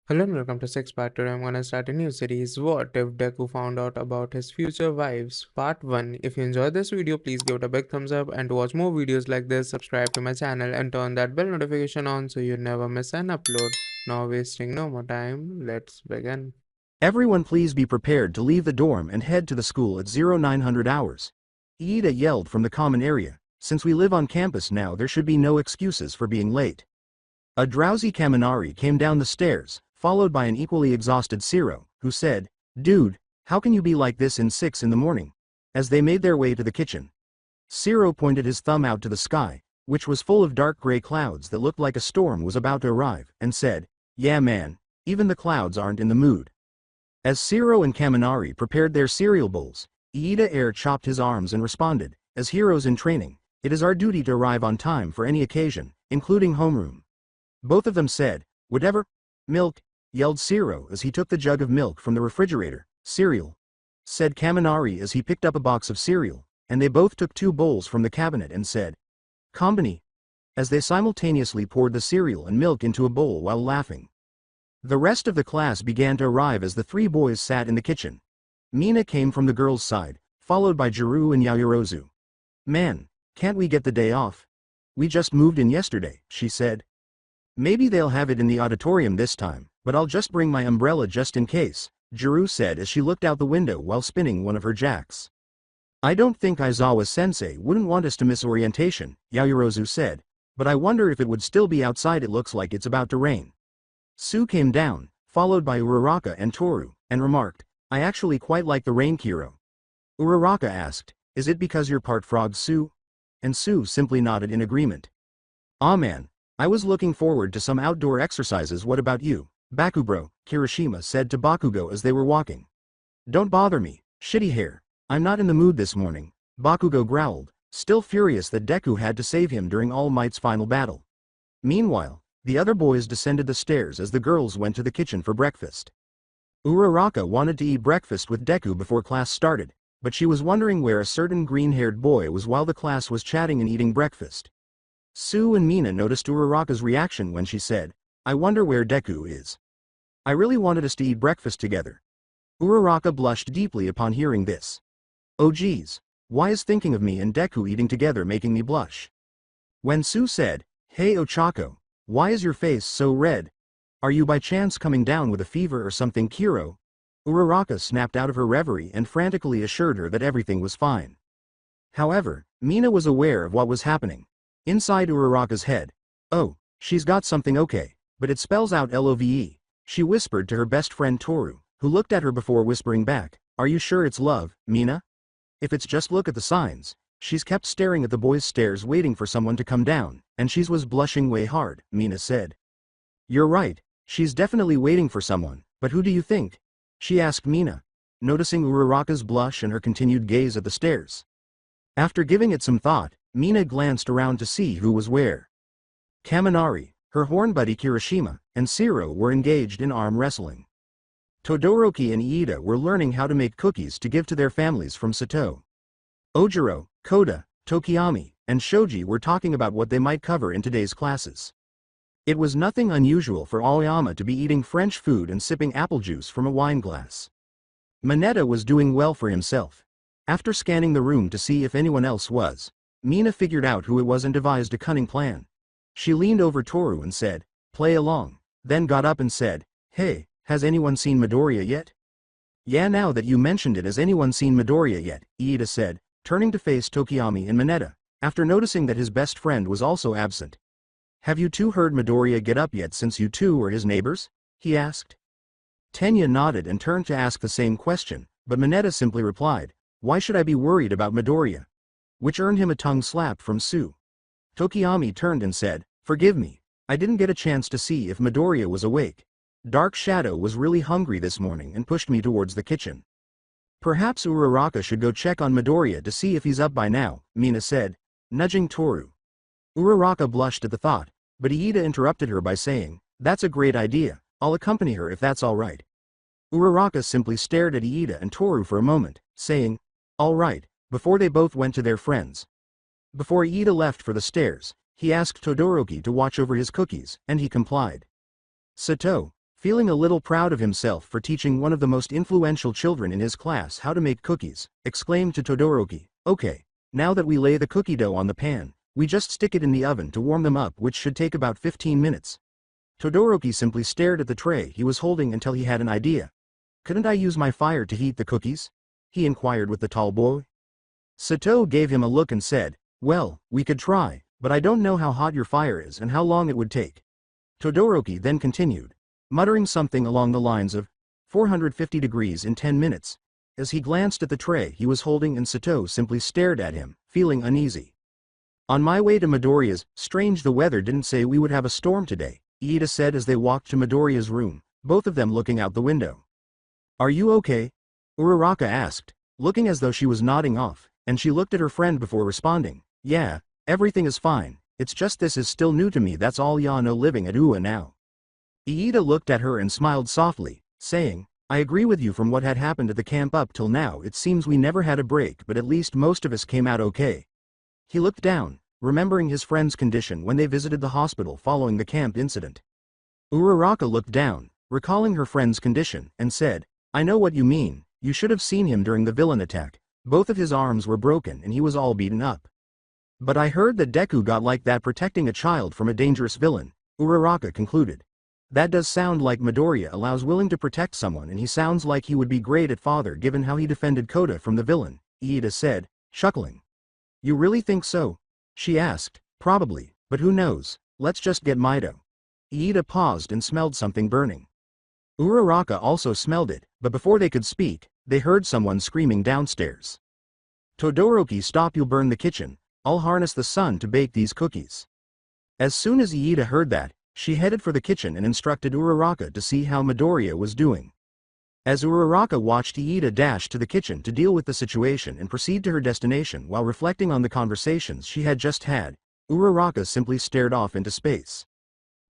Hello and welcome to Six Part. Today I'm gonna start a new series. What if Deku found out about his future wives? Part 1. If you enjoyed this video, please give it a big thumbs up, and to watch more videos like this, subscribe to my channel and turn that bell notification on so you never miss an upload. Now wasting no more time, let's begin. Everyone please be prepared to leave the dorm and head to the school at 0900 hours. Iida yelled from the common area. Since we live on campus now, there should be no excuses for being late. A drowsy Kaminari came down the stairs, followed by an equally exhausted Zero, who said, "Dude, how can you be like this in 6 in the morning?" As they made their way to the kitchen, Zero pointed his thumb out to the sky, which was full of dark gray clouds that looked like a storm was about to arrive, and said, "Yeah man, even the clouds aren't in the mood." As Zero and Kaminari prepared their cereal bowls, Iida Air chopped his arms and responded, "As heroes in training, it is our duty to arrive on time for any occasion, including homeroom." Both of them said, "Whatever." "Milk," yelled Zero as he took the jug of milk from the refrigerator. "Cereal," said Kaminari as he picked up a box of cereal, and they both took 2 bowls from the cabinet and said, "Combini," as they simultaneously poured the cereal and milk into a bowl while laughing. The rest of the class began to arrive as the 3 boys sat in the kitchen. Mina came from the girls' side, followed by Jiru and Yaoyorozu. "Man, can't we get the day off? We just moved in yesterday," she said. "Maybe they'll have it in the auditorium this time, but I'll just bring my umbrella just in case," Jiru said as she looked out the window while spinning one of her jacks. "I don't think Aizawa-sensei wouldn't want us to miss orientation," Yaoyorozu said, "but I wonder if it would still be outside. It looks like it's about to rain." Sue came down, followed by Uraraka and Toru, and remarked, "I actually quite like the rain, Kiro." Uraraka asked, "Is it because you're part frog, Sue?" And Sue simply nodded in agreement. "Aw man, I was looking forward to some outdoor exercises. What about you, Bakubro?" Kirishima said to Bakugo as they were walking. "Don't bother me, shitty hair. I'm not in the mood this morning," Bakugo growled, still furious that Deku had to save him during All Might's final battle. Meanwhile, the other boys descended the stairs as the girls went to the kitchen for breakfast. Uraraka wanted to eat breakfast with Deku before class started, but she was wondering where a certain green-haired boy was while the class was chatting and eating breakfast. Sue and Mina noticed Uraraka's reaction when she said, "I wonder where Deku is. I really wanted us to eat breakfast together." Uraraka blushed deeply upon hearing this. "Oh geez, why is thinking of me and Deku eating together making me blush?" When Sue said, "Hey Ochako, why is your face so red? Are you by chance coming down with a fever or something, Kiro?" Uraraka snapped out of her reverie and frantically assured her that everything was fine. However, Mina was aware of what was happening. Inside Uraraka's head, "Oh, she's got something, okay, but it spells out LOVE," she whispered to her best friend Toru, who looked at her before whispering back, "Are you sure it's love, Mina? If it's just look at the signs." She's kept staring at the boys' stairs waiting for someone to come down, and she's was blushing way hard, Mina said. "You're right, she's definitely waiting for someone, but who do you think?" she asked Mina, noticing Uraraka's blush and her continued gaze at the stairs. After giving it some thought, Mina glanced around to see who was where. Kaminari, her horn buddy Kirishima, and Zero were engaged in arm wrestling. Todoroki and Iida were learning how to make cookies to give to their families from Sato. Ojiro, Koda, Tokiyami, and Shoji were talking about what they might cover in today's classes. It was nothing unusual for Aoyama to be eating French food and sipping apple juice from a wine glass. Mineta was doing well for himself. After scanning the room to see if anyone else was, Mina figured out who it was and devised a cunning plan. She leaned over Toru and said, "Play along," then got up and said, "Hey, has anyone seen Midoriya yet?" "Yeah, now that you mentioned it, has anyone seen Midoriya yet?" Iida said, turning to face Tokiyami and Mineta, after noticing that his best friend was also absent. "Have you two heard Midoriya get up yet since you two are his neighbors?" he asked. Tenya nodded and turned to ask the same question, but Mineta simply replied, "Why should I be worried about Midoriya?" Which earned him a tongue slap from Sue. Tokiyami turned and said, "Forgive me, I didn't get a chance to see if Midoriya was awake. Dark Shadow was really hungry this morning and pushed me towards the kitchen." "Perhaps Uraraka should go check on Midoriya to see if he's up by now," Mina said, nudging Toru. Uraraka blushed at the thought, but Iida interrupted her by saying, "That's a great idea, I'll accompany her if that's alright." Uraraka simply stared at Iida and Toru for a moment, saying, "All right," before they both went to their friends. Before Iida left for the stairs, he asked Todoroki to watch over his cookies, and he complied. Sato, Feeling a little proud of himself for teaching one of the most influential children in his class how to make cookies, exclaimed to Todoroki, "Okay, now that we lay the cookie dough on the pan, we just stick it in the oven to warm them up, which should take about 15 minutes. Todoroki simply stared at the tray he was holding until he had an idea. "Couldn't I use my fire to heat the cookies?" he inquired with the tall boy. Sato gave him a look and said, "Well, we could try, but I don't know how hot your fire is and how long it would take." Todoroki then continued, muttering something along the lines of 450 degrees in 10 minutes. As he glanced at the tray he was holding, and Sato simply stared at him, feeling uneasy. "On my way to Midoriya's, strange the weather didn't say we would have a storm today," Iida said as they walked to Midoriya's room, both of them looking out the window. "Are you okay?" Uraraka asked, looking as though she was nodding off, and she looked at her friend before responding, "Yeah, everything is fine, it's just this is still new to me, that's all. Ya know, living at Ua now." Iida looked at her and smiled softly, saying, "I agree with you. From what had happened at the camp up till now it seems we never had a break, but at least most of us came out okay." He looked down, remembering his friend's condition when they visited the hospital following the camp incident. Uraraka looked down, recalling her friend's condition, and said, "I know what you mean, you should have seen him during the villain attack. Both of his arms were broken and he was all beaten up. But I heard that Deku got like that protecting a child from a dangerous villain," Uraraka concluded. "That does sound like Midoriya allows willing to protect someone, and he sounds like he would be great at father given how he defended Kota from the villain," Iida said, chuckling. "You really think so?" she asked. "Probably, but who knows, let's just get Mido." Iida paused and smelled something burning. Uraraka also smelled it, but before they could speak, they heard someone screaming downstairs. "Todoroki, stop, you'll burn the kitchen, I'll harness the sun to bake these cookies." As soon as Iida heard that, she headed for the kitchen and instructed Uraraka to see how Midoriya was doing. As Uraraka watched Iida dash to the kitchen to deal with the situation and proceed to her destination while reflecting on the conversations she had just had, Uraraka simply stared off into space.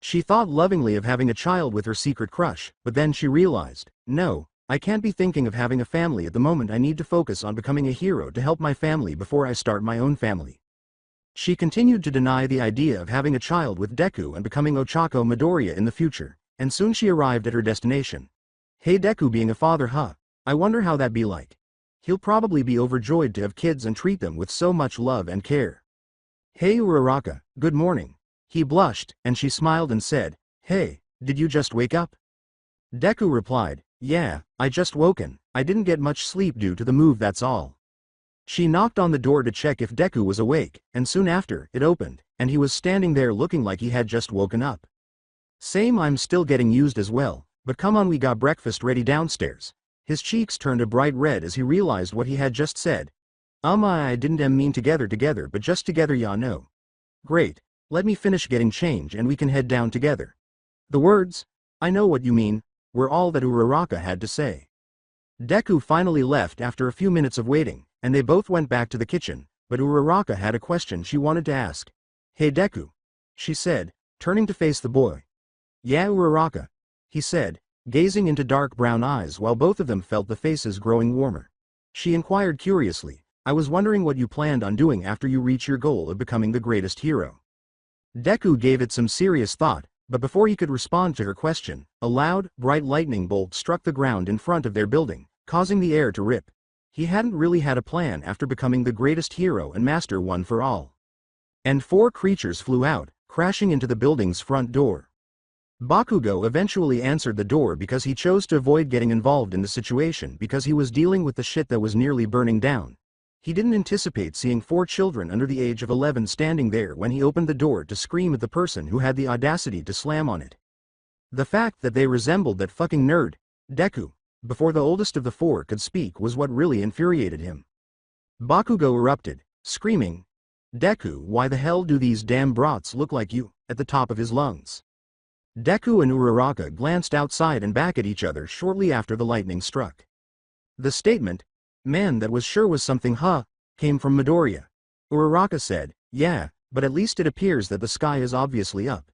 She thought lovingly of having a child with her secret crush, but then she realized, no, I can't be thinking of having a family at the moment. I need to focus on becoming a hero to help my family before I start my own family. She continued to deny the idea of having a child with Deku and becoming Ochako Midoriya in the future, and soon she arrived at her destination. "Hey, Deku being a father, huh? I wonder how that'd be like. He'll probably be overjoyed to have kids and treat them with so much love and care." "Hey Uraraka, good morning." He blushed, and she smiled and said, "Hey, did you just wake up?" Deku replied, "Yeah, I just woken, I didn't get much sleep due to the move, that's all." She knocked on the door to check if Deku was awake, and soon after, it opened, and he was standing there looking like he had just woken up. "Same, I'm still getting used as well, but come on, we got breakfast ready downstairs." His cheeks turned a bright red as he realized what he had just said. I didn't mean together, but just together, ya know." "Great, let me finish getting change and we can head down together." The words, "I know what you mean," were all that Uraraka had to say. Deku finally left after a few minutes of waiting, and they both went back to the kitchen, but Uraraka had a question she wanted to ask. "Hey Deku," she said, turning to face the boy. "Yeah Uraraka," he said, gazing into dark brown eyes while both of them felt the faces growing warmer. She inquired curiously, "I was wondering what you planned on doing after you reach your goal of becoming the greatest hero." Deku gave it some serious thought, but before he could respond to her question, a loud, bright lightning bolt struck the ground in front of their building, causing the air to rip. He hadn't really had a plan after becoming the greatest hero and master one for all. And 4 creatures flew out, crashing into the building's front door. Bakugo eventually answered the door because he chose to avoid getting involved in the situation because he was dealing with the shit that was nearly burning down. He didn't anticipate seeing 4 children under the age of 11 standing there when he opened the door to scream at the person who had the audacity to slam on it. The fact that they resembled that fucking nerd, Deku, before the oldest of the 4 could speak was what really infuriated him. Bakugo erupted, screaming, "Deku, why the hell do these damn brats look like you?" at the top of his lungs. Deku and Uraraka glanced outside and back at each other shortly after the lightning struck. The statement, "Man, that was sure was something, huh?" came from Midoriya. Uraraka said, "Yeah, but at least it appears that the sky is obviously up.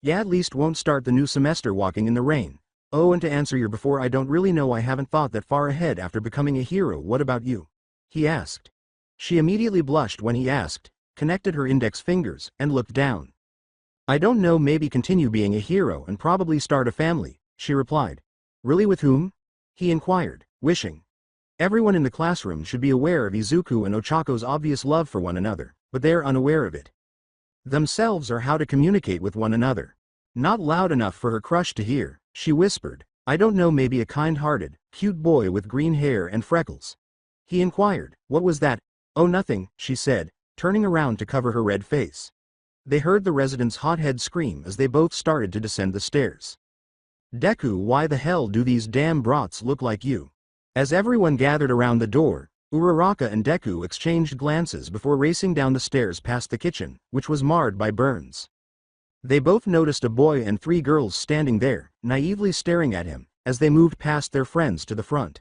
Yeah, at least won't start the new semester walking in the rain. Oh, and to answer your before, I don't really know, I haven't thought that far ahead after becoming a hero. What about you?" he asked. She immediately blushed when he asked, connected her index fingers, and looked down. "I don't know, maybe continue being a hero and probably start a family," she replied. Really, with whom? He inquired, wishing. Everyone in the classroom should be aware of Izuku and Ochako's obvious love for one another, but they are unaware of it themselves or how to communicate with one another. Not loud enough for her crush to hear, she whispered, I don't know, maybe a kind-hearted, cute boy with green hair and freckles. He inquired, what was that? Oh, nothing, she said, turning around to cover her red face. They heard the resident's hot head scream as they both started to descend the stairs. Deku, why the hell do these damn brats look like you? As everyone gathered around the door, Uraraka and Deku exchanged glances before racing down the stairs past the kitchen, which was marred by burns. They both noticed a boy and 3 girls standing there, naively staring at him, as they moved past their friends to the front.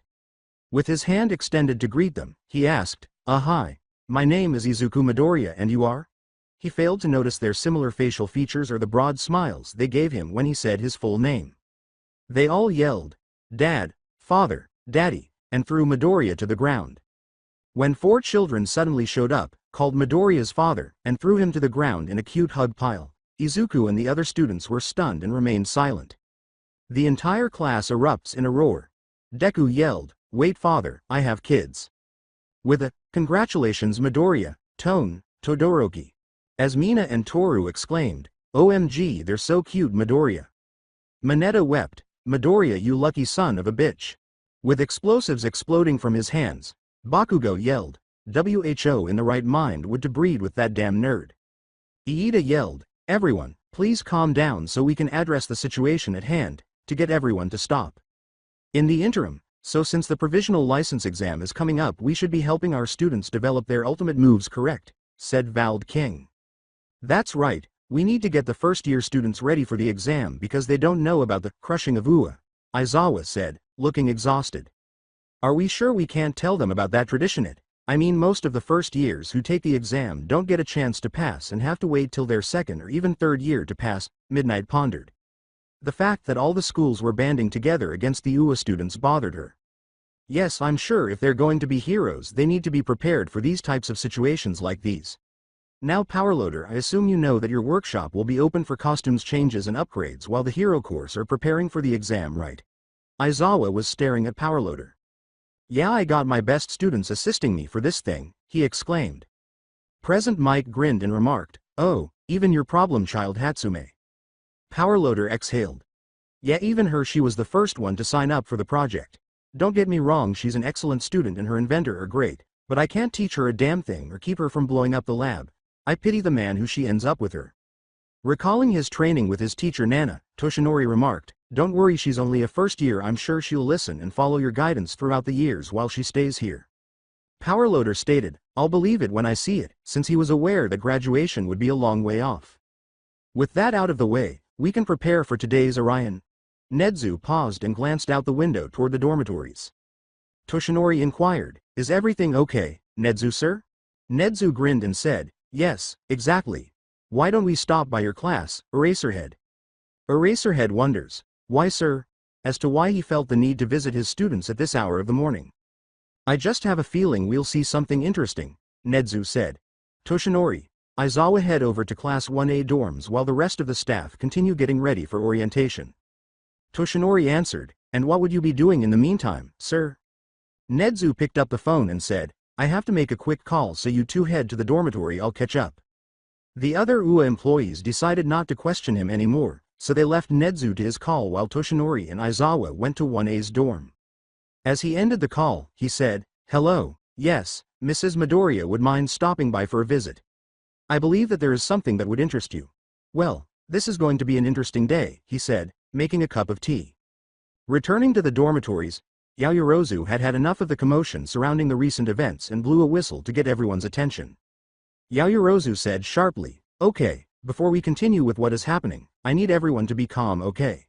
With his hand extended to greet them, he asked, hi, my name is Izuku Midoriya, and you are? He failed to notice their similar facial features or the broad smiles they gave him when he said his full name. They all yelled, Dad, Father, Daddy, and threw Midoriya to the ground. When 4 children suddenly showed up, called Midoriya's father, and threw him to the ground in a cute hug pile, Izuku and the other students were stunned and remained silent. The entire class erupts in a roar. Deku yelled, wait, father, I have kids. With a, congratulations Midoriya, tone, Todoroki. As Mina and Toru exclaimed, OMG, they're so cute, Midoriya. Mineta wept, Midoriya, you lucky son of a bitch. With explosives exploding from his hands, Bakugo yelled, WHO in the right mind would to breed with that damn nerd. Iida yelled, everyone, please calm down so we can address the situation at hand, to get everyone to stop. In the interim, so since the provisional license exam is coming up, we should be helping our students develop their ultimate moves, correct? Said Vald King. That's right, we need to get the first-year students ready for the exam because they don't know about the crushing of Ua, Aizawa said, looking exhausted. Are we sure we can't tell them about that tradition? I mean, most of the first years who take the exam don't get a chance to pass and have to wait till their second or even third year to pass, Midnight pondered. The fact that all the schools were banding together against the UA students bothered her. Yes, I'm sure if they're going to be heroes, they need to be prepared for these types of situations like these. Now Powerloader, I assume you know that your workshop will be open for costumes changes and upgrades while the hero course are preparing for the exam, right? Aizawa was staring at Powerloader. Yeah, I got my best students assisting me for this thing, he exclaimed. Present Mike grinned and remarked, oh, even your problem child Hatsume. Powerloader exhaled. Yeah, even her, she was the first one to sign up for the project. Don't get me wrong, she's an excellent student and her inventor are great, but I can't teach her a damn thing or keep her from blowing up the lab. I pity the man who she ends up with her. Recalling his training with his teacher Nana, Toshinori remarked, don't worry, she's only a first year, I'm sure she'll listen and follow your guidance throughout the years while she stays here. Powerloader stated, I'll believe it when I see it, since he was aware that graduation would be a long way off. With that out of the way, we can prepare for today's Orion. Nedzu paused and glanced out the window toward the dormitories. Toshinori inquired, is everything okay, Nedzu sir? Nedzu grinned and said, yes, exactly. Why don't we stop by your class, Eraserhead? Eraserhead wonders, why sir? As to why he felt the need to visit his students at this hour of the morning. I just have a feeling we'll see something interesting, Nedzu said. Toshinori, Aizawa head over to Class 1A dorms while the rest of the staff continue getting ready for orientation. Toshinori answered, and what would you be doing in the meantime, sir? Nedzu picked up the phone and said, I have to make a quick call, so you two head to the dormitory, I'll catch up. The other UA employees decided not to question him anymore, so they left Nedzu to his call while Toshinori and Aizawa went to 1A's dorm. As he ended the call, he said, hello, yes, Mrs. Midoriya would mind stopping by for a visit. I believe that there is something that would interest you. Well, this is going to be an interesting day, he said, making a cup of tea. Returning to the dormitories, Yaoyorozu had had enough of the commotion surrounding the recent events and blew a whistle to get everyone's attention. Yaoyorozu said sharply, okay, before we continue with what is happening, I need everyone to be calm, okay?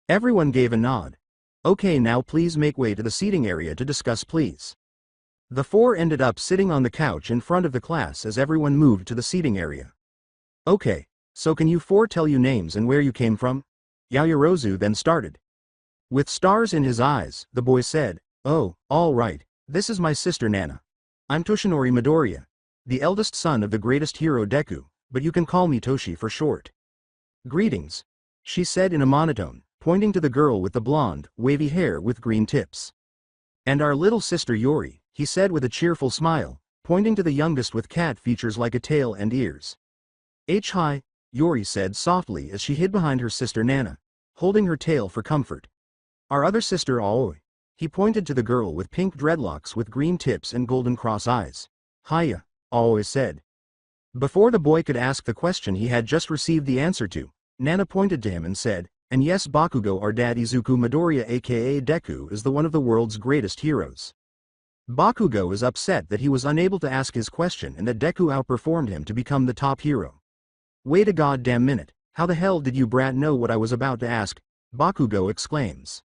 Everyone gave a nod. Okay, now please make way to the seating area to discuss, please. The 4 ended up sitting on the couch in front of the class as everyone moved to the seating area. Okay, so can you 4 tell you names and where you came from? Yaoyorozu then started. With stars in his eyes, the boy said, oh, all right, this is my sister Nana. I'm Toshinori Midoriya, the eldest son of the greatest hero Deku, but you can call me Toshi for short. Greetings, she said in a monotone, pointing to the girl with the blonde, wavy hair with green tips. And our little sister Yori, he said with a cheerful smile, pointing to the youngest with cat features like a tail and ears. Hi, Yori said softly as she hid behind her sister Nana, holding her tail for comfort. Our other sister Aoi. He pointed to the girl with pink dreadlocks with green tips and golden cross eyes. Hiya, Aoi said. Before the boy could ask the question he had just received the answer to, Nana pointed to him and said, and yes, Bakugo, our dad Izuku Midoriya aka Deku is the one of the world's greatest heroes. Bakugo is upset that he was unable to ask his question and that Deku outperformed him to become the top hero. Wait a goddamn minute, how the hell did you brat know what I was about to ask? Bakugo exclaims.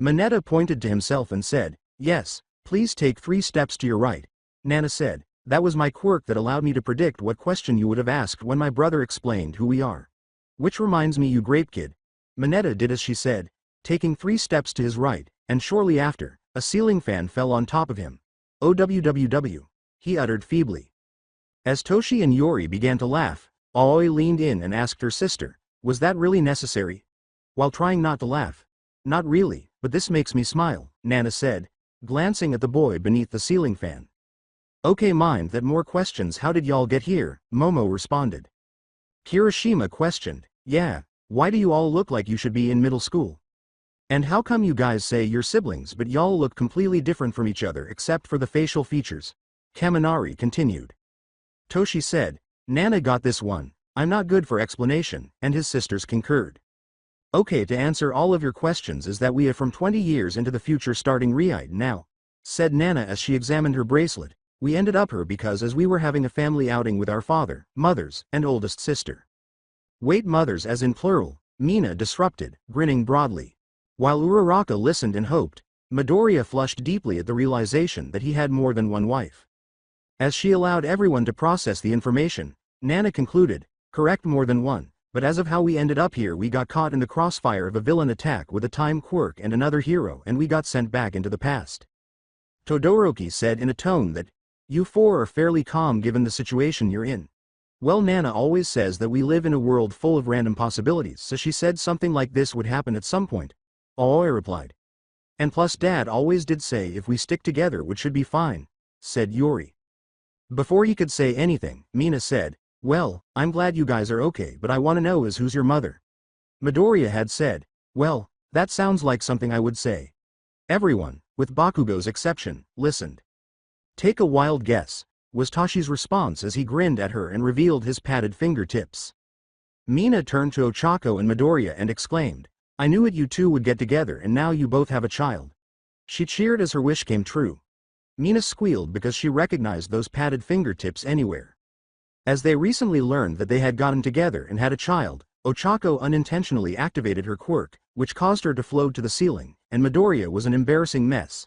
Mineta pointed to himself and said, yes, please take 3 steps to your right. Nana said, that was my quirk that allowed me to predict what question you would have asked when my brother explained who we are. Which reminds me, you grape kid. Mineta did as she said, taking 3 steps to his right, and shortly after, a ceiling fan fell on top of him. OWWW, he uttered feebly. As Toshi and Yori began to laugh, Aoi leaned in and asked her sister, was that really necessary? While trying not to laugh. Not really, but this makes me smile, Nana said, glancing at the boy beneath the ceiling fan. Okay, mind that more questions. How did y'all get here? Momo responded. Kirishima questioned, yeah, why do you all look like you should be in middle school? And how come you guys say you're siblings but y'all look completely different from each other except for the facial features? Kaminari continued. Toshi said, Nana got this one, I'm not good for explanation, and his sisters concurred. Okay, to answer all of your questions is that we are from 20 years into the future starting right now, said Nana as she examined her bracelet. We ended up here because as we were having a family outing with our father, mothers, and oldest sister. Wait, mothers as in plural, Mina disrupted, grinning broadly. While Uraraka listened and hoped, Midoriya flushed deeply at the realization that he had more than one wife. As she allowed everyone to process the information, Nana concluded, correct, more than one, but as of how we ended up here, we got caught in the crossfire of a villain attack with a time quirk and another hero, and we got sent back into the past. Todoroki said in a tone that, you 4 are fairly calm given the situation you're in. Well, Nana always says that we live in a world full of random possibilities, so she said something like this would happen at some point. Aoi replied. And plus Dad always did say if we stick together we should be fine, said Yori. Before he could say anything, Mina said, well, I'm glad you guys are okay, but I want to know is who's your mother? Midoriya had said, well, that sounds like something I would say. Everyone, with Bakugo's exception, listened. Take a wild guess, was Toshi's response as he grinned at her and revealed his padded fingertips. Mina turned to Ochako and Midoriya and exclaimed, I knew it, you two would get together and now you both have a child. She cheered as her wish came true. Mina squealed because she recognized those padded fingertips anywhere. As they recently learned that they had gotten together and had a child, Ochako unintentionally activated her quirk, which caused her to float to the ceiling, and Midoriya was an embarrassing mess.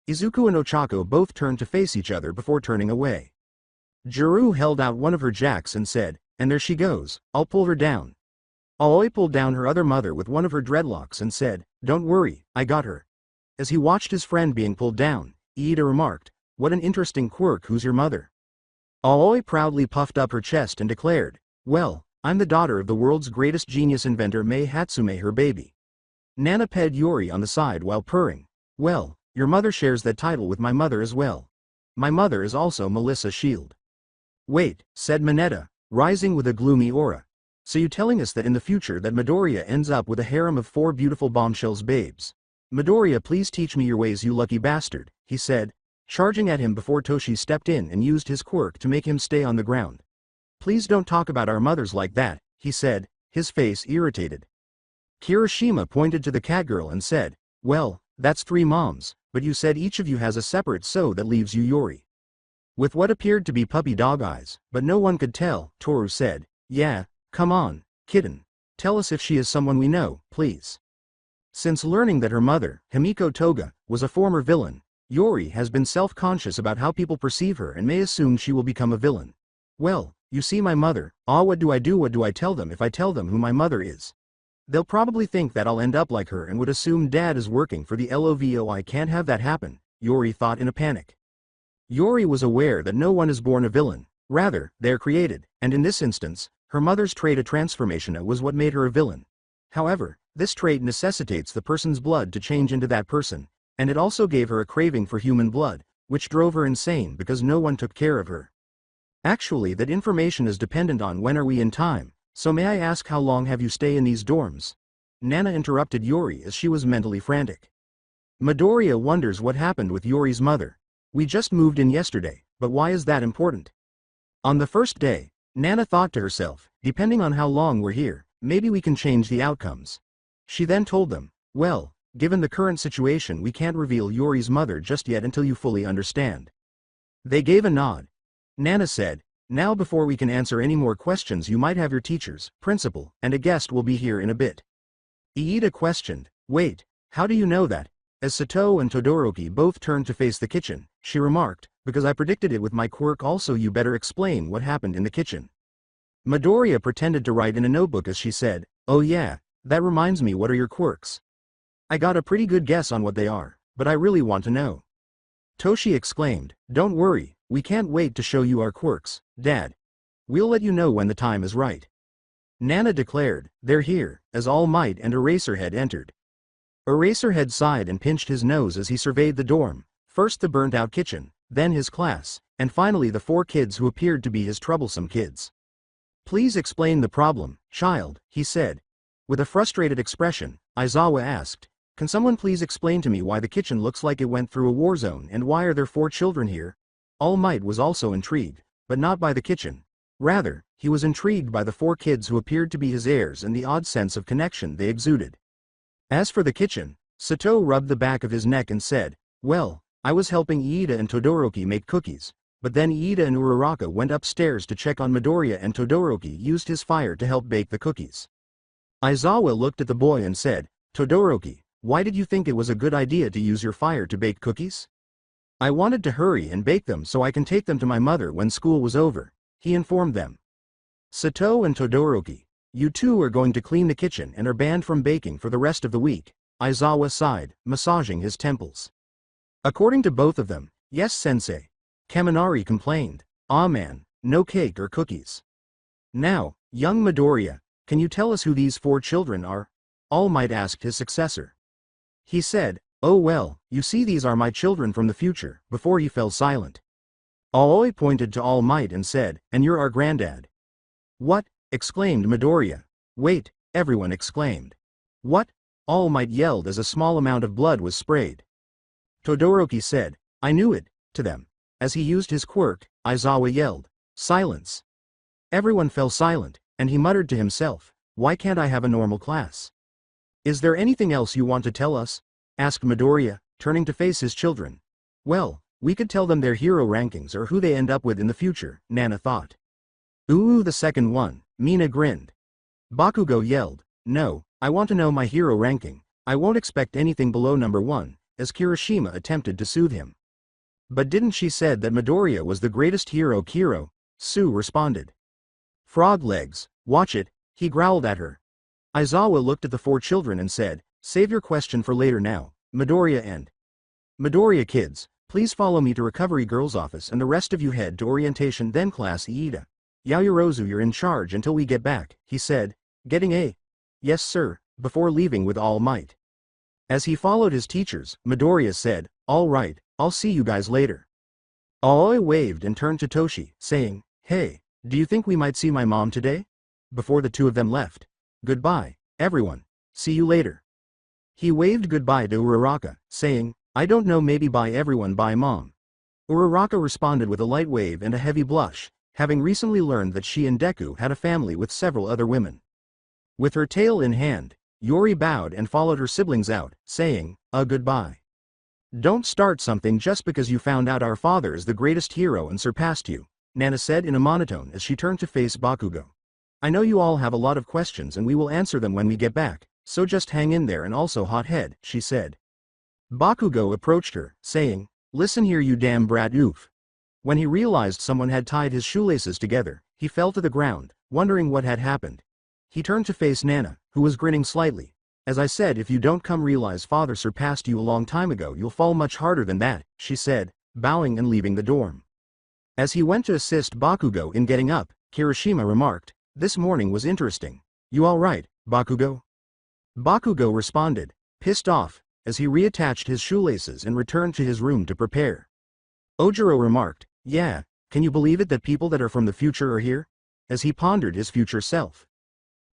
Izuku and Ochako both turned to face each other before turning away. Juru held out one of her jacks and said, and there she goes, I'll pull her down. Aoi pulled down her other mother with one of her dreadlocks and said, don't worry, I got her. As he watched his friend being pulled down, Iida remarked, what an interesting quirk, who's your mother? Aoi proudly puffed up her chest and declared, well, I'm the daughter of the world's greatest genius inventor Mei Hatsume, her baby. Nana ped Yori on the side while purring, well, your mother shares that title with my mother as well. My mother is also Melissa Shield. Wait, said Mineta, rising with a gloomy aura. So you telling us that in the future that Midoriya ends up with a harem of 4 beautiful bombshells babes? Midoriya, please teach me your ways, you lucky bastard, he said, charging at him before Toshi stepped in and used his quirk to make him stay on the ground. Please don't talk about our mothers like that, he said, his face irritated. Kirishima pointed to the catgirl and said, well, that's 3 moms, but you said each of you has a separate, so that leaves you Yori. With what appeared to be puppy dog eyes, but no one could tell, Toru said, yeah, come on, kitten. Tell us if she is someone we know, please. Since learning that her mother, Himiko Toga, was a former villain, Yori has been self-conscious about how people perceive her and may assume she will become a villain. Well, you see, my mother, what do I do? What do I tell them if I tell them who my mother is? They'll probably think that I'll end up like her and would assume Dad is working for the LOVO. I can't have that happen, Yori thought in a panic. Yori was aware that no one is born a villain, rather, they're created, and in this instance, her mother's trait of transformation was what made her a villain. However, This trait necessitates the person's blood to change into that person, and it also gave her a craving for human blood, which drove her insane because no one took care of her. Actually, that information is dependent on when are we in time, so may I ask how long have you stay in these dorms? Nana interrupted Yuri as she was mentally frantic. Midoriya wonders what happened with Yuri's mother. We just moved in yesterday, but why is that important? On the first day, Nana thought to herself, depending on how long we're here, maybe we can change the outcomes. She then told them, well, given the current situation we can't reveal Yuri's mother just yet until you fully understand. They gave a nod. Nana said, now before we can answer any more questions you might have your teachers, principal, and a guest will be here in a bit. Iida questioned, wait, how do you know that? As Sato and Todoroki both turned to face the kitchen, she remarked, because I predicted it with my quirk. Also, you better explain what happened in the kitchen. Midoriya pretended to write in a notebook as she said, oh yeah, that reminds me, what are your quirks? I got a pretty good guess on what they are, but I really want to know. Toshi exclaimed, don't worry, we can't wait to show you our quirks, Dad. We'll let you know when the time is right. Nana declared, they're here, as All Might and Eraserhead entered. Eraserhead sighed and pinched his nose as he surveyed the dorm, first the burnt-out kitchen, then his class, and finally the 4 kids who appeared to be his troublesome kids. Please explain the problem, child, he said. With a frustrated expression, Aizawa asked, can someone please explain to me why the kitchen looks like it went through a war zone and why are there 4 children here? All Might was also intrigued, but not by the kitchen. Rather, he was intrigued by the 4 kids who appeared to be his heirs and the odd sense of connection they exuded. As for the kitchen, Sato rubbed the back of his neck and said, well, I was helping Iida and Todoroki make cookies, but then Iida and Uraraka went upstairs to check on Midoriya and Todoroki used his fire to help bake the cookies. Aizawa looked at the boy and said, Todoroki, why did you think it was a good idea to use your fire to bake cookies? I wanted to hurry and bake them so I can take them to my mother when school was over, he informed them. Sato and Todoroki, you two are going to clean the kitchen and are banned from baking for the rest of the week, Aizawa sighed, massaging his temples. According to both of them, yes sensei. Kaminari complained, ah man, no cake or cookies. Now, young Midoriya, can you tell us who these 4 children are? All Might asked his successor. He said, oh well, you see these are my children from the future, before he fell silent. Aoi pointed to All Might and said, and you're our granddad. What? Exclaimed Midoriya. Wait, everyone exclaimed. What? All Might yelled as a small amount of blood was sprayed. Todoroki said, I knew it, to them. As he used his quirk, Aizawa yelled, silence. Everyone fell silent, and he muttered to himself, why can't I have a normal class? Is there anything else you want to tell us? Asked Midoriya, turning to face his children. Well, we could tell them their hero rankings or who they end up with in the future, Nana thought. Ooh, the second one, Mina grinned. Bakugo yelled, no, I want to know my hero ranking. I won't expect anything below number 1, as Kirishima attempted to soothe him. But didn't she said that Midoriya was the greatest hero? Kiro, Sue responded. Frog legs, watch it, he growled at her. Aizawa looked at the 4 children and said, save your question for later now, Midoriya and Midoriya kids, please follow me to Recovery Girl's office and the rest of you head to orientation then class Iida. Yaoyorozu, you're in charge until we get back, he said, getting a yes sir, before leaving with All Might. As he followed his teachers, Midoriya said, all right, I'll see you guys later. Aoi waved and turned to Toshi, saying, hey, do you think we might see my mom today? Before the 2 of them left. Goodbye, everyone, see you later. He waved goodbye to Uraraka, saying, I don't know, maybe bye everyone, bye mom. Uraraka responded with a light wave and a heavy blush, having recently learned that she and Deku had a family with several other women. With her tail in hand, Yuri bowed and followed her siblings out, saying, goodbye. Don't start something just because you found out our father is the greatest hero and surpassed you, Nana said in a monotone as she turned to face Bakugo. I know you all have a lot of questions and we will answer them when we get back, so just hang in there and also hot head, she said. Bakugo approached her, saying, listen here you damn brat oof. When he realized someone had tied his shoelaces together, he fell to the ground, wondering what had happened. He turned to face Nana, who was grinning slightly. As I said, if you don't come realize father surpassed you a long time ago, you'll fall much harder than that, she said, bowing and leaving the dorm. As he went to assist Bakugo in getting up, Kirishima remarked, this morning was interesting. You all right, Bakugo? Bakugo responded, pissed off, as he reattached his shoelaces and returned to his room to prepare. Ojiro remarked, yeah, can you believe it that people that are from the future are here? As he pondered his future self.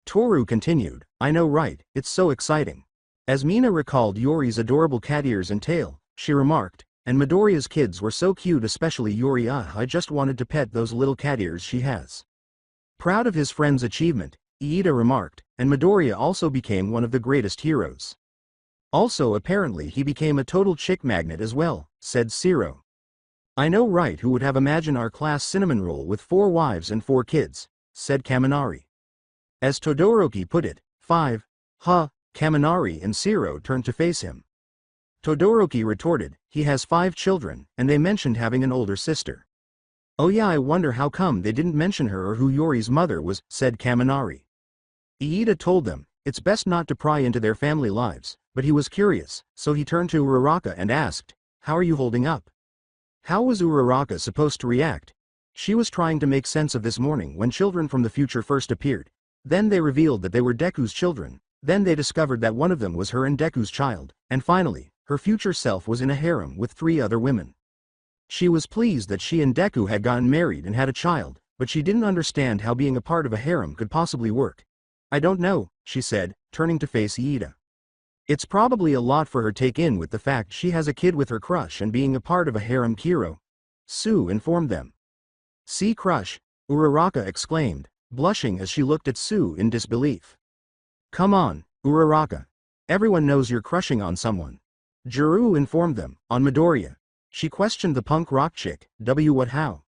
Toru continued, I know right, it's so exciting. As Mina recalled Yori's adorable cat ears and tail, she remarked, and Midoriya's kids were so cute, especially Yori. I just wanted to pet those little cat ears she has. Proud of his friend's achievement, Iida remarked, and Midoriya also became one of the greatest heroes. Also apparently he became a total chick magnet as well, said Siro. I know right, who would have imagined our class cinnamon roll with 4 wives and 4 kids, said Kaminari. As Todoroki put it, 5, huh, Kaminari and Siro turned to face him. Todoroki retorted, he has 5 children, and they mentioned having an older sister. Oh yeah, I wonder how come they didn't mention her or who Yori's mother was, said Kaminari. Iida told them, it's best not to pry into their family lives, but he was curious, so he turned to Uraraka and asked, how are you holding up? How was Uraraka supposed to react? She was trying to make sense of this morning when children from the future first appeared. Then they revealed that they were Deku's children, then they discovered that one of them was her and Deku's child, and finally, her future self was in a harem with 3 other women. She was pleased that she and Deku had gotten married and had a child, but she didn't understand how being a part of a harem could possibly work. I don't know, she said, turning to face Iida. It's probably a lot for her to take in with the fact she has a kid with her crush and being a part of a harem. Kiro Sue informed them. See crush, Uraraka exclaimed, blushing as she looked at Sue in disbelief. Come on, Uraraka. Everyone knows you're crushing on someone. Juru informed them, on Midoriya. She questioned the punk rock chick, what how?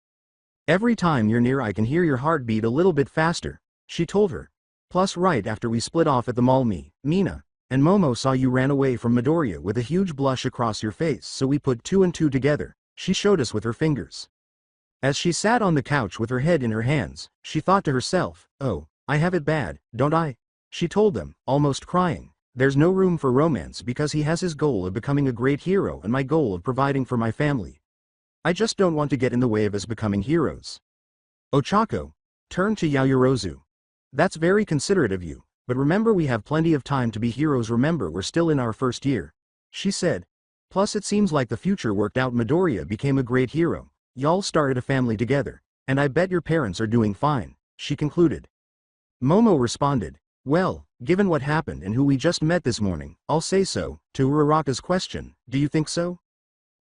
Every time you're near I can hear your heart beat a little bit faster, she told her. Plus right after we split off at the mall Mina, and Momo saw you ran away from Midoriya with a huge blush across your face, so we put 2 and 2 together, she showed us with her fingers. As she sat on the couch with her head in her hands, she thought to herself, oh, I have it bad, don't I? She told them, almost crying, there's no room for romance because he has his goal of becoming a great hero and my goal of providing for my family. I just don't want to get in the way of us becoming heroes. Ochako turned to Yaoyorozu. That's very considerate of you, but remember we have plenty of time to be heroes, remember we're still in our first year, she said. Plus it seems like the future worked out, Midoriya became a great hero, y'all started a family together, and I bet your parents are doing fine, she concluded. Momo responded, well, given what happened and who we just met this morning, I'll say so, to Uraraka's question, do you think so?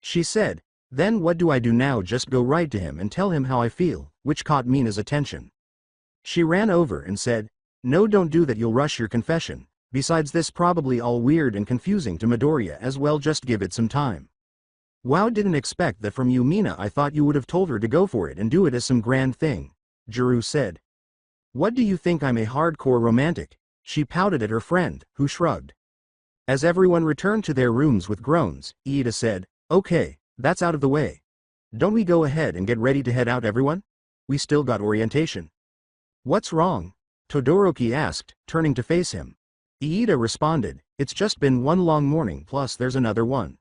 She said, then what do I do now? Just go right to him and tell him how I feel, which caught Mina's attention. She ran over and said, no, don't do that, you'll rush your confession, besides this probably all weird and confusing to Midoriya as well, just give it some time. Wow, didn't expect that from you, Mina. I thought you would have told her to go for it and do it as some grand thing, Juru said. What do you think, I'm a hardcore romantic? She pouted at her friend, who shrugged. As everyone returned to their rooms with groans, Iida said, okay, that's out of the way. Don't we go ahead and get ready to head out, everyone? We still got orientation. What's wrong? Todoroki asked, turning to face him. Iida responded, it's just been one long morning plus there's another one.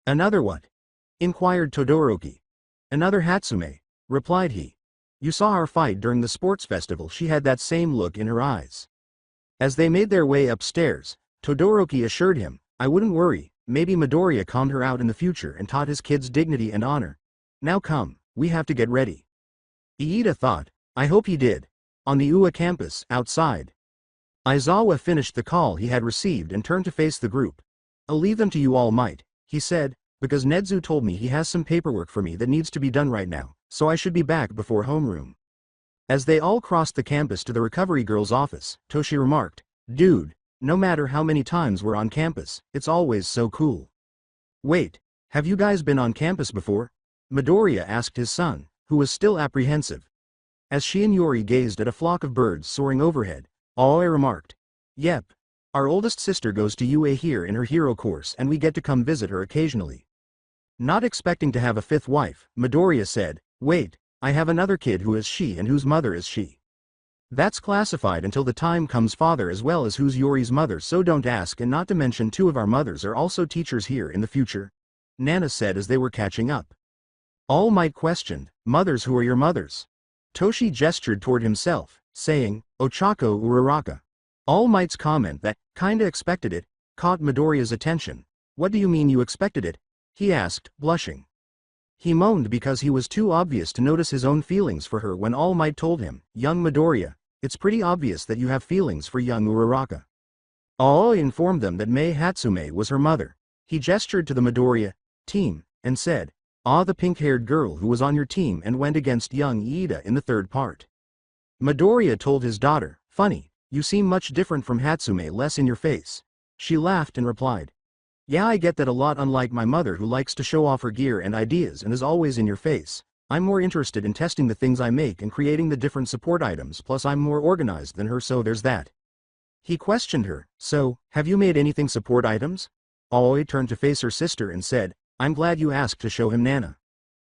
Another what? Inquired Todoroki. Another Hatsume, replied he. You saw our fight during the sports festival, she had that same look in her eyes. As they made their way upstairs, Todoroki assured him, I wouldn't worry, maybe Midoriya calmed her out in the future and taught his kids dignity and honor. Now come, we have to get ready. Iida thought, I hope he did. On the UA campus, outside. Aizawa finished the call he had received and turned to face the group. I'll leave them to you all might, he said, because Nedzu told me he has some paperwork for me that needs to be done right now, so I should be back before homeroom. As they all crossed the campus to the recovery girl's office, Toshi remarked, dude, no matter how many times we're on campus, it's always so cool. Wait, have you guys been on campus before? Midoriya asked his son, who was still apprehensive. As she and Yori gazed at a flock of birds soaring overhead, Aoi remarked, yep. Our oldest sister goes to UA here in her hero course and we get to come visit her occasionally. Not expecting to have a 5th wife, Midoriya said, wait, I have another kid who is she and whose mother is she. That's classified until the time comes, father as well as who's Yori's mother, so don't ask, and not to mention 2 of our mothers are also teachers here in the future, Nana said as they were catching up. All Might questioned, mothers, who are your mothers? Toshi gestured toward himself, saying, Ochako Uraraka. All Might's comment that, kinda expected it, caught Midoriya's attention. What do you mean you expected it? He asked, blushing. He moaned because he was too obvious to notice his own feelings for her when All Might told him, young Midoriya, it's pretty obvious that you have feelings for young Uraraka. Aoi informed them that Mei Hatsume was her mother. He gestured to the Midoriya team, and said, ah, the pink-haired girl who was on your team and went against young Iida in the third part. Midoriya told his daughter, funny, you seem much different from Hatsume, less in your face. She laughed and replied, yeah, I get that a lot, unlike my mother who likes to show off her gear and ideas and is always in your face. I'm more interested in testing the things I make and creating the different support items, plus I'm more organized than her, so there's that. He questioned her, so, have you made anything support items? Aoi turned to face her sister and said, I'm glad you asked to show him Nana.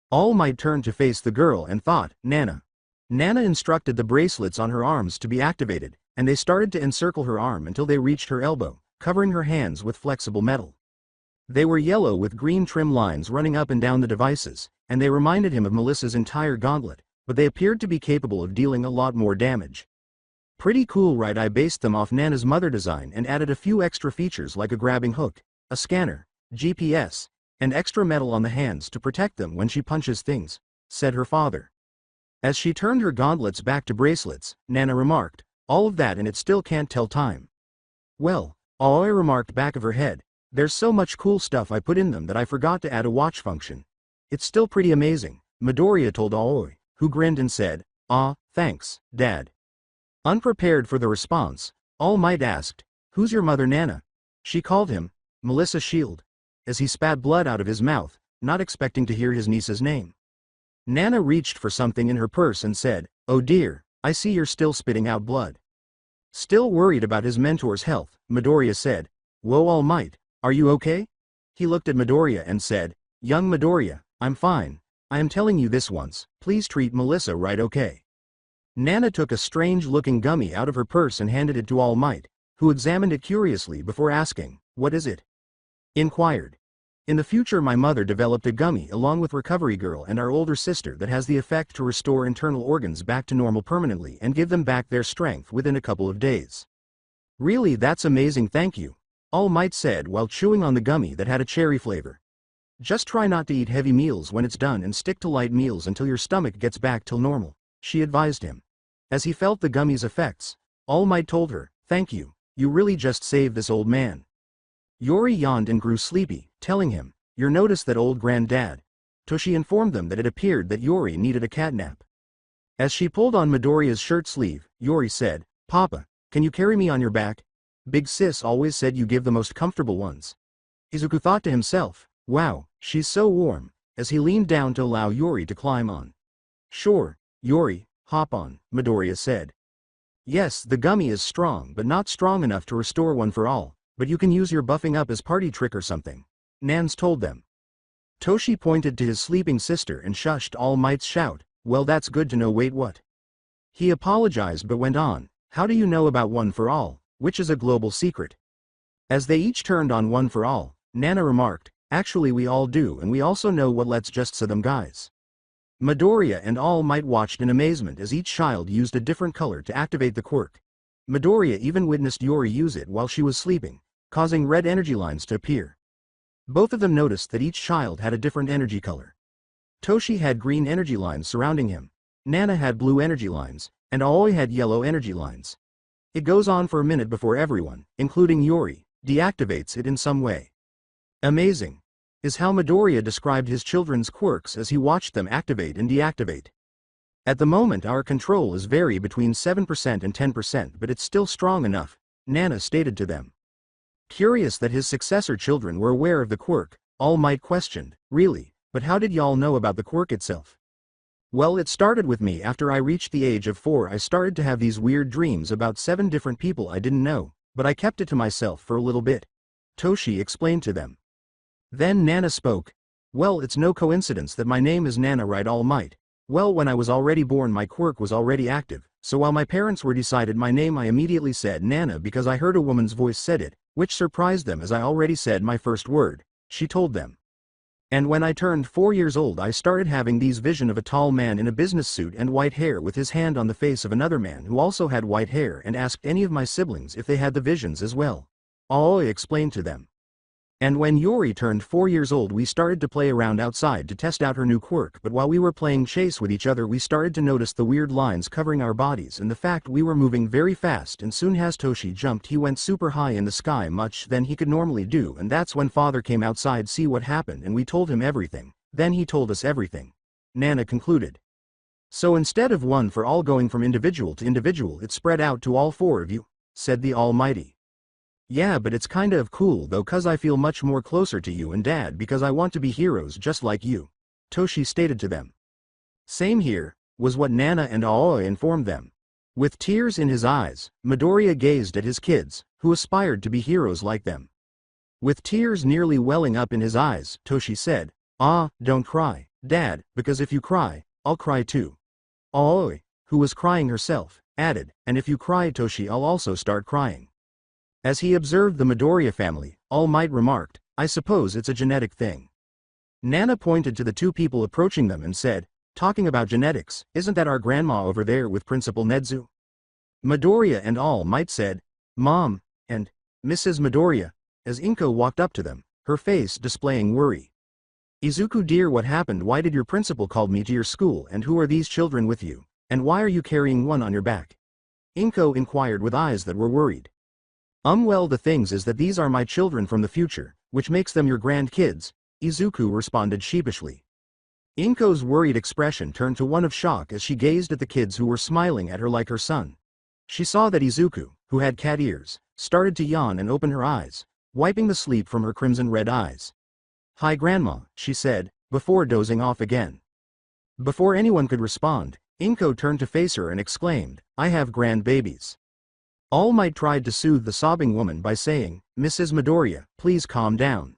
All Might turned to face the girl and thought, Nana. Nana instructed the bracelets on her arms to be activated, and they started to encircle her arm until they reached her elbow, covering her hands with flexible metal. They were yellow with green trim lines running up and down the devices, and they reminded him of Melissa's entire gauntlet, but they appeared to be capable of dealing a lot more damage. Pretty cool, right? I based them off Nana's mother design and added a few extra features like a grabbing hook, a scanner, GPS, and extra metal on the hands to protect them when she punches things, said her father. As she turned her gauntlets back to bracelets, Nana remarked, all of that and it still can't tell time. Well, Aoi remarked back of her head, there's so much cool stuff I put in them that I forgot to add a watch function. It's still pretty amazing, Midoriya told Aoi, who grinned and said, ah, thanks, Dad. Unprepared for the response, All Might asked, who's your mother? Nana? She called him, Melissa Shield, as he spat blood out of his mouth, not expecting to hear his niece's name. Nana reached for something in her purse and said, oh dear, I see you're still spitting out blood. Still worried about his mentor's health, Midoriya said, whoa All Might, are you okay? He looked at Midoriya and said, young Midoriya, I'm fine. I am telling you this once, please treat Melissa right, okay? Nana took a strange-looking gummy out of her purse and handed it to All Might, who examined it curiously before asking, what is it? Inquired. In the future my mother developed a gummy along with Recovery Girl and our older sister that has the effect to restore internal organs back to normal permanently and give them back their strength within a couple of days. Really, that's amazing, thank you, All Might said while chewing on the gummy that had a cherry flavor. Just try not to eat heavy meals when it's done and stick to light meals until your stomach gets back till normal, she advised him. As he felt the gummy's effects, All Might told her, thank you, you really just saved this old man. Yori yawned and grew sleepy, telling him, you'll notice that old granddad. Toshi informed them that it appeared that Yori needed a catnap. As she pulled on Midoriya's shirt sleeve, Yori said, Papa, can you carry me on your back? Big sis always said you give the most comfortable ones. Izuku thought to himself, wow, she's so warm, as he leaned down to allow Yori to climb on. Sure, Yori, hop on, Midoriya said. Yes, the gummy is strong but not strong enough to restore one for all, but you can use your buffing up as party trick or something, Nans told them. Toshi pointed to his sleeping sister and shushed All Might's shout, well that's good to know, wait what? He apologized but went on, how do you know about one for all, which is a global secret? As they each turned on one for all, Nana remarked, actually we all do and we also know what, let's just say them guys. Midoriya and All Might watched in amazement as each child used a different color to activate the quirk. Midoriya even witnessed Yori use it while she was sleeping, causing red energy lines to appear. Both of them noticed that each child had a different energy color. Toshi had green energy lines surrounding him, Nana had blue energy lines, and Aoi had yellow energy lines. It goes on for a minute before everyone, including Yori, deactivates it in some way. Amazing, is how Midoriya described his children's quirks as he watched them activate and deactivate. At the moment our control is vary between 7% and 10%, but it's still strong enough, Nana stated to them. Curious that his successor children were aware of the quirk, All Might questioned, really, but how did y'all know about the quirk itself? Well, it started with me. After I reached the age of 4 I started to have these weird dreams about 7 different people I didn't know, but I kept it to myself for a little bit, Toshi explained to them. Then Nana spoke. Well, it's no coincidence that my name is Nana, right, All Might? Well, when I was already born my quirk was already active, so while my parents were decided my name I immediately said Nana because I heard a woman's voice said it, which surprised them as I already said my first word, she told them. And when I turned 4 years old I started having these vision of a tall man in a business suit and white hair with his hand on the face of another man who also had white hair and asked any of my siblings if they had the visions as well. Aoi explained to them. And when Yori turned 4 years old we started to play around outside to test out her new quirk, but while we were playing chase with each other we started to notice the weird lines covering our bodies and the fact we were moving very fast, and soon as Toshi jumped he went super high in the sky much than he could normally do, and that's when father came outside see what happened and we told him everything. Then he told us everything. Nana concluded. So instead of one for all going from individual to individual it spread out to all 4 of you, said the Almighty. Yeah, but it's kinda of cool though cause I feel much more closer to you and dad because I want to be heroes just like you, Toshi stated to them. Same here, was what Nana and Aoi informed them. With tears in his eyes, Midoriya gazed at his kids, who aspired to be heroes like them. With tears nearly welling up in his eyes, Toshi said, don't cry, dad, because if you cry, I'll cry too. Aoi, who was crying herself, added, and if you cry Toshi I'll also start crying. As he observed the Midoriya family, All Might remarked, I suppose it's a genetic thing. Nana pointed to the 2 people approaching them and said, talking about genetics, isn't that our grandma over there with Principal Nedzu? Midoriya and All Might said, Mom, and Mrs. Midoriya, as Inko walked up to them, her face displaying worry. Izuku dear, what happened? Why did your principal call me to your school, and who are these children with you, and why are you carrying one on your back? Inko inquired with eyes that were worried. Well, the things is that these are my children from the future, which makes them your grandkids, Izuku responded sheepishly. Inko's worried expression turned to one of shock as she gazed at the kids who were smiling at her like her son. She saw that Izuku, who had cat ears, started to yawn and open her eyes, wiping the sleep from her crimson-red eyes. Hi Grandma, she said, before dozing off again. Before anyone could respond, Inko turned to face her and exclaimed, I have grandbabies. All Might tried to soothe the sobbing woman by saying, Mrs. Midoriya, please calm down.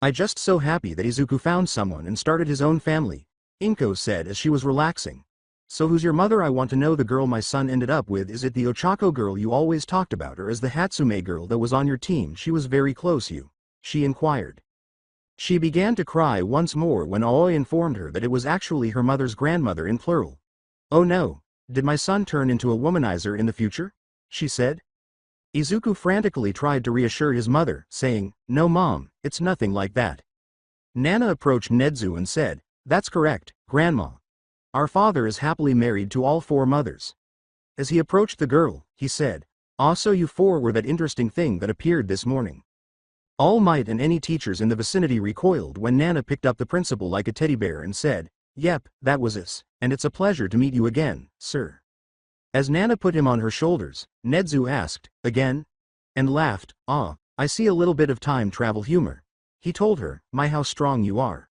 I just so happy that Izuku found someone and started his own family, Inko said as she was relaxing. So who's your mother? I want to know. The girl my son ended up with, is it the Ochako girl you always talked about, or is the Hatsume girl that was on your team? She was very close you, she inquired. She began to cry once more when Aoi informed her that it was actually her mother's grandmother in plural. Oh no, did my son turn into a womanizer in the future? She said. Izuku frantically tried to reassure his mother, saying, no mom, it's nothing like that. Nana approached Nedzu and said, that's correct, Grandma. Our father is happily married to all 4 mothers. As he approached the girl, he said, so you 4 were that interesting thing that appeared this morning. All Might and any teachers in the vicinity recoiled when Nana picked up the principal like a teddy bear and said, yep, that was us, and it's a pleasure to meet you again, sir. As Nana put him on her shoulders, Nedzu asked, again? And laughed, I see a little bit of time travel humor. He told her, my how strong you are.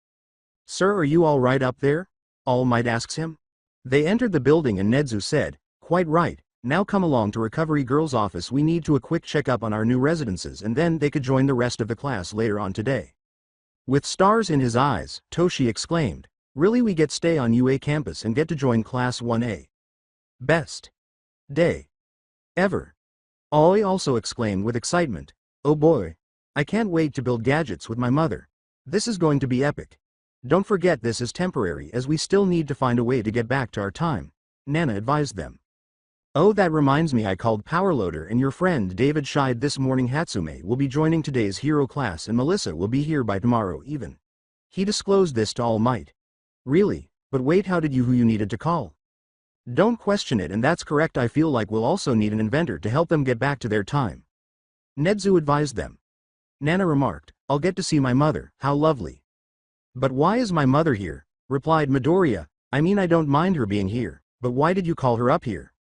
Sir, are you all right up there? All Might asks him. They entered the building and Nedzu said, quite right, now come along to Recovery Girl's office, we need to a quick checkup on our new residences and then they could join the rest of the class later on today. With stars in his eyes, Toshi exclaimed, really we get stay on UA campus and get to join class 1A. Best day ever. Aoi also exclaimed with excitement, oh boy. I can't wait to build gadgets with my mother. This is going to be epic. Don't forget this is temporary as we still need to find a way to get back to our time, Nana advised them. Oh, that reminds me, I called Powerloader and your friend David Scheid this morning. Hatsume will be joining today's hero class and Melissa will be here by tomorrow even. He disclosed this to All Might. Really? But wait, how did you who you needed to call? Don't question it, and that's correct. I feel like we'll also need an inventor to help them get back to their time. Nedzu advised them. Nana remarked, I'll get to see my mother, how lovely. But why is my mother here? Replied Midoriya, I mean I don't mind her being here, but why did you call her up here?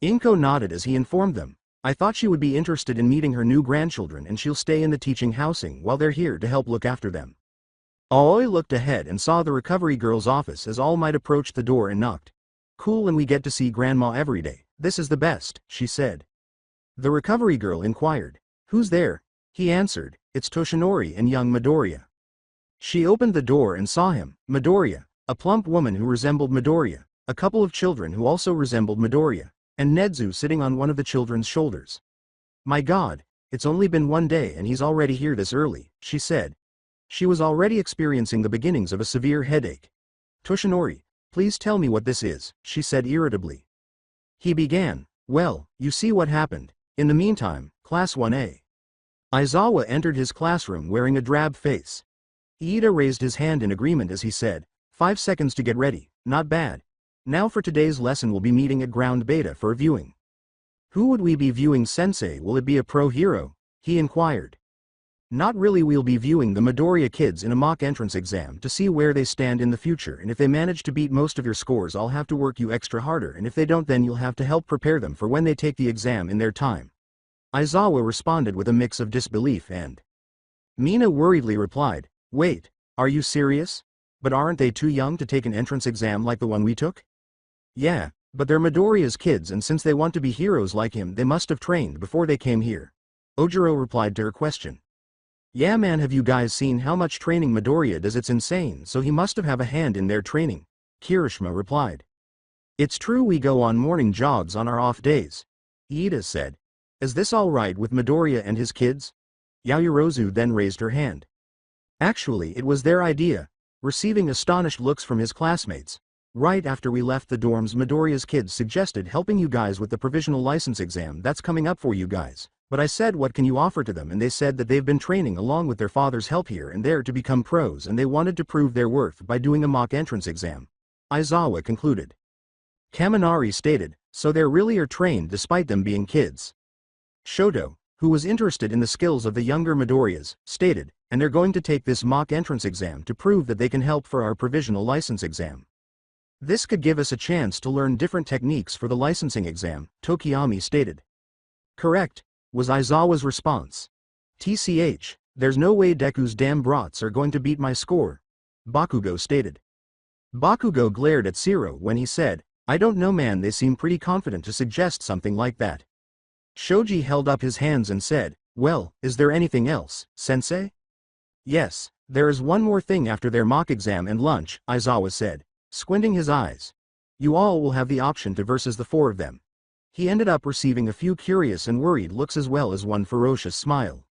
Inko nodded as he informed them, I thought she would be interested in meeting her new grandchildren and she'll stay in the teaching housing while they're here to help look after them. Aoi looked ahead and saw the Recovery Girl's office as All Might approached the door and knocked. Cool, and we get to see Grandma every day, this is the best, she said. The Recovery Girl inquired, who's there? He answered, it's Toshinori and young Midoriya. She opened the door and saw him, Midoriya, a plump woman who resembled Midoriya, a couple of children who also resembled Midoriya, and Nedzu sitting on one of the children's shoulders. My god, it's only been 1 day and he's already here this early, she said. She was already experiencing the beginnings of a severe headache. "Toshinori, please tell me what this is," she said irritably. He began, "Well, you see what happened. In the meantime, Class 1A. Aizawa entered his classroom wearing a drab face. Iida raised his hand in agreement as he said, 5 seconds to get ready, not bad. Now for today's lesson we'll be meeting at ground beta for viewing." "Who would we be viewing, sensei? Will it be a pro hero?" he inquired. "Not really, we'll be viewing the Midoriya kids in a mock entrance exam to see where they stand in the future, and if they manage to beat most of your scores I'll have to work you extra harder, and if they don't then you'll have to help prepare them for when they take the exam in their time." Aizawa responded with a mix of disbelief and Mina worriedly replied, "Wait, are you serious? But aren't they too young to take an entrance exam like the one we took?" "Yeah, but they're Midoriya's kids and since they want to be heroes like him they must have trained before they came here." Ojiro replied to her question. "Yeah man, have you guys seen how much training Midoriya does? It's insane, so he must have a hand in their training," Kirishima replied. "It's true, we go on morning jogs on our off days," Iida said. "Is this alright with Midoriya and his kids?" Yaoyorozu then raised her hand. Actually, it was their idea, receiving astonished looks from his classmates. "Right after we left the dorms Midoriya's kids suggested helping you guys with the provisional license exam that's coming up for you guys. But I said what can you offer to them, and they said that they've been training along with their father's help here and there to become pros and they wanted to prove their worth by doing a mock entrance exam," Aizawa concluded. Kaminari stated, "So they really are trained despite them being kids." Shoto, who was interested in the skills of the younger Midoriyas, stated, "And they're going to take this mock entrance exam to prove that they can help for our provisional license exam. This could give us a chance to learn different techniques for the licensing exam," Tokiyami stated. "Correct," was Aizawa's response. "TCH, there's no way Deku's damn brats are going to beat my score," Bakugo stated. Bakugo glared at Zero when he said, "I don't know man, they seem pretty confident to suggest something like that." Shoji held up his hands and said, "Well, is there anything else, sensei?" "Yes, there is one more thing after their mock exam and lunch," Aizawa said, squinting his eyes. "You all will have the option to versus the four of them." He ended up receiving a few curious and worried looks as well as one ferocious smile.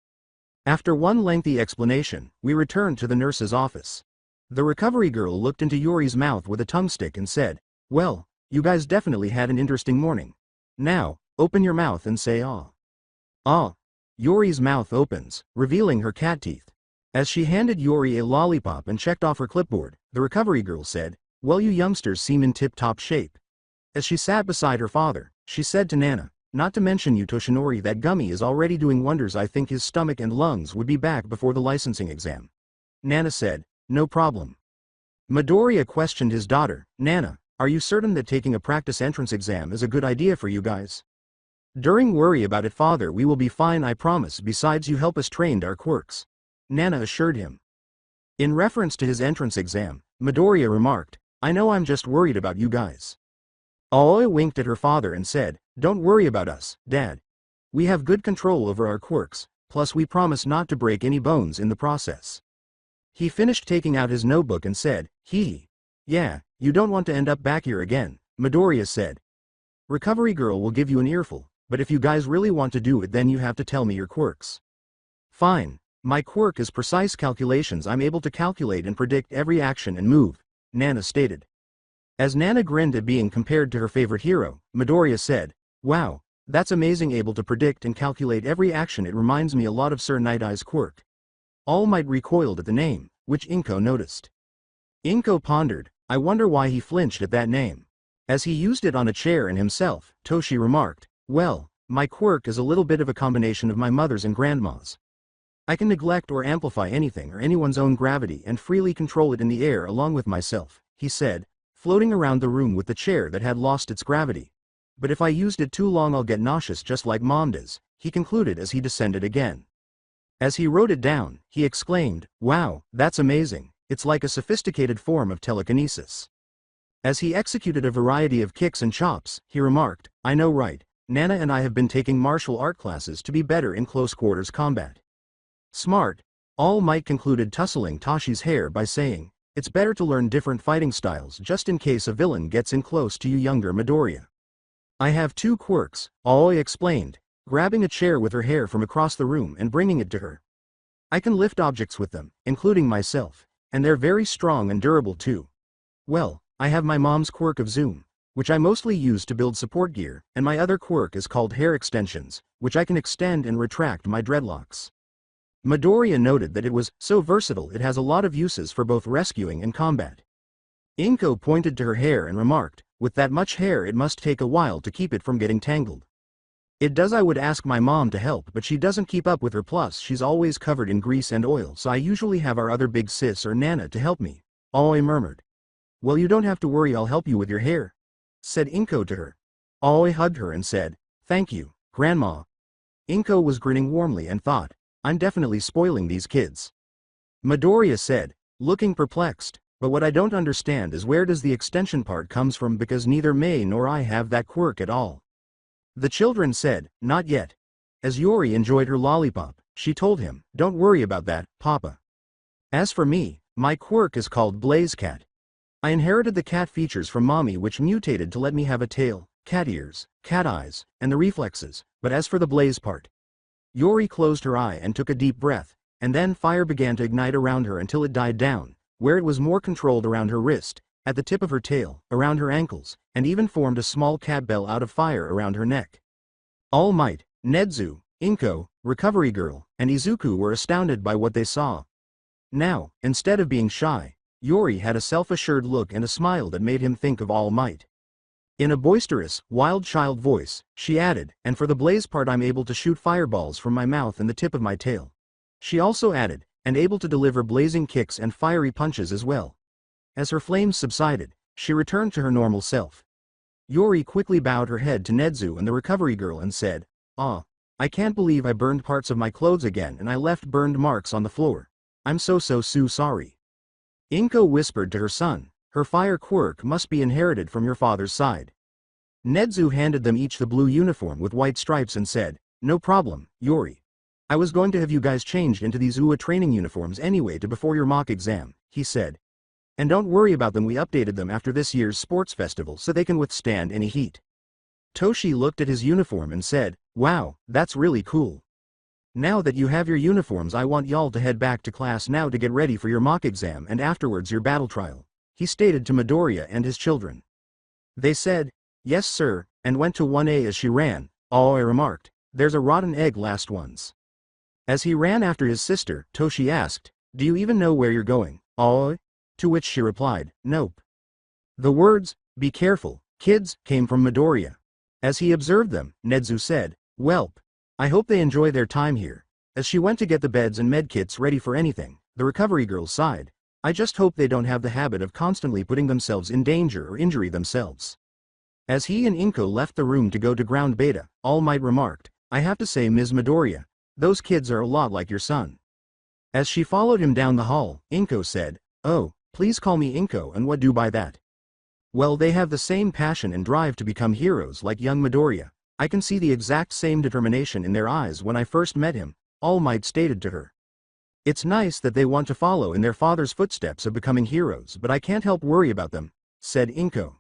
After one lengthy explanation, we returned to the nurse's office. The recovery girl looked into Yuri's mouth with a tongue stick and said, "Well, you guys definitely had an interesting morning. Now, open your mouth and say ah." "Ah." Yuri's mouth opens, revealing her cat teeth. As she handed Yuri a lollipop and checked off her clipboard, the recovery girl said, "Well, you youngsters seem in tip-top shape." As she sat beside her father, she said to Nana, "Not to mention you Toshinori, that gummy is already doing wonders. I think his stomach and lungs would be back before the licensing exam." Nana said, "No problem." Midoriya questioned his daughter, "Nana, are you certain that taking a practice entrance exam is a good idea for you guys?" "Don't worry about it father, we will be fine, I promise. Besides, you help us train our quirks," Nana assured him. In reference to his entrance exam, Midoriya remarked, "I know, I'm just worried about you guys." Aoi winked at her father and said, "Don't worry about us, Dad. We have good control over our quirks, plus we promise not to break any bones in the process." He finished taking out his notebook and said, "Hee. Yeah, you don't want to end up back here again," Midoriya said. "Recovery girl will give you an earful, but if you guys really want to do it then you have to tell me your quirks." "Fine. My quirk is precise calculations. I'm able to calculate and predict every action and move," Nana stated. As Nana grinned at being compared to her favorite hero, Midoriya said, "Wow, that's amazing, able to predict and calculate every action. It reminds me a lot of Sir Night Eye's quirk." All Might recoiled at the name, which Inko noticed. Inko pondered, "I wonder why he flinched at that name." As he used it on a chair and himself, Toshi remarked, "Well, my quirk is a little bit of a combination of my mother's and grandma's. I can neglect or amplify anything or anyone's own gravity and freely control it in the air along with myself," he said, floating around the room with the chair that had lost its gravity. "But if I used it too long I'll get nauseous just like Mom does," he concluded as he descended again. As he wrote it down, he exclaimed, "Wow, that's amazing, it's like a sophisticated form of telekinesis." As he executed a variety of kicks and chops, he remarked, "I know right, Nana and I have been taking martial art classes to be better in close quarters combat." "Smart," All Might concluded, tussling Tashi's hair by saying, "It's better to learn different fighting styles just in case a villain gets in close to you younger Midoriya." "I have two quirks," Aoi explained, grabbing a chair with her hair from across the room and bringing it to her. I can lift objects with them, including myself, and they're very strong and durable too. Well, I have my mom's quirk of zoom, which I mostly use to build support gear, and my other quirk is called hair extensions, which I can extend and retract my dreadlocks. Midoriya noted that it was so versatile it has a lot of uses for both rescuing and combat. Inko pointed to her hair and remarked, with that much hair it must take a while to keep it from getting tangled. It does. I would ask my mom to help, but she doesn't keep up with her, plus she's always covered in grease and oil, so I usually have our other big sis or Nana to help me. Aoi murmured. Well, you don't have to worry, I'll help you with your hair, said Inko to her. Aoi hugged her and said, thank you, Grandma. Inko was grinning warmly and thought, I'm definitely spoiling these kids. Midoriya said, looking perplexed, but what I don't understand is where does the extension part comes from, because neither Mei nor I have that quirk at all. The children said, not yet. As Yori enjoyed her lollipop, she told him, don't worry about that, Papa. As for me, my quirk is called Blaze Cat. I inherited the cat features from Mommy, which mutated to let me have a tail, cat ears, cat eyes, and the reflexes, but as for the blaze part. Yori closed her eye and took a deep breath, and then fire began to ignite around her until it died down, where it was more controlled around her wrist, at the tip of her tail, around her ankles, and even formed a small cat bell out of fire around her neck. All Might, Nedzu, Inko, Recovery Girl, and Izuku were astounded by what they saw. Now, instead of being shy, Yori had a self-assured look and a smile that made him think of All Might. In a boisterous, wild child voice, she added, and for the blaze part I'm able to shoot fireballs from my mouth and the tip of my tail. She also added, and able to deliver blazing kicks and fiery punches as well. As her flames subsided, she returned to her normal self. Yori quickly bowed her head to Nedzu and the Recovery Girl and said, I can't believe I burned parts of my clothes again and I left burned marks on the floor. I'm so sorry. Inko whispered to her son, her fire quirk must be inherited from your father's side. Nedzu handed them each the blue uniform with white stripes and said, no problem, Yori. I was going to have you guys changed into these UA training uniforms anyway to before your mock exam, he said. And don't worry about them, we updated them after this year's sports festival so they can withstand any heat. Toshi looked at his uniform and said, wow, that's really cool. Now that you have your uniforms, I want y'all to head back to class now to get ready for your mock exam and afterwards your battle trial, he stated to Midoriya and his children. They said, yes sir, and went to 1A. As she ran, Aoi remarked, there's a rotten egg last once. As he ran after his sister, Toshi asked, do you even know where you're going, Aoi? To which she replied, nope. The words, be careful, kids, came from Midoriya. As he observed them, Nedzu said, welp. I hope they enjoy their time here. As she went to get the beds and medkits ready for anything, the Recovery Girl sighed, I just hope they don't have the habit of constantly putting themselves in danger or injury themselves. As he and Inko left the room to go to ground beta, All Might remarked, I have to say Ms. Midoriya, those kids are a lot like your son. As she followed him down the hall, Inko said, oh, please call me Inko, and what do by that? Well, they have the same passion and drive to become heroes like young Midoriya. I can see the exact same determination in their eyes when I first met him, All Might stated to her. It's nice that they want to follow in their father's footsteps of becoming heroes, but I can't help worry about them, said Inko.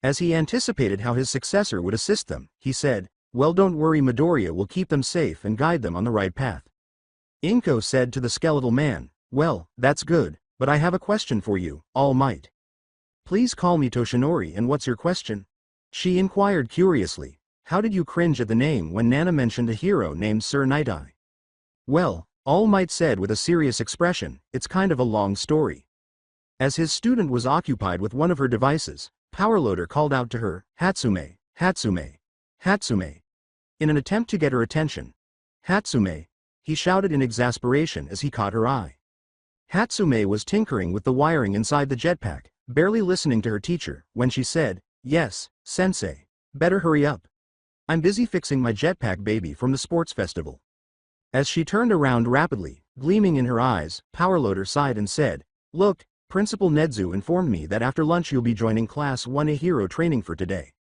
As he anticipated how his successor would assist them, he said, well, don't worry, Midoriya will keep them safe and guide them on the right path. Inko said to the skeletal man, well, that's good, but I have a question for you, All Might. Please call me Toshinori, and what's your question? She inquired curiously. How did you cringe at the name when Nana mentioned a hero named Sir Night Eye? Well, All Might said with a serious expression, it's kind of a long story. As his student was occupied with one of her devices, Powerloader called out to her, Hatsume, Hatsume, Hatsume. In an attempt to get her attention. Hatsume, he shouted in exasperation as he caught her eye. Hatsume was tinkering with the wiring inside the jetpack, barely listening to her teacher, when she said, yes, sensei. Better hurry up. I'm busy fixing my jetpack baby from the sports festival. As she turned around rapidly, gleaming in her eyes, Powerloader sighed and said, look, Principal Nedzu informed me that after lunch you'll be joining Class 1A hero training for today.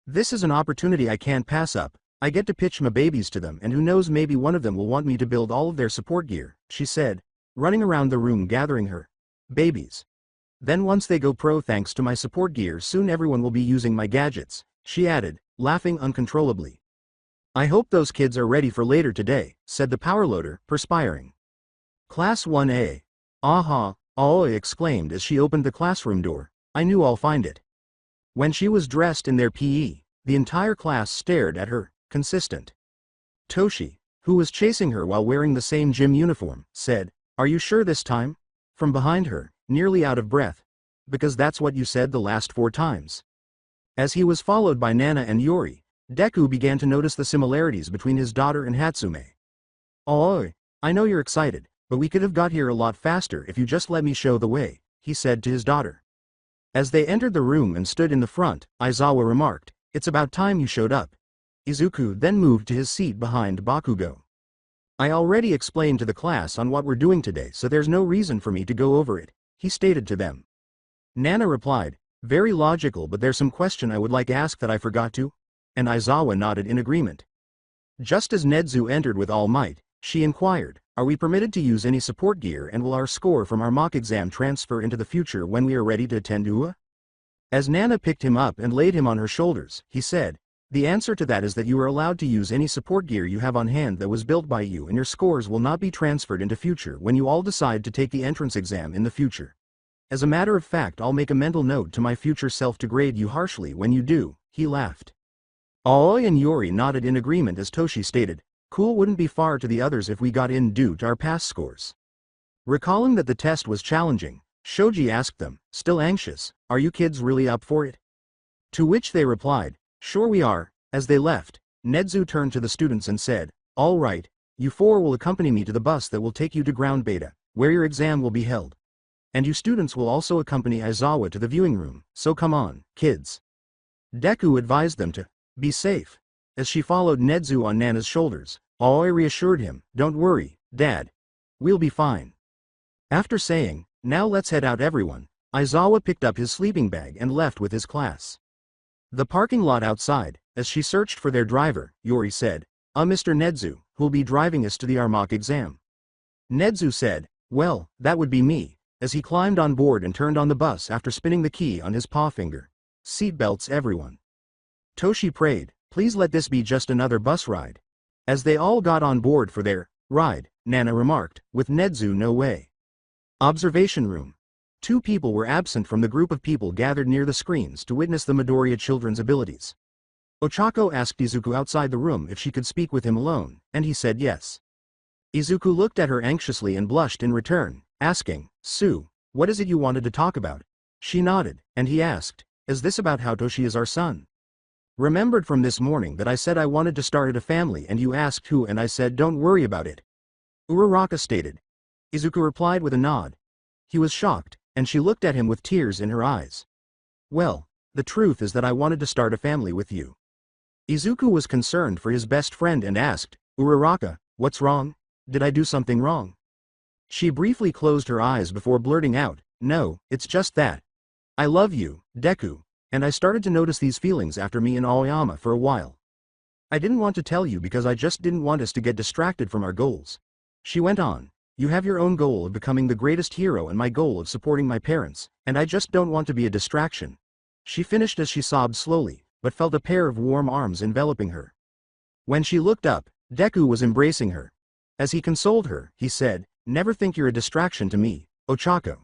This is an opportunity I can't pass up. I get to pitch my babies to them, and who knows, maybe one of them will want me to build all of their support gear, she said, running around the room gathering her babies. Then once they go pro thanks to my support gear, soon everyone will be using my gadgets, she added, laughing uncontrollably. I hope those kids are ready for later today, said the Powerloader, perspiring. Class 1A. Aha, Aoi exclaimed as she opened the classroom door. I knew I'll find it. When she was dressed in their PE, the entire class stared at her, consistent. Toshi, who was chasing her while wearing the same gym uniform, said, Are you sure this time? From behind her, nearly out of breath. Because that's what you said the last 4 times. As he was followed by Nana and Yori, Deku began to notice the similarities between his daughter and Hatsume. Oi, I know you're excited, but we could have got here a lot faster if you just let me show the way, he said to his daughter. As they entered the room and stood in the front, Aizawa remarked, It's about time you showed up. Izuku then moved to his seat behind Bakugo. I already explained to the class on what we're doing today, so there's no reason for me to go over it, he stated to them. Nana replied, Very logical, but there's some question I would like ask that I forgot to? And Aizawa nodded in agreement. Just as Nedzu entered with all might, she inquired, Are we permitted to use any support gear, and will our score from our mock exam transfer into the future when we are ready to attend UA? As Nana picked him up and laid him on her shoulders, he said, The answer to that is that you are allowed to use any support gear you have on hand that was built by you, and your scores will not be transferred into future when you all decide to take the entrance exam in the future. As a matter of fact, I'll make a mental note to my future self to grade you harshly when you do, he laughed. Aoi and Yori nodded in agreement as Toshi stated, Cool wouldn't be far to the others if we got in due to our past scores. Recalling that the test was challenging, Shoji asked them, Still anxious, are you kids really up for it? To which they replied, Sure we are. As they left, Nedzu turned to the students and said, All right, you 4 will accompany me to the bus that will take you to ground beta, where your exam will be held. And you students will also accompany Aizawa to the viewing room, so come on, kids. Deku advised them to be safe. As she followed Nedzu on Nana's shoulders, Aoi reassured him, Don't worry, Dad. We'll be fine. After saying, Now let's head out everyone, Aizawa picked up his sleeping bag and left with his class. The parking lot outside, as she searched for their driver, Yori said, Mr. Nedzu, who'll be driving us to the mock exam. Nedzu said, Well, that would be me, as he climbed on board and turned on the bus after spinning the key on his paw finger. Seatbelts everyone. Toshi prayed, Please let this be just another bus ride. As they all got on board for their ride, Nana remarked, With Nedzu no way. Observation room. 2 people were absent from the group of people gathered near the screens to witness the Midoriya children's abilities. Ochako asked Izuku outside the room if she could speak with him alone, and he said yes. Izuku looked at her anxiously and blushed in return, asking, Sue, what is it you wanted to talk about? She nodded, and he asked, Is this about how Toshi is our son? Remembered from this morning that I said I wanted to start a family and you asked who, and I said don't worry about it. Uraraka stated. Izuku replied with a nod. He was shocked, and she looked at him with tears in her eyes. Well, the truth is that I wanted to start a family with you. Izuku was concerned for his best friend and asked, Uraraka, what's wrong? Did I do something wrong? She briefly closed her eyes before blurting out, No, it's just that. I love you, Deku. And I started to notice these feelings after me and Aoyama for a while. I didn't want to tell you because I just didn't want us to get distracted from our goals. She went on, You have your own goal of becoming the greatest hero and my goal of supporting my parents, and I just don't want to be a distraction. She finished as she sobbed slowly, but felt a pair of warm arms enveloping her. When she looked up, Deku was embracing her. As he consoled her, he said, Never think you're a distraction to me, Ochako.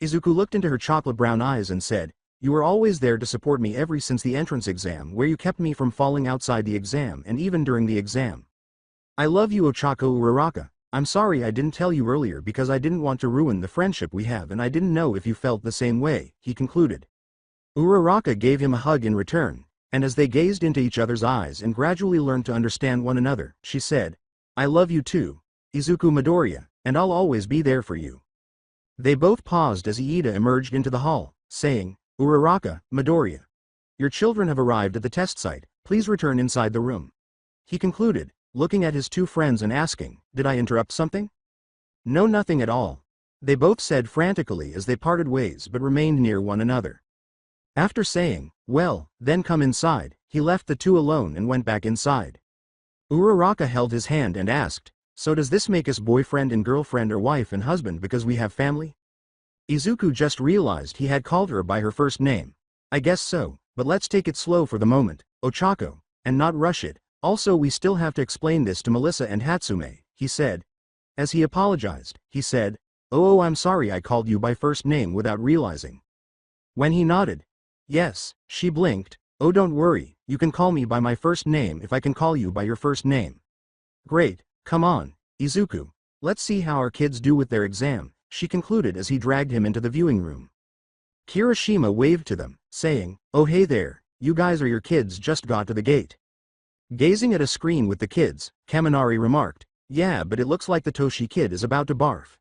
Izuku looked into her chocolate brown eyes and said, You were always there to support me ever since the entrance exam where you kept me from falling outside the exam and even during the exam. I love you, Ochako Uraraka. I'm sorry I didn't tell you earlier because I didn't want to ruin the friendship we have and I didn't know if you felt the same way, he concluded. Uraraka gave him a hug in return, and as they gazed into each other's eyes and gradually learned to understand one another, she said, I love you too, Izuku Midoriya, and I'll always be there for you. They both paused as Iida emerged into the hall, saying, Uraraka, Midoriya. Your children have arrived at the test site, please return inside the room. He concluded, looking at his 2 friends and asking, Did I interrupt something? No, nothing at all. They both said frantically as they parted ways but remained near one another. After saying, Well, then come inside, he left the 2 alone and went back inside. Uraraka held his hand and asked, So does this make us boyfriend and girlfriend or wife and husband because we have family? Izuku just realized he had called her by her first name. I guess so, but let's take it slow for the moment, Ochako, and not rush it. Also we still have to explain this to Melissa and Hatsume, he said. As he apologized, he said, "Oh, I'm sorry I called you by first name without realizing." When he nodded, "Yes," she blinked, "Oh, don't worry, you can call me by my first name if I can call you by your first name." "Great, come on, Izuku. Let's see how our kids do with their exam," she concluded as he dragged him into the viewing room. Kirishima waved to them, saying, "Oh hey there, you guys or your kids just got to the gate." Gazing at a screen with the kids, Kaminari remarked, "Yeah, but it looks like the Toshi kid is about to barf."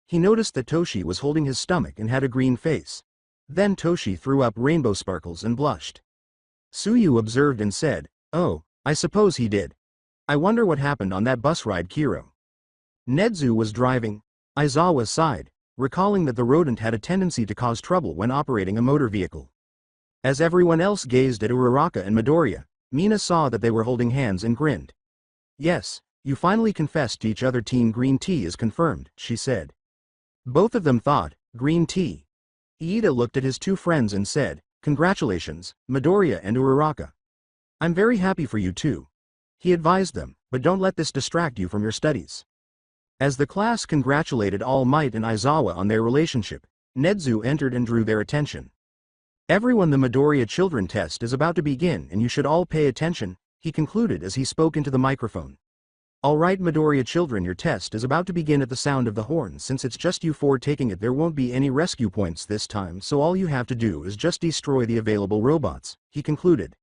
He noticed that Toshi was holding his stomach and had a green face. Then Toshi threw up rainbow sparkles and blushed. Suyu observed and said, "Oh, I suppose he did. I wonder what happened on that bus ride, Kiro." Nedzu was driving. Aizawa sighed, recalling that the rodent had a tendency to cause trouble when operating a motor vehicle. As everyone else gazed at Uraraka and Midoriya, Mina saw that they were holding hands and grinned. "Yes, you finally confessed to each other. Team Green Tea is confirmed," she said. Both of them thought, "Green Tea." Iida looked at his two friends and said, "Congratulations, Midoriya and Uraraka. I'm very happy for you too." He advised them, "But don't let this distract you from your studies." As the class congratulated All Might and Aizawa on their relationship, Nedzu entered and drew their attention. "Everyone, the Midoriya children test is about to begin and you should all pay attention," he concluded as he spoke into the microphone. "Alright Midoriya children, your test is about to begin at the sound of the horn. Since it's just you four taking it, there won't be any rescue points this time, so all you have to do is just destroy the available robots," he concluded.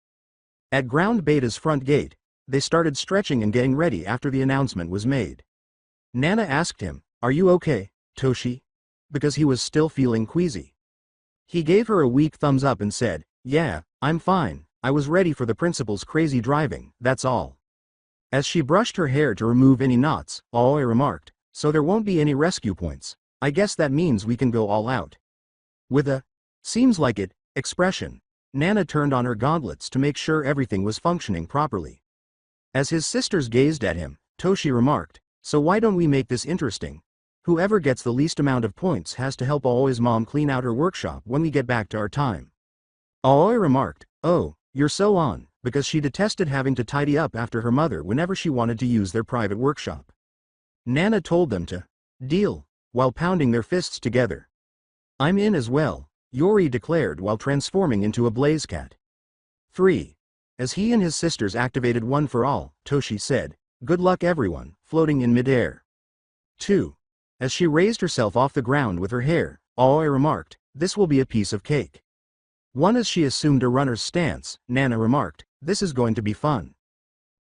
At Ground Beta's front gate, they started stretching and getting ready after the announcement was made. Nana asked him, "Are you okay, Toshi?" because he was still feeling queasy. He gave her a weak thumbs up and said, "Yeah, I'm fine, I was ready for the principal's crazy driving, that's all." As she brushed her hair to remove any knots, Aoi remarked, "So there won't be any rescue points. I guess that means we can go all out." With a "seems like it" expression, Nana turned on her gauntlets to make sure everything was functioning properly. As his sisters gazed at him, Toshi remarked, "So why don't we make this interesting? Whoever gets the least amount of points has to help Aoi's mom clean out her workshop when we get back to our time." Aoi remarked, "Oh, you're so on," because she detested having to tidy up after her mother whenever she wanted to use their private workshop. Nana told them to deal, while pounding their fists together. "I'm in as well," Yori declared while transforming into a blaze cat. 3. As he and his sisters activated One for All, Toshi said, "Good luck everyone," floating in midair. 2. As she raised herself off the ground with her hair, Aoi remarked, "This will be a piece of cake." 1. As she assumed a runner's stance, Nana remarked, "This is going to be fun."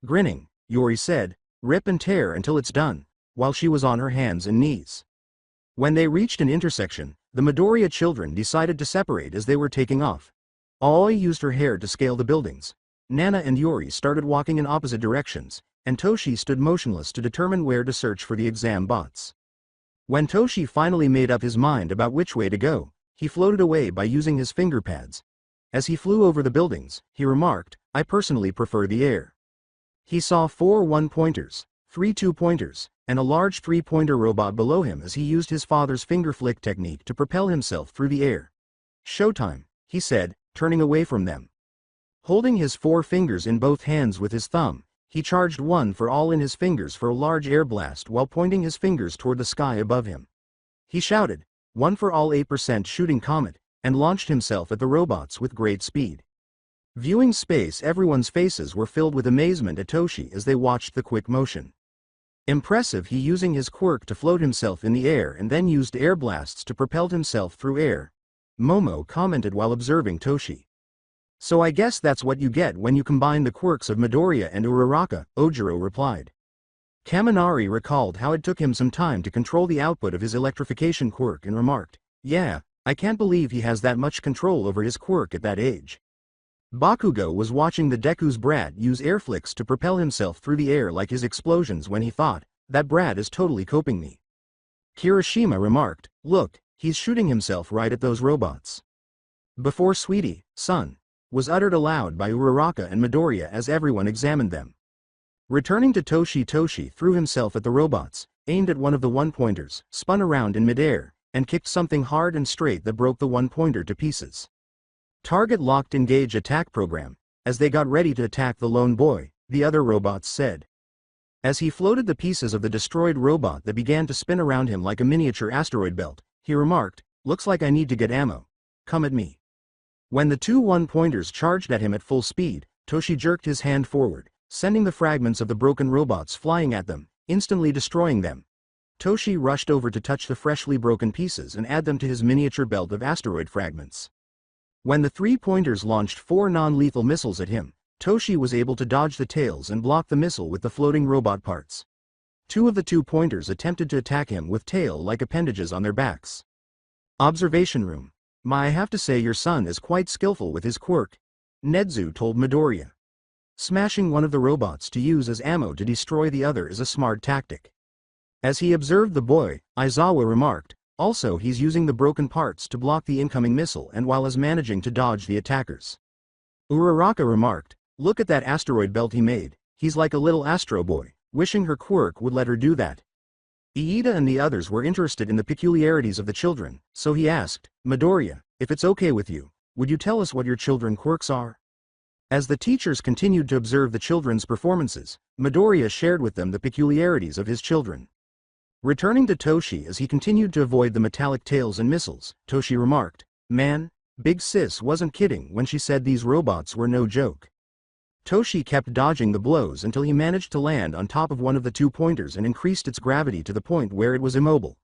Grinning, Yori said, "Rip and tear until it's done," while she was on her hands and knees. When they reached an intersection, the Midoriya children decided to separate as they were taking off. Aoi used her hair to scale the buildings. Nana and Yori started walking in opposite directions, and Toshi stood motionless to determine where to search for the exam bots. When Toshi finally made up his mind about which way to go, he floated away by using his finger pads. As he flew over the buildings, he remarked, "I personally prefer the air." He saw 4 one-pointers, 3 two-pointers, and a large 3-pointer robot below him as he used his father's finger flick technique to propel himself through the air. "Showtime," he said, turning away from them. Holding his 4 fingers in both hands with his thumb, he charged One for All in his fingers for a large air blast while pointing his fingers toward the sky above him. He shouted, "One for All 8% shooting comet," and launched himself at the robots with great speed. Viewing space, everyone's faces were filled with amazement at Toshi as they watched the quick motion. Impressive, he using his quirk to float himself in the air and then used air blasts to propel himself through air. Momo commented while observing Toshi. "So I guess that's what you get when you combine the quirks of Midoriya and Uraraka," Ojiro replied. Kaminari recalled how it took him some time to control the output of his electrification quirk and remarked, "Yeah, I can't believe he has that much control over his quirk at that age." Bakugo was watching the Deku's brat use air flicks to propel himself through the air like his explosions when he thought, "That brat is totally coping me." Kirishima remarked, "Look, he's shooting himself right at those robots." Before "Sweetie, son," was uttered aloud by Uraraka and Midoriya as everyone examined them. Returning to Toshi, Toshi threw himself at the robots, aimed at one of the one-pointers, spun around in midair, and kicked something hard and straight that broke the one-pointer to pieces. Target locked engage attack program. As they got ready to attack the lone boy, the other robots said, As he floated the pieces of the destroyed robot that began to spin around him like a miniature asteroid belt, he remarked, "Looks like I need to get ammo. Come at me." When the two one-pointers charged at him at full speed, Toshi jerked his hand forward, sending the fragments of the broken robots flying at them, instantly destroying them. Toshi rushed over to touch the freshly broken pieces and add them to his miniature belt of asteroid fragments. When the three-pointers launched 4 non-lethal missiles at him, Toshi was able to dodge the tails and block the missile with the floating robot parts. 2 of the 2 pointers attempted to attack him with tail-like appendages on their backs. Observation room. I have to say your son is quite skillful with his quirk, Nezu told Midoriya. Smashing one of the robots to use as ammo to destroy the other is a smart tactic. As he observed the boy, Aizawa remarked, also he's using the broken parts to block the incoming missile and while is managing to dodge the attackers. Uraraka remarked, look at that asteroid belt he made, he's like a little Astro Boy, wishing her quirk would let her do that. Iida and the others were interested in the peculiarities of the children, so he asked, Midoriya, if it's okay with you, would you tell us what your children quirks are? As the teachers continued to observe the children's performances, Midoriya shared with them the peculiarities of his children. Returning to Toshi as he continued to avoid the metallic tails and missiles, Toshi remarked, man, Big Sis wasn't kidding when she said these robots were no joke. Toshi kept dodging the blows until he managed to land on top of one of the 2 pointers and increased its gravity to the point where it was immobile.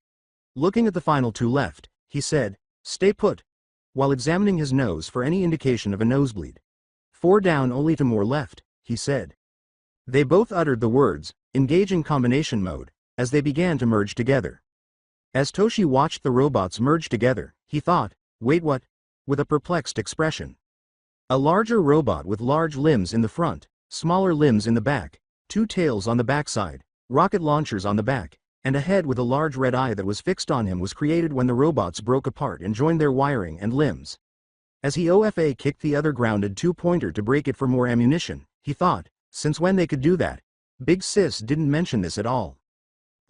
Looking at the final 2 left, he said, stay put, while examining his nose for any indication of a nosebleed. 4 down only 2 more left, he said. They both uttered the words, engage in combination mode, as they began to merge together. As Toshi watched the robots merge together, he thought, wait what? With a perplexed expression. A larger robot with large limbs in the front, smaller limbs in the back, 2 tails on the backside, rocket launchers on the back, and a head with a large red eye that was fixed on him was created when the robots broke apart and joined their wiring and limbs. As he OFA kicked the other grounded 2-pointer to break it for more ammunition, he thought, since when they could do that? Big Sis didn't mention this at all.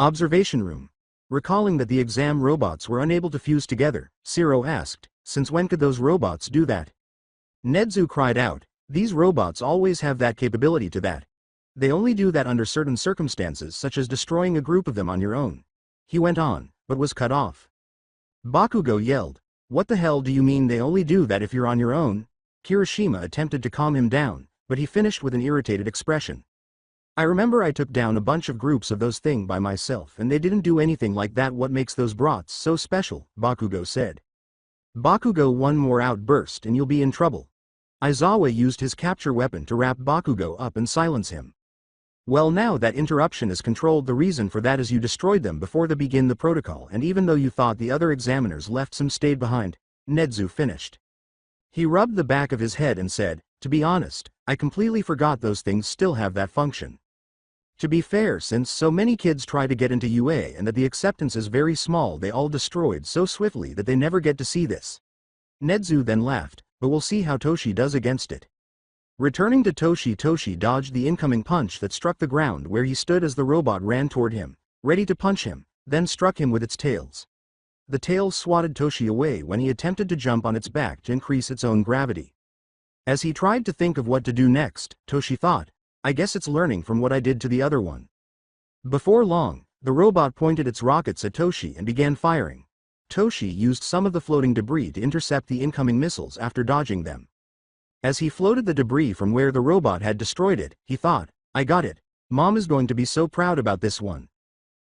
Observation room. Recalling that the exam robots were unable to fuse together, Zero asked, since when could those robots do that? Nezu cried out, these robots always have that capability to that. They only do that under certain circumstances such as destroying a group of them on your own. He went on, but was cut off. Bakugo yelled, what the hell do you mean they only do that if you're on your own? Kirishima attempted to calm him down, but he finished with an irritated expression. I remember I took down a bunch of groups of those thing by myself and they didn't do anything like that. What makes those brats so special? Bakugo said. Bakugo, one more outburst and you'll be in trouble. Aizawa used his capture weapon to wrap Bakugo up and silence him. Well, now that interruption is controlled, the reason for that is you destroyed them before they begin the protocol, and even though you thought the other examiners left, some stayed behind. Nezu finished. He rubbed the back of his head and said, to be honest, I completely forgot those things still have that function. To be fair, since so many kids try to get into UA and that the acceptance is very small, they all destroyed so swiftly that they never get to see this. Nezu then laughed, but we'll see how Toshi does against it. Returning to Toshi, Toshi dodged the incoming punch that struck the ground where he stood as the robot ran toward him, ready to punch him, then struck him with its tails. The tails swatted Toshi away when he attempted to jump on its back to increase its own gravity. As he tried to think of what to do next, Toshi thought, I guess it's learning from what I did to the other one. Before long, the robot pointed its rockets at Toshi and began firing. Toshi used some of the floating debris to intercept the incoming missiles after dodging them. As he floated the debris from where the robot had destroyed it, he thought, I got it. Mom is going to be so proud about this one.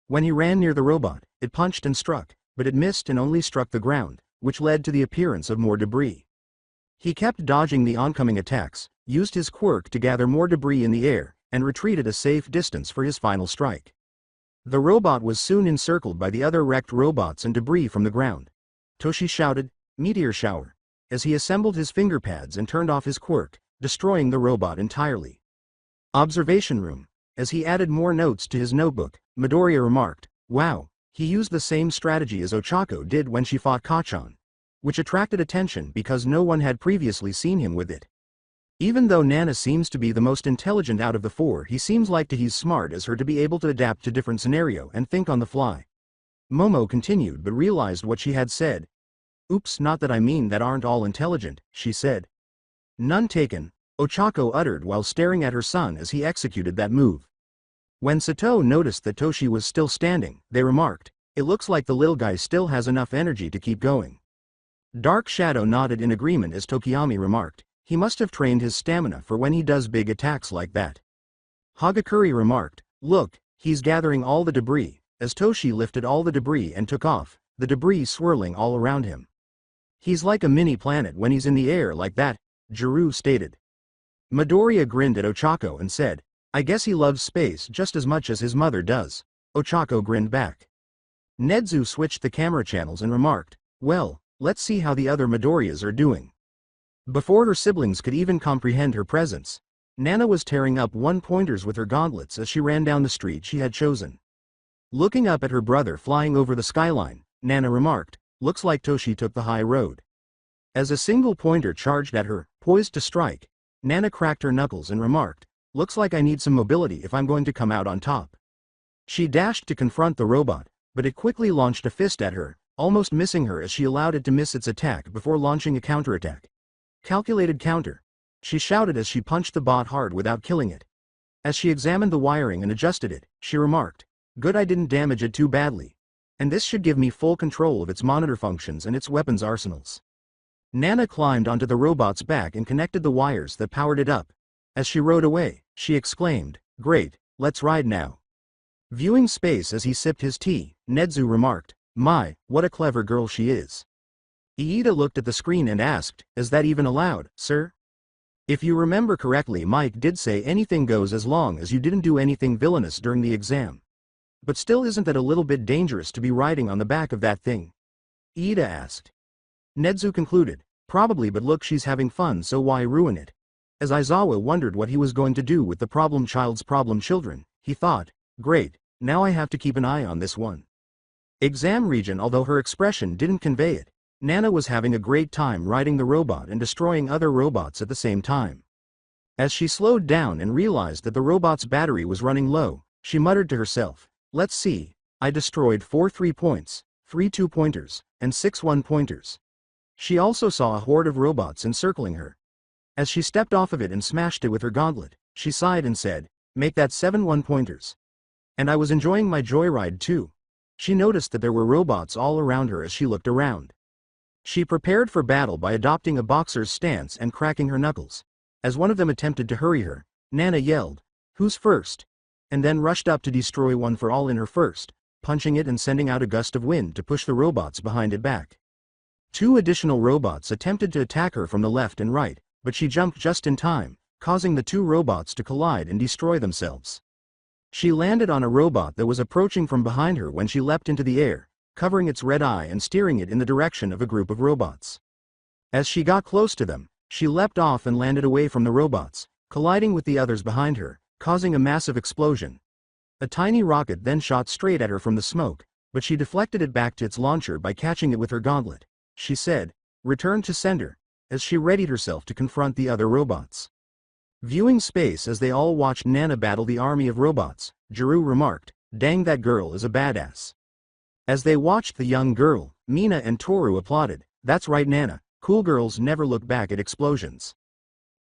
When he ran near the robot, it punched and struck, but it missed and only struck the ground, which led to the appearance of more debris. He kept dodging the oncoming attacks, used his quirk to gather more debris in the air, and retreated a safe distance for his final strike. The robot was soon encircled by the other wrecked robots and debris from the ground. Toshi shouted, Meteor Shower, as he assembled his finger pads and turned off his quirk, destroying the robot entirely. Observation room. As he added more notes to his notebook, Midoriya remarked, wow, he used the same strategy as Ochako did when she fought Kacchan, which attracted attention because no one had previously seen him with it. Even though Nana seems to be the most intelligent out of the 4, he seems like to he's smart as her to be able to adapt to different scenario and think on the fly. Momo continued but realized what she had said. Oops, not that I mean that aren't all intelligent, she said. None taken, Ochako uttered while staring at her son as he executed that move. When Sato noticed that Toshi was still standing, they remarked, "It looks like the little guy still has enough energy to keep going." Dark Shadow nodded in agreement as Tokiyami remarked, "He must have trained his stamina for when he does big attacks like that." Hagakure remarked, "Look, he's gathering all the debris," as Toshi lifted all the debris and took off, the debris swirling all around him. "He's like a mini planet when he's in the air like that," Jiro stated. Midoriya grinned at Ochako and said, "I guess he loves space just as much as his mother does." Ochako grinned back. Nedzu switched the camera channels and remarked, "Well, let's see how the other Midoriyas are doing." Before her siblings could even comprehend her presence, Nana was tearing up one-pointers with her gauntlets as she ran down the street she had chosen. Looking up at her brother flying over the skyline, Nana remarked, "Looks like Toshi took the high road." As a single pointer charged at her, poised to strike, Nana cracked her knuckles and remarked, "Looks like I need some mobility if I'm going to come out on top." She dashed to confront the robot, but it quickly launched a fist at her, almost missing her as she allowed it to miss its attack before launching a counterattack. "Calculated counter," she shouted as she punched the bot hard without killing it. As she examined the wiring and adjusted it, she remarked, "Good, I didn't damage it too badly. And this should give me full control of its monitor functions and its weapons arsenals." Nana climbed onto the robot's back and connected the wires that powered it up. As she rode away, she exclaimed, "Great, let's ride now." Viewing space as he sipped his tea, Nedzu remarked, "My, what a clever girl she is." Iida looked at the screen and asked, "Is that even allowed, sir?" "If you remember correctly, Mike did say anything goes as long as you didn't do anything villainous during the exam. But still, isn't that a little bit dangerous to be riding on the back of that thing?" Iida asked. Nedzu concluded, "Probably, but look, she's having fun, so why ruin it?" As Aizawa wondered what he was going to do with the problem child's problem children, he thought, "Great, now I have to keep an eye on this one." Exam region. Although her expression didn't convey it, Nana was having a great time riding the robot and destroying other robots at the same time. As she slowed down and realized that the robot's battery was running low, she muttered to herself, "Let's see, I destroyed 4 3-points, 3 2-pointers, and 6 1-pointers. She also saw a horde of robots encircling her. As she stepped off of it and smashed it with her gauntlet, she sighed and said, "Make that 7 1-pointers. And I was enjoying my joyride too." She noticed that there were robots all around her as she looked around. She prepared for battle by adopting a boxer's stance and cracking her knuckles. As one of them attempted to hurry her, Nana yelled, "Who's first?" and then rushed up to destroy one for all in her first, punching it and sending out a gust of wind to push the robots behind it back. 2 additional robots attempted to attack her from the left and right, but she jumped just in time, causing the 2 robots to collide and destroy themselves. She landed on a robot that was approaching from behind her when she leapt into the air, covering its red eye and steering it in the direction of a group of robots. As she got close to them, she leapt off and landed away from the robots, colliding with the others behind her, causing a massive explosion. A tiny rocket then shot straight at her from the smoke, but she deflected it back to its launcher by catching it with her gauntlet. She said, "Return to sender," as she readied herself to confront the other robots. Viewing space as they all watched Nana battle the army of robots, Jiro remarked, "Dang, that girl is a badass." As they watched the young girl, Mina and Toru applauded, "That's right, Nana, cool girls never look back at explosions."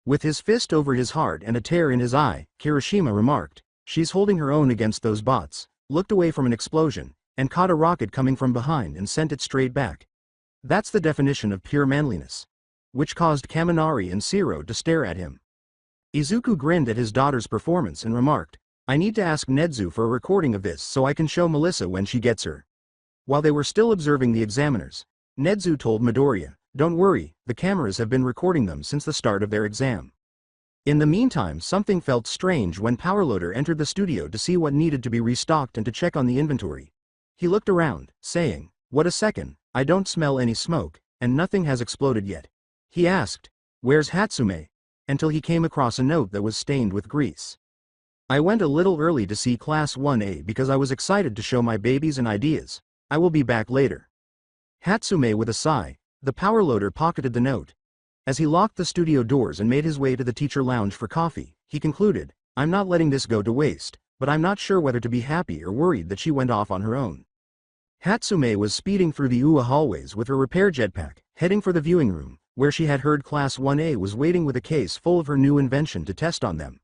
With his fist over his heart and a tear in his eye, Kirishima remarked, "She's holding her own against those bots," looked away from an explosion, and caught a rocket coming from behind and sent it straight back. That's the definition of pure manliness. Which caused Kaminari and Shiro to stare at him. Izuku grinned at his daughter's performance and remarked, "I need to ask Nedzu for a recording of this so I can show Melissa when she gets her." While they were still observing the examiners, Nedzu told Midoriya, "Don't worry, the cameras have been recording them since the start of their exam." In the meantime, something felt strange when Powerloader entered the studio to see what needed to be restocked and to check on the inventory. He looked around, saying, "What a second, I don't smell any smoke, and nothing has exploded yet." He asked, "Where's Hatsume?" until he came across a note that was stained with grease. "I went a little early to see Class 1A because I was excited to show my babies and ideas. I will be back later." Hatsume with a sigh, the Powerloader pocketed the note. As he locked the studio doors and made his way to the teacher lounge for coffee, he concluded, "I'm not letting this go to waste, but I'm not sure whether to be happy or worried that she went off on her own." Hatsume was speeding through the UA hallways with her repair jetpack, heading for the viewing room, where she had heard Class 1A was waiting with a case full of her new invention to test on them.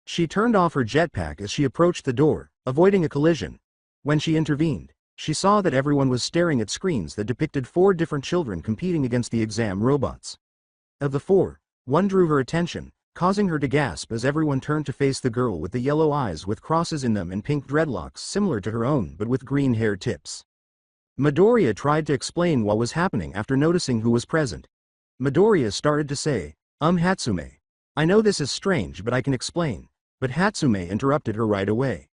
She turned off her jetpack as she approached the door, avoiding a collision. When she intervened, she saw that everyone was staring at screens that depicted 4 different children competing against the exam robots. Of the 4, one drew her attention, causing her to gasp as everyone turned to face the girl with the yellow eyes with crosses in them and pink dreadlocks similar to her own but with green hair tips. Midoriya tried to explain what was happening after noticing who was present. Midoriya started to say, Hatsume. I know this is strange but I can explain. But Hatsume interrupted her right away.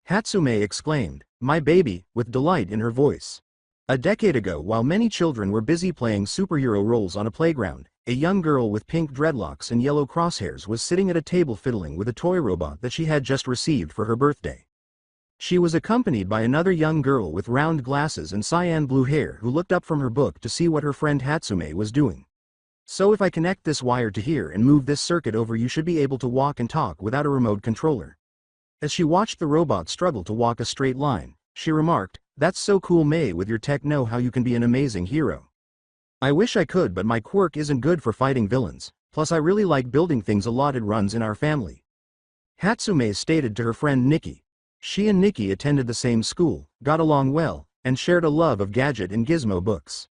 Hatsume exclaimed, my baby, with delight in her voice. A decade ago, while many children were busy playing superhero roles on a playground, a young girl with pink dreadlocks and yellow crosshairs was sitting at a table fiddling with a toy robot that she had just received for her birthday. She was accompanied by another young girl with round glasses and cyan blue hair who looked up from her book to see what her friend Hatsume was doing. So if I connect this wire to here and move this circuit over, you should be able to walk and talk without a remote controller. As she watched the robot struggle to walk a straight line, she remarked, that's so cool, Mei, with your tech know how you can be an amazing hero. I wish I could, but my quirk isn't good for fighting villains, plus I really like building things a lot. It runs in our family. Hatsume stated to her friend Nikki. She and Nikki attended the same school, got along well, and shared a love of gadget and gizmo books.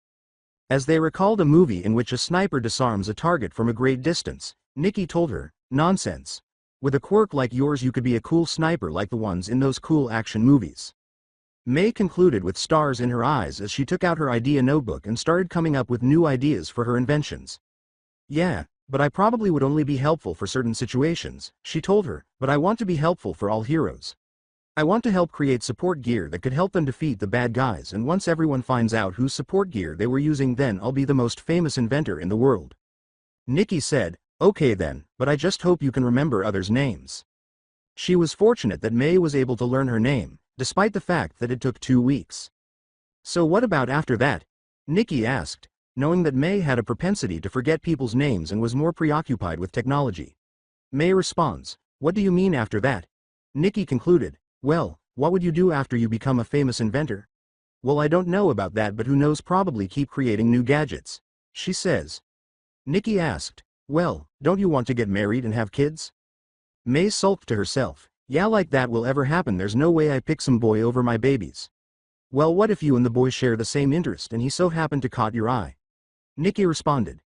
As they recalled a movie in which a sniper disarms a target from a great distance, Nikki told her, nonsense. With a quirk like yours you could be a cool sniper like the ones in those cool action movies. Mei concluded with stars in her eyes as she took out her idea notebook and started coming up with new ideas for her inventions. Yeah, but I probably would only be helpful for certain situations, she told her, but I want to be helpful for all heroes. I want to help create support gear that could help them defeat the bad guys, and once everyone finds out whose support gear they were using, then I'll be the most famous inventor in the world. Nikki said, okay then, but I just hope you can remember others' names. She was fortunate that Mei was able to learn her name, despite the fact that it took 2 weeks. So what about after that? Nikki asked, knowing that Mei had a propensity to forget people's names and was more preoccupied with technology. Mei responds, what do you mean after that? Nikki concluded, well, what would you do after you become a famous inventor? Well, I don't know about that, but who knows, probably keep creating new gadgets, she says. Nikki asked, well, don't you want to get married and have kids? Mei sulked to herself, yeah, like that will ever happen. There's no way I pick some boy over my babies. Well, what if you and the boy share the same interest and he so happened to caught your eye? Nikki responded.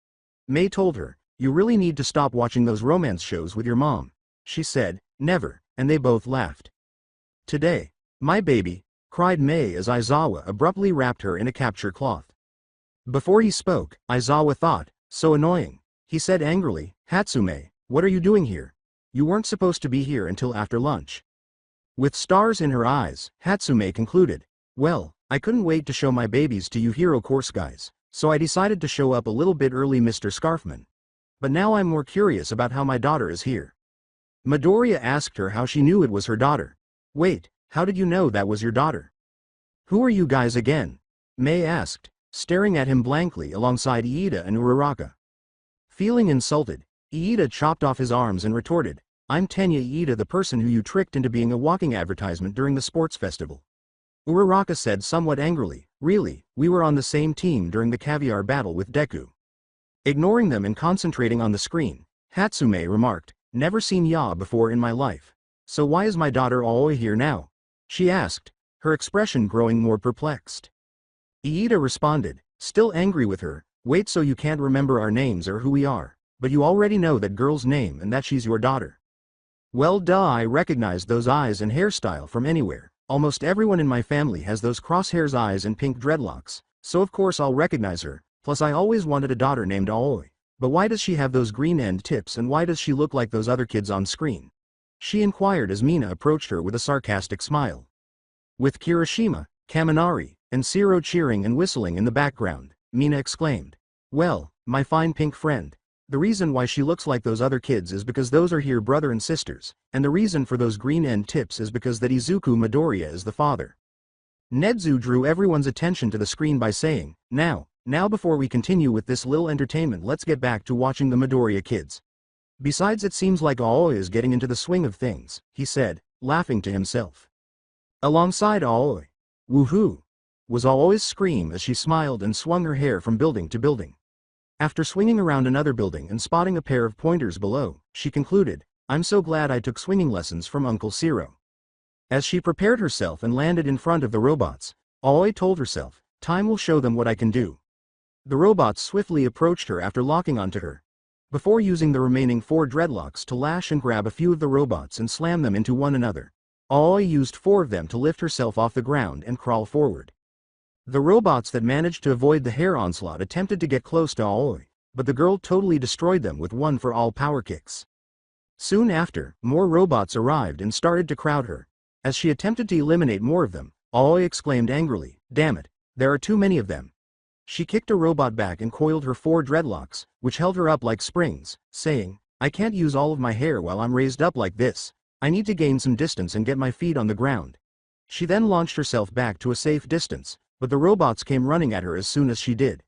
Mei told her, you really need to stop watching those romance shows with your mom. She said, never, and they both laughed. Today, my baby, cried Mei as Aizawa abruptly wrapped her in a capture cloth. Before he spoke, Aizawa thought, so annoying. He said angrily, Hatsume, what are you doing here? You weren't supposed to be here until after lunch. With stars in her eyes, Hatsume concluded, well, I couldn't wait to show my babies to you hero course guys, so I decided to show up a little bit early, Mr. Scarfman. But now I'm more curious about how my daughter is here. Midoriya asked her how she knew it was her daughter. Wait, how did you know that was your daughter? Who are you guys again? Mei asked, staring at him blankly alongside Iida and Uraraka. Feeling insulted, Iida chopped off his arms and retorted, I'm Tenya Iida, the person who you tricked into being a walking advertisement during the sports festival. Uraraka said somewhat angrily, really, we were on the same team during the caviar battle with Deku. Ignoring them and concentrating on the screen, Hatsume remarked, never seen Ya before in my life. So why is my daughter Aoi here now? She asked, her expression growing more perplexed. Iida responded, still angry with her, wait, so you can't remember our names or who we are, but you already know that girl's name and that she's your daughter. Well duh, I recognized those eyes and hairstyle from anywhere. Almost everyone in my family has those crosshairs eyes and pink dreadlocks, so of course I'll recognize her, plus I always wanted a daughter named Aoi. But why does she have those green end tips and why does she look like those other kids on screen? She inquired as Mina approached her with a sarcastic smile. With Kirishima, Kaminari, and Siro cheering and whistling in the background, Mina exclaimed, well, my fine pink friend. The reason why she looks like those other kids is because those are her brother and sisters, and the reason for those green end tips is because that Izuku Midoriya is the father. Nedzu drew everyone's attention to the screen by saying, now before we continue with this little entertainment, let's get back to watching the Midoriya kids. Besides, it seems like Aoi is getting into the swing of things, he said, laughing to himself. Alongside Aoi, woohoo, was Aoi's scream as she smiled and swung her hair from building to building. After swinging around another building and spotting a pair of pointers below, she concluded, I'm so glad I took swinging lessons from Uncle Zero. As she prepared herself and landed in front of the robots, Aoi told herself, time will show them what I can do. The robots swiftly approached her after locking onto her. Before using the remaining 4 dreadlocks to lash and grab a few of the robots and slam them into one another, Aoi used 4 of them to lift herself off the ground and crawl forward. The robots that managed to avoid the hair onslaught attempted to get close to Aoi, but the girl totally destroyed them with 1-for-all power kicks. Soon after, more robots arrived and started to crowd her. As she attempted to eliminate more of them, Aoi exclaimed angrily, "Damn it, there are too many of them." She kicked a robot back and coiled her 4 dreadlocks, which held her up like springs, saying, "I can't use all of my hair while I'm raised up like this. I need to gain some distance and get my feet on the ground." She then launched herself back to a safe distance, but the robots came running at her as soon as she did.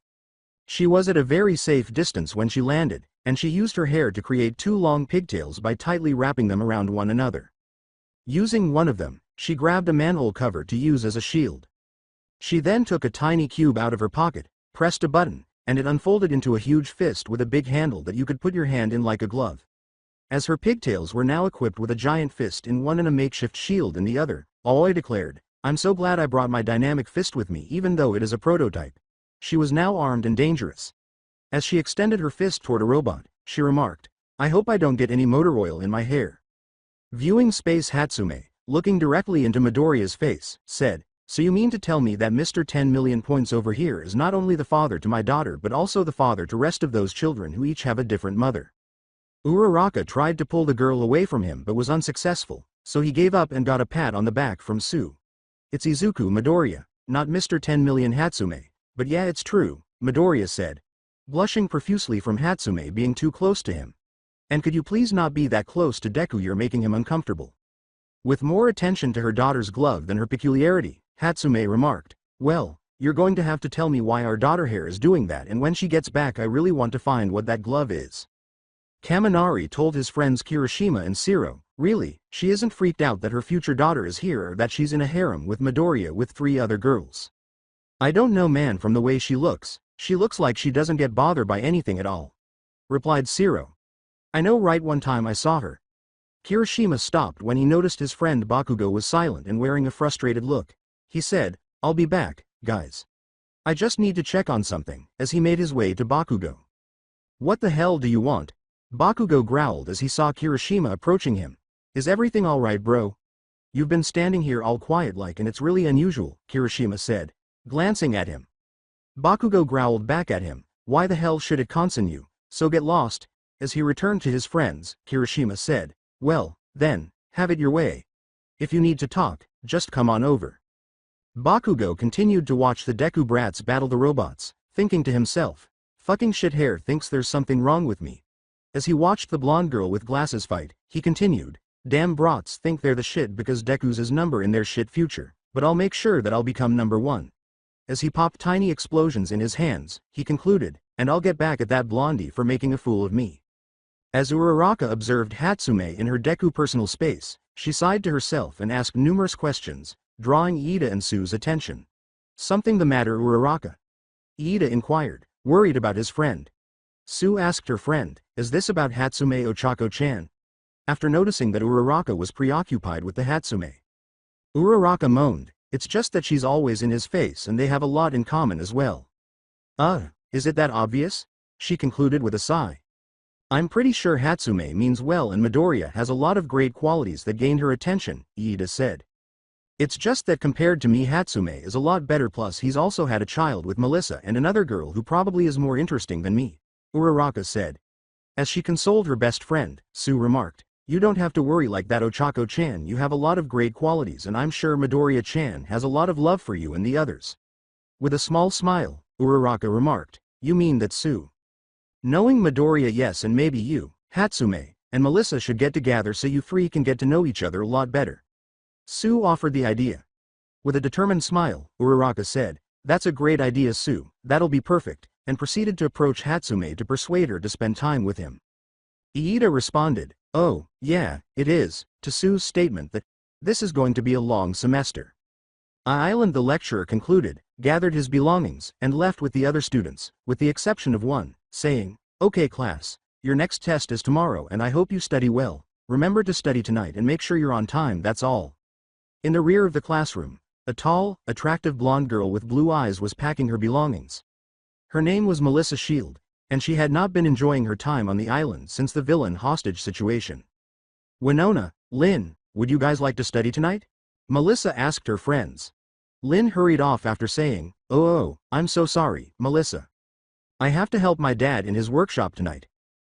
She was at a very safe distance when she landed, and she used her hair to create 2 long pigtails by tightly wrapping them around one another. Using one of them, she grabbed a manhole cover to use as a shield. She then took a tiny cube out of her pocket, pressed a button, and it unfolded into a huge fist with a big handle that you could put your hand in like a glove. As her pigtails were now equipped with a giant fist in one and a makeshift shield in the other, Aoi declared, "I'm so glad I brought my dynamic fist with me even though it is a prototype." She was now armed and dangerous. As she extended her fist toward a robot, she remarked, "I hope I don't get any motor oil in my hair." Viewing Space Hatsume, looking directly into Midoriya's face, said, "So you mean to tell me that Mr. 10 million points over here is not only the father to my daughter but also the father to rest of those children who each have a different mother?" Uraraka tried to pull the girl away from him but was unsuccessful, so he gave up and got a pat on the back from Sue. "It's Izuku Midoriya, not Mr. 10 million Hatsume, but yeah, it's true," Midoriya said, blushing profusely from Hatsume being too close to him. "And could you please not be that close to Deku, you're making him uncomfortable." With more attention to her daughter's glove than her peculiarity, Hatsume remarked, "Well, you're going to have to tell me why our daughter here is doing that, and when she gets back I really want to find what that glove is." Kaminari told his friends Kirishima and Zero, "Really, she isn't freaked out that her future daughter is here or that she's in a harem with Midoriya with 3 other girls. I don't know, man, from the way she looks like she doesn't get bothered by anything at all," replied Zero. "I know, right? One time I saw her." Kirishima stopped when he noticed his friend Bakugo was silent and wearing a frustrated look. He said, "I'll be back, guys. I just need to check on something," as he made his way to Bakugo. "What the hell do you want?" Bakugo growled as he saw Kirishima approaching him. "Is everything alright, bro? You've been standing here all quiet like and it's really unusual," Kirishima said, glancing at him. Bakugo growled back at him, "Why the hell should it concern you? So get lost." As he returned to his friends, Kirishima said, "Well, then, have it your way. If you need to talk, just come on over." Bakugo continued to watch the Deku brats battle the robots, thinking to himself, "Fucking shit hair thinks there's something wrong with me." As he watched the blonde girl with glasses fight, he continued, "Damn brats think they're the shit because Deku's his number in their shit future, but I'll make sure that I'll become number 1. As he popped tiny explosions in his hands, he concluded, "And I'll get back at that blondie for making a fool of me." As Uraraka observed Hatsume in her Deku personal space, she sighed to herself and asked numerous questions, drawing Iida and Sue's attention. "Something the matter, Uraraka?" Iida inquired, worried about his friend. Sue asked her friend, "Is this about Hatsume Ochako-chan?" After noticing that Uraraka was preoccupied with the Hatsume. Uraraka moaned, "It's just that she's always in his face and they have a lot in common as well." Is it that obvious?" she concluded with a sigh. "I'm pretty sure Hatsume means well and Midoriya has a lot of great qualities that gained her attention," Iida said. "It's just that compared to me Hatsume is a lot better, plus he's also had a child with Melissa and another girl who probably is more interesting than me," Uraraka said. As she consoled her best friend, Sue remarked, "You don't have to worry like that, Ochako-chan, you have a lot of great qualities and I'm sure Midoriya-chan has a lot of love for you and the others." With a small smile, Uraraka remarked, "You mean that Sue, knowing Midoriya, yes, and maybe you, Hatsume, and Melissa should get together so you three can get to know each other a lot better." Sue offered the idea. With a determined smile, Uraraka said, "That's a great idea, Sue, that'll be perfect," and proceeded to approach Hatsume to persuade her to spend time with him. Iida responded, "Oh, yeah, it is," to Sue's statement that, "This is going to be a long semester." Island the lecturer concluded, gathered his belongings, and left with the other students, with the exception of one, saying, "Okay class, your next test is tomorrow and I hope you study well. Remember to study tonight and make sure you're on time, that's all. In the rear of the classroom, a tall, attractive blonde girl with blue eyes was packing her belongings. Her name was Melissa Shield, and she had not been enjoying her time on the island since the villain hostage situation. Winona, Lynn, would you guys like to study tonight? Melissa asked her friends. Lynn hurried off after saying, Oh, I'm so sorry, Melissa. I have to help my dad in his workshop tonight.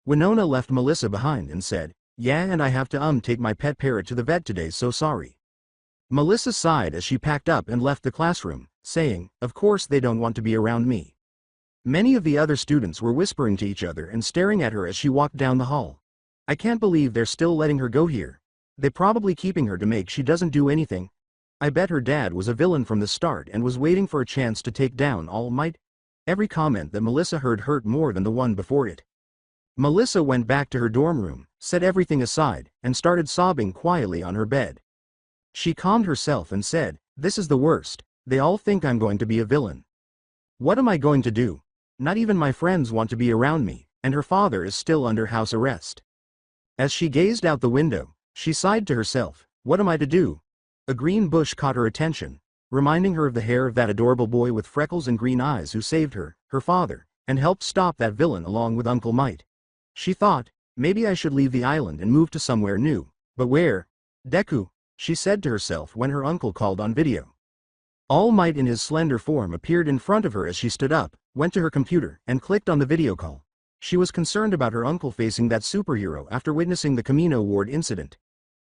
Winona left Melissa behind and said, Yeah, and I have to take my pet parrot to the vet today, so sorry. Melissa sighed as she packed up and left the classroom, saying, Of course they don't want to be around me. Many of the other students were whispering to each other and staring at her as she walked down the hall. I can't believe they're still letting her go here. They're probably keeping her to make she doesn't do anything. I bet her dad was a villain from the start and was waiting for a chance to take down All Might. Every comment that Melissa heard hurt more than the one before it. Melissa went back to her dorm room, set everything aside, and started sobbing quietly on her bed. She calmed herself and said, This is the worst. They all think I'm going to be a villain. What am I going to do? Not even my friends want to be around me, and her father is still under house arrest. As she gazed out the window, she sighed to herself, What am I to do? A green bush caught her attention, reminding her of the hair of that adorable boy with freckles and green eyes who saved her, her father, and helped stop that villain along with Uncle Might. She thought, maybe I should leave the island and move to somewhere new, but where? Deku, she said to herself when her uncle called on video. All Might in his slender form appeared in front of her as she stood up, went to her computer, and clicked on the video call. She was concerned about her uncle facing that superhero after witnessing the Camino Ward incident.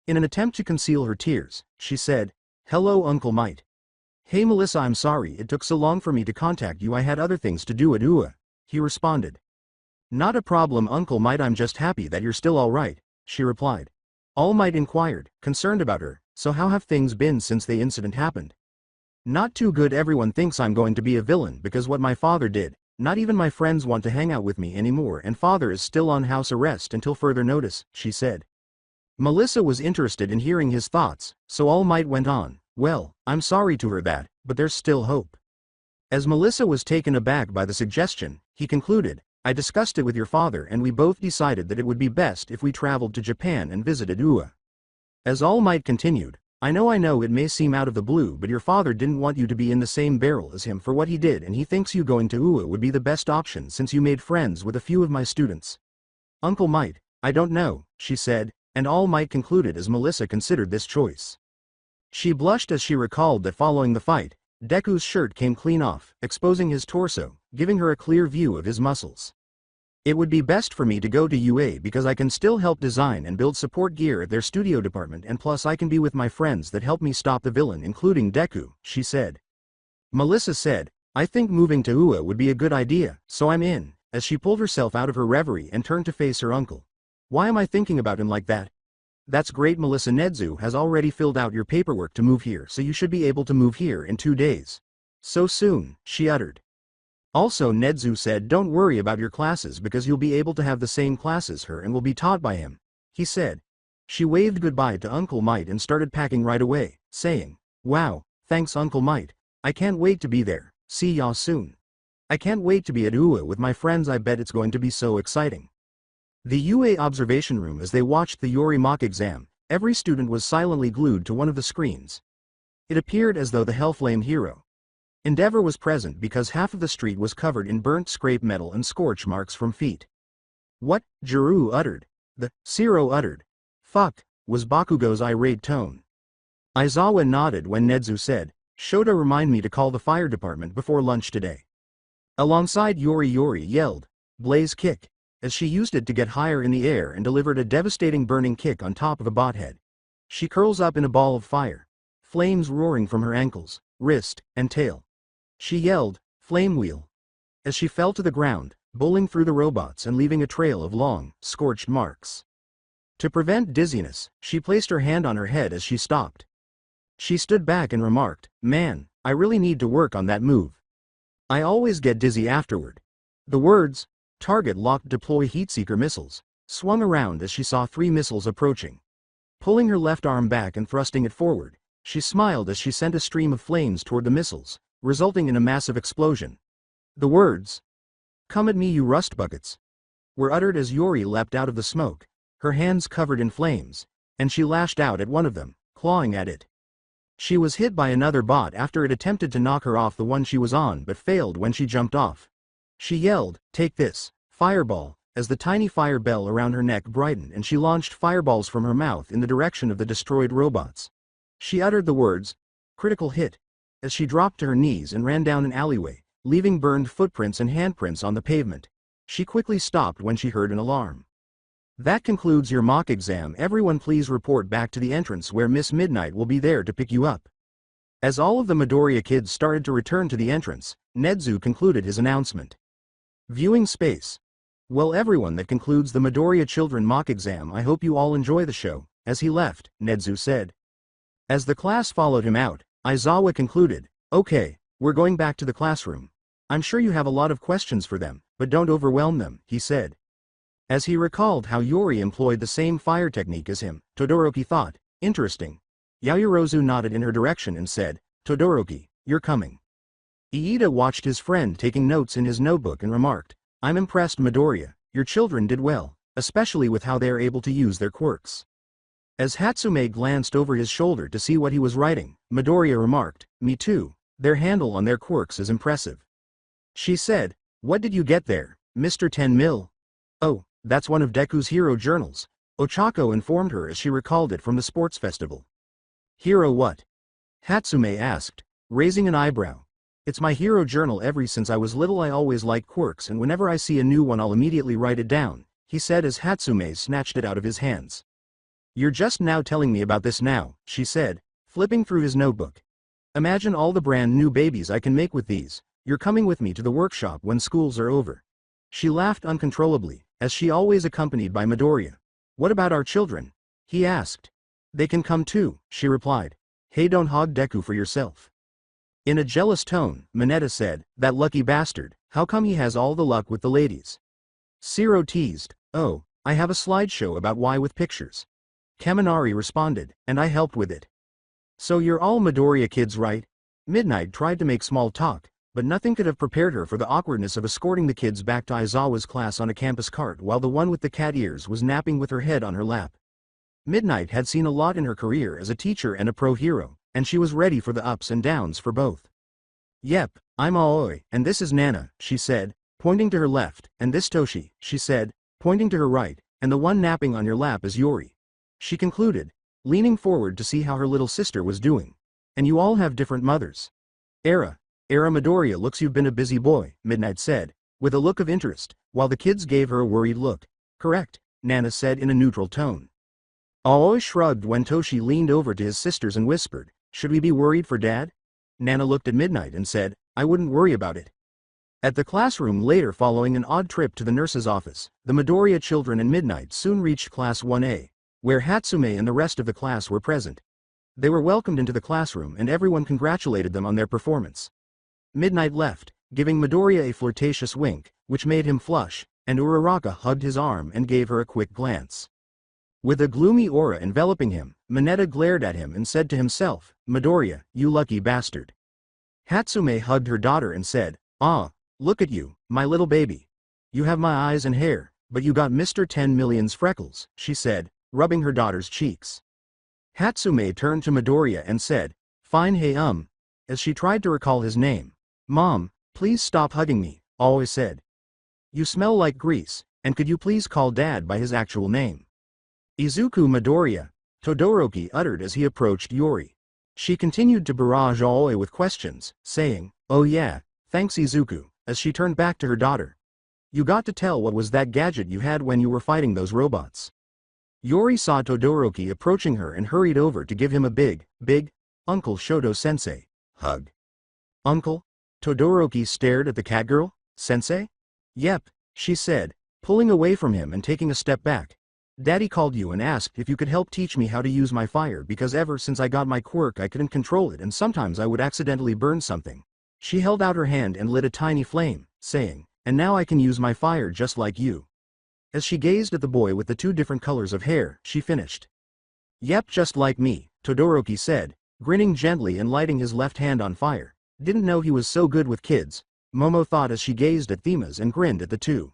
In an attempt to conceal her tears, she said, Hello Uncle Might. Hey Melissa, I'm sorry it took so long for me to contact you, I had other things to do at UA, he responded. Not a problem Uncle Might, I'm just happy that you're still alright, she replied. All Might inquired, concerned about her, so how have things been since the incident happened? Not too good, everyone thinks I'm going to be a villain because what my father did, not even my friends want to hang out with me anymore and father is still on house arrest until further notice, she said. Melissa was interested in hearing his thoughts, so All Might went on, Well, I'm sorry to hear that, but there's still hope. As Melissa was taken aback by the suggestion, he concluded, I discussed it with your father and we both decided that it would be best if we traveled to Japan and visited UA. As All Might continued, I know it may seem out of the blue, but your father didn't want you to be in the same barrel as him for what he did, and he thinks you going to UA would be the best option since you made friends with a few of my students. Uncle Might, I don't know, she said, and All Might concluded as Melissa considered this choice. She blushed as she recalled that following the fight, Deku's shirt came clean off, exposing his torso, giving her a clear view of his muscles. It would be best for me to go to UA because I can still help design and build support gear at their studio department, and plus I can be with my friends that help me stop the villain including Deku, she said. Melissa said, I think moving to UA would be a good idea, so I'm in, as she pulled herself out of her reverie and turned to face her uncle. Why am I thinking about him like that? That's great Melissa, Nedzu has already filled out your paperwork to move here, so you should be able to move here in 2 days. So soon, she uttered. Also Nedzu said don't worry about your classes because you'll be able to have the same class as her and will be taught by him, he said. She waved goodbye to Uncle Might and started packing right away, saying, Wow, thanks Uncle Might, I can't wait to be there, see ya soon. I can't wait to be at UA with my friends, I bet it's going to be so exciting. The UA observation room. As they watched the Yori mock exam, every student was silently glued to one of the screens. It appeared as though the Hellflame hero Endeavor was present because half of the street was covered in burnt scrape metal and scorch marks from feet. What? Jiru uttered. The Siro uttered. Fuck, was Bakugo's irate tone. Aizawa nodded when Nedzu said, Shota remind me to call the fire department before lunch today. Alongside Yori yelled, Blaze kick, as she used it to get higher in the air and delivered a devastating burning kick on top of a bot head. She curls up in a ball of fire, flames roaring from her ankles, wrist, and tail. She yelled, Flame wheel, as she fell to the ground, bowling through the robots and leaving a trail of long, scorched marks. To prevent dizziness, she placed her hand on her head as she stopped. She stood back and remarked, Man, I really need to work on that move. I always get dizzy afterward. The words, Target locked, deploy heatseeker missiles, swung around as she saw 3 missiles approaching. Pulling her left arm back and thrusting it forward, she smiled as she sent a stream of flames toward the missiles, resulting in a massive explosion. The words, Come at me you rust buckets, were uttered as Yori leapt out of the smoke, her hands covered in flames, and she lashed out at one of them, clawing at it. She was hit by another bot after it attempted to knock her off the one she was on but failed when she jumped off. She yelled, "Take this, fireball," as the tiny fire bell around her neck brightened and she launched fireballs from her mouth in the direction of the destroyed robots. She uttered the words, "Critical hit," as she dropped to her knees and ran down an alleyway, leaving burned footprints and handprints on the pavement. She quickly stopped when she heard an alarm. That concludes your mock exam. Everyone please report back to the entrance where Miss Midnight will be there to pick you up. As all of the Midoriya kids started to return to the entrance, Nezu concluded his announcement. Viewing space. Well everyone, that concludes the Midoriya children mock exam. I hope you all enjoy the show. As he left, Nezu said. As the class followed him out, Aizawa concluded, "Okay, we're going back to the classroom. I'm sure you have a lot of questions for them, but don't overwhelm them," he said. As he recalled how Yori employed the same fire technique as him, Todoroki thought, "Interesting." Yaoyorozu nodded in her direction and said, "Todoroki, you're coming." Iida watched his friend taking notes in his notebook and remarked, "I'm impressed, Midoriya, your children did well, especially with how they are able to use their quirks." As Hatsume glanced over his shoulder to see what he was writing, Midoriya remarked, "Me too, their handle on their quirks is impressive." She said, "What did you get there, Mr. 10 Mil? "Oh, that's one of Deku's hero journals," Ochako informed her as she recalled it from the sports festival. "Hero what?" Hatsume asked, raising an eyebrow. "It's my hero journal. Ever since I was little I always like quirks, and whenever I see a new one I'll immediately write it down," he said as Hatsume snatched it out of his hands. "You're just now telling me about this now," she said, flipping through his notebook. "Imagine all the brand new babies I can make with these. You're coming with me to the workshop when schools are over." She laughed uncontrollably, as she always accompanied by Midoriya. "What about our children?" he asked. "They can come too," she replied. "Hey, don't hog Deku for yourself." In a jealous tone, Mineta said, "That lucky bastard, how come he has all the luck with the ladies?" Zero teased, "Oh, I have a slideshow about why with pictures." Kaminari responded, "And I helped with it." "So you're all Midoriya kids, right?" Midnight tried to make small talk, but nothing could have prepared her for the awkwardness of escorting the kids back to Aizawa's class on a campus cart while the one with the cat ears was napping with her head on her lap. Midnight had seen a lot in her career as a teacher and a pro hero, and she was ready for the ups and downs for both. "Yep, I'm Aoi, and this is Nana," she said, pointing to her left, "and this Toshi," she said, pointing to her right, "and the one napping on your lap is Yori," she concluded, leaning forward to see how her little sister was doing. "And you all have different mothers." Era Midoriya looks you've been a busy boy," Midnight said, with a look of interest, while the kids gave her a worried look. "Correct," Nana said in a neutral tone. Aoi shrugged when Toshi leaned over to his sisters and whispered, "Should we be worried for Dad?" Nana looked at Midnight and said, "I wouldn't worry about it." At the classroom later, following an odd trip to the nurse's office, the Midoriya children and Midnight soon reached Class 1A, where Hatsume and the rest of the class were present. They were welcomed into the classroom and everyone congratulated them on their performance. Midnight left, giving Midoriya a flirtatious wink, which made him flush, and Uraraka hugged his arm and gave her a quick glance. With a gloomy aura enveloping him, Mineta glared at him and said to himself, "Midoriya, you lucky bastard." Hatsume hugged her daughter and said, "Ah, look at you, my little baby. You have my eyes and hair, but you got Mr. 10 Million's freckles," she said, rubbing her daughter's cheeks. Hatsume turned to Midoriya and said, "Fine, hey as she tried to recall his name. "Mom, please stop hugging me," Aoi said. "You smell like grease, and could you please call Dad by his actual name?" "Izuku Midoriya," Todoroki uttered as he approached Yori. She continued to barrage Aoi with questions, saying, "Oh yeah, thanks Izuku," as she turned back to her daughter. "You got to tell what was that gadget you had when you were fighting those robots." Yori saw Todoroki approaching her and hurried over to give him a big, Uncle Shoto-sensei, hug. "Uncle?" Todoroki stared at the catgirl. "Sensei?" "Yep," she said, pulling away from him and taking a step back. "Daddy called you and asked if you could help teach me how to use my fire because ever since I got my quirk I couldn't control it and sometimes I would accidentally burn something." She held out her hand and lit a tiny flame, saying, "And now I can use my fire just like you." As she gazed at the boy with the two different colors of hair, she finished. "Yep, just like me," Todoroki said, grinning gently and lighting his left hand on fire. "Didn't know he was so good with kids," Momo thought as she gazed at Themas and grinned at the two.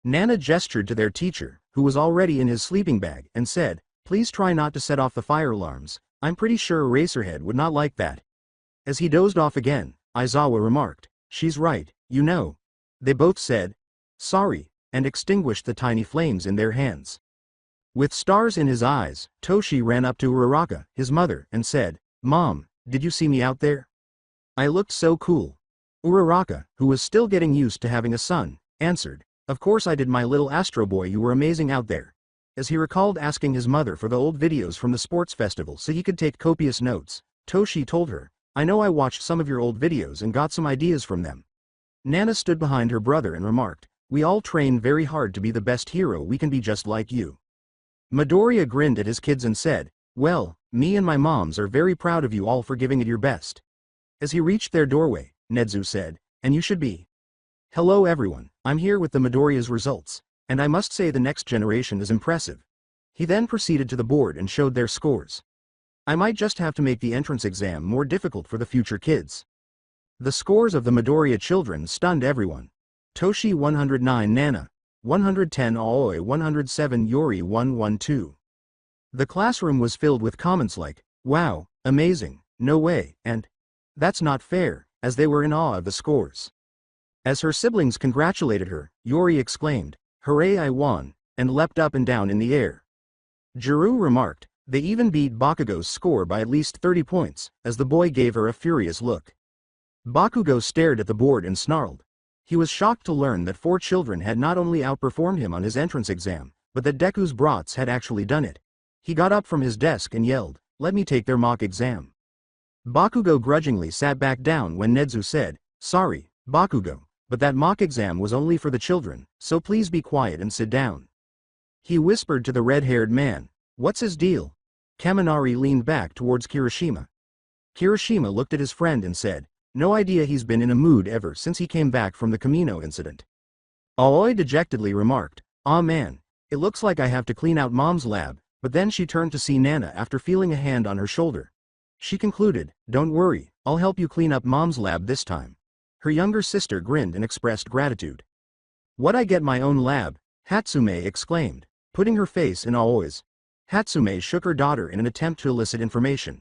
Nana gestured to their teacher, who was already in his sleeping bag, and said, "Please try not to set off the fire alarms. I'm pretty sure Eraserhead would not like that." As he dozed off again, Aizawa remarked, "She's right, you know." They both said, "Sorry," and extinguished the tiny flames in their hands. With stars in his eyes, Toshi ran up to Uraraka, his mother, and said, "Mom, did you see me out there? I looked so cool." Uraraka, who was still getting used to having a son, answered, "Of course I did, my little Astro Boy, you were amazing out there." As he recalled asking his mother for the old videos from the sports festival so he could take copious notes, Toshi told her, "I know, I watched some of your old videos and got some ideas from them." Nana stood behind her brother and remarked, "We all train very hard to be the best hero we can be, just like you." Midoriya grinned at his kids and said, "Well, me and my moms are very proud of you all for giving it your best." As he reached their doorway, Nezu said, "And you should be." "Hello everyone, I'm here with the Midoriya's results, and I must say the next generation is impressive." He then proceeded to the board and showed their scores. "I might just have to make the entrance exam more difficult for the future kids." The scores of the Midoriya children stunned everyone. Toshi 109, Nana 110, Aoi 107, Yori 112. The classroom was filled with comments like, "Wow, amazing, no way," and "That's not fair," as they were in awe of the scores. As her siblings congratulated her, Yori exclaimed, "Hooray, I won," and leapt up and down in the air. Jiru remarked, "They even beat Bakugo's score by at least 30 points, as the boy gave her a furious look. Bakugo stared at the board and snarled. He was shocked to learn that 4 children had not only outperformed him on his entrance exam, but that Deku's brats had actually done it. He got up from his desk and yelled, "Let me take their mock exam." Bakugo grudgingly sat back down when Nezu said, "Sorry, Bakugo, but that mock exam was only for the children, so please be quiet and sit down." He whispered to the red-haired man, "What's his deal?" Kaminari leaned back towards Kirishima. Kirishima looked at his friend and said, "No idea, he's been in a mood ever since he came back from the Kamino incident." Aoi dejectedly remarked, "Aw man, it looks like I have to clean out Mom's lab," but then she turned to see Nana after feeling a hand on her shoulder. She concluded, "Don't worry, I'll help you clean up Mom's lab this time." Her younger sister grinned and expressed gratitude. "What, I get my own lab?" Hatsume exclaimed, putting her face in Aoi's. Hatsume shook her daughter in an attempt to elicit information.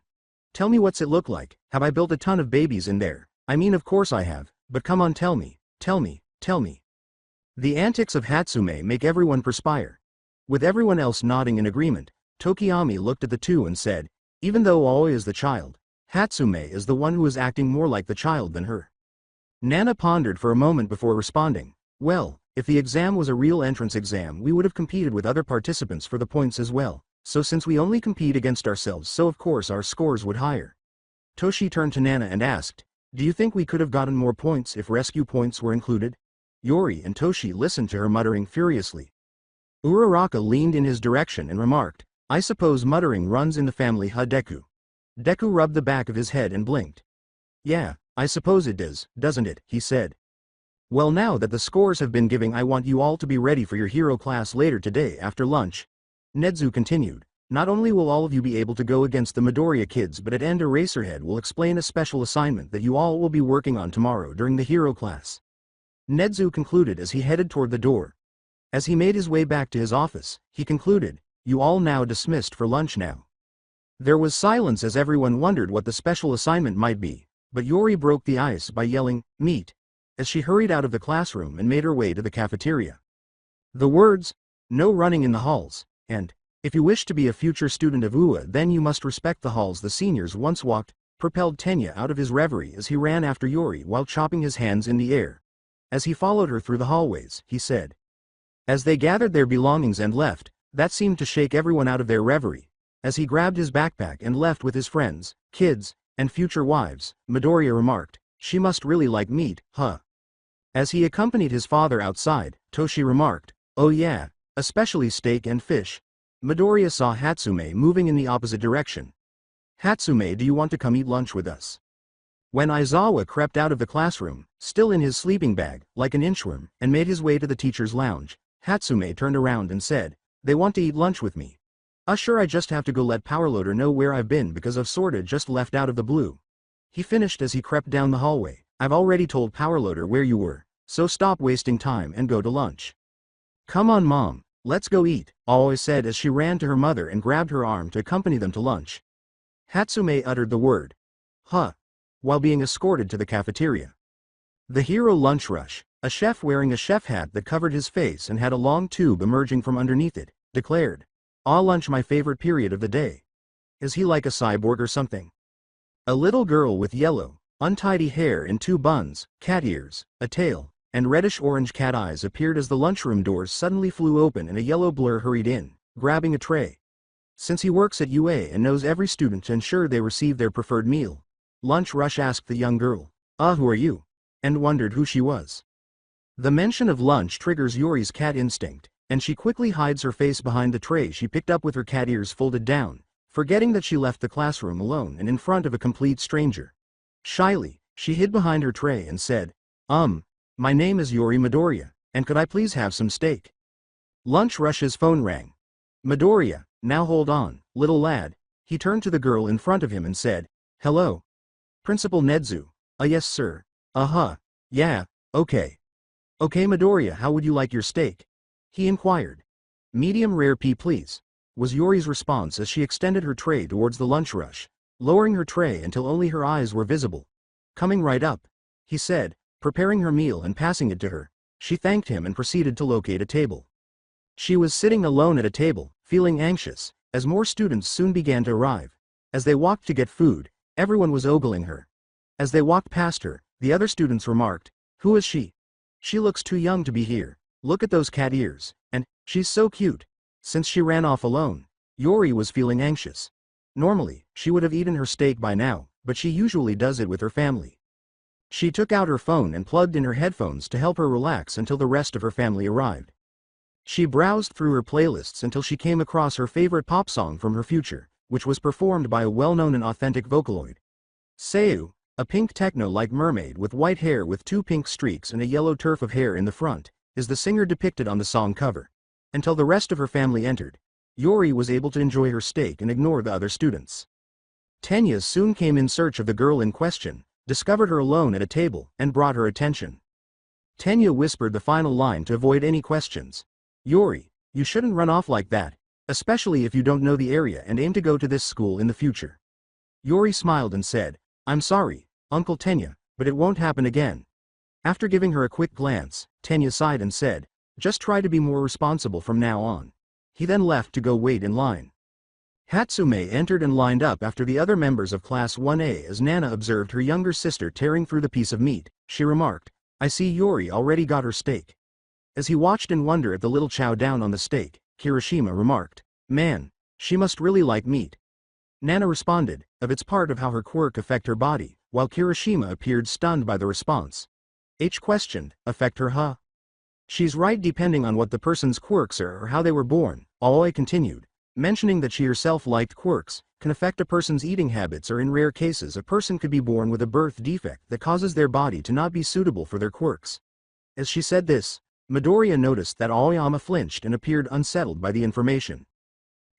"Tell me, what's it look like? Have I built a ton of babies in there?" "I mean, of course I have, but come on, tell me, tell me, tell me." The antics of Hatsume make everyone perspire. With everyone else nodding in agreement, Tokiyami looked at the two and said, "Even though Aoi is the child, Hatsume is the one who is acting more like the child than her." Nana pondered for a moment before responding, "Well, if the exam was a real entrance exam, we would have competed with other participants for the points as well. So since we only compete against ourselves, so of course our scores would higher." Toshi turned to Nana and asked, "Do you think we could have gotten more points if rescue points were included?" Yori and Toshi listened to her muttering furiously. Uraraka leaned in his direction and remarked, "I suppose muttering runs in the family, huh, Deku?" Deku rubbed the back of his head and blinked. "Yeah, I suppose it does, doesn't it?" he said. "Well, now that the scores have been given, I want you all to be ready for your hero class later today after lunch." Nezu continued, "Not only will all of you be able to go against the Midoriya kids, but at end Eraserhead will explain a special assignment that you all will be working on tomorrow during the hero class." Nezu concluded as he headed toward the door. As he made his way back to his office, he concluded, "You all now dismissed for lunch now." There was silence as everyone wondered what the special assignment might be, but Yori broke the ice by yelling, "Meet," as she hurried out of the classroom and made her way to the cafeteria. The words, "No running in the halls," and "If you wish to be a future student of UA, then you must respect the halls the seniors once walked," propelled Tenya out of his reverie as he ran after Yori while chopping his hands in the air. As he followed her through the hallways, he said. As they gathered their belongings and left, that seemed to shake everyone out of their reverie. As he grabbed his backpack and left with his friends, kids, and future wives, Midoriya remarked, "She must really like meat, huh?" As he accompanied his father outside, Toshi remarked, "Oh yeah, especially steak and fish." Midoriya saw Hatsume moving in the opposite direction. "Hatsume, do you want to come eat lunch with us?" When Aizawa crept out of the classroom, still in his sleeping bag, like an inchworm, and made his way to the teacher's lounge, Hatsume turned around and said, "They want to eat lunch with me. Sure, I just have to go let Powerloader know where I've been because I've sorta just left out of the blue." He finished as he crept down the hallway. "I've already told Powerloader where you were, so stop wasting time and go to lunch." "Come on, Mom, Let's go eat, Aoi said as she ran to her mother and grabbed her arm to accompany them to lunch. Hatsume uttered the word, huh, while being escorted to the cafeteria. The hero lunch rush, a chef wearing a chef hat that covered his face and had a long tube emerging from underneath it, declared, "Ah, lunch my favorite period of the day. Is he like a cyborg or something?" A little girl with yellow, untidy hair in two buns, cat ears, a tail, and reddish-orange cat eyes appeared as the lunchroom doors suddenly flew open and a yellow blur hurried in, grabbing a tray. Since he works at UA and knows every student to ensure they receive their preferred meal, Lunch Rush asked the young girl, who are you?" and wondered who she was. The mention of lunch triggers Yuri's cat instinct, and she quickly hides her face behind the tray she picked up with her cat ears folded down, forgetting that she left the classroom alone and in front of a complete stranger. Shyly, she hid behind her tray and said, my name is Yuri Midoriya, and could I please have some steak?" Lunch Rush's phone rang. "Midoriya, now hold on, little lad." He turned to the girl in front of him and said, "Hello. Principal Nedzu." Yes sir." Yeah, okay. Okay Midoriya, how would you like your steak?" he inquired. "Medium rare please," was Yuri's response as she extended her tray towards the Lunch Rush, lowering her tray until only her eyes were visible. "Coming right up," he said, preparing her meal and passing it to her. She thanked him and proceeded to locate a table. She was sitting alone at a table, feeling anxious, as more students soon began to arrive. As they walked to get food, everyone was ogling her. As they walked past her, the other students remarked, "Who is she? She looks too young to be here. Look at those cat ears, and she's so cute." Since she ran off alone, Yuri was feeling anxious. Normally, she would have eaten her steak by now, but she usually does it with her family. She took out her phone and plugged in her headphones to help her relax until the rest of her family arrived. She browsed through her playlists until she came across her favorite pop song from her future, which was performed by a well-known and authentic Vocaloid. Seiyu, a pink techno-like mermaid with white hair with two pink streaks and a yellow turf of hair in the front, is the singer depicted on the song cover. Until the rest of her family entered, Yuri was able to enjoy her steak and ignore the other students. Tenya soon came in search of the girl in question, discovered her alone at a table, and brought her attention. Tenya whispered the final line to avoid any questions. "Yuri, you shouldn't run off like that, especially if you don't know the area and aim to go to this school in the future." Yuri smiled and said, "I'm sorry, Uncle Tenya, but it won't happen again." After giving her a quick glance, Tenya sighed and said, "Just try to be more responsible from now on." He then left to go wait in line. Hatsume entered and lined up after the other members of Class 1A as Nana observed her younger sister tearing through the piece of meat. She remarked, "I see Yuri already got her steak." As he watched in wonder at the little chow down on the steak, Kirishima remarked, "Man, she must really like meat." Nana responded, it's part of how her quirk affect her body, while Kirishima appeared stunned by the response. H questioned, "Affect her huh?" "She's right depending on what the person's quirks are or how they were born," Aoi continued, mentioning that she herself liked quirks, can affect a person's eating habits or in rare cases a person could be born with a birth defect that causes their body to not be suitable for their quirks. As she said this, Midoriya noticed that Aoyama flinched and appeared unsettled by the information.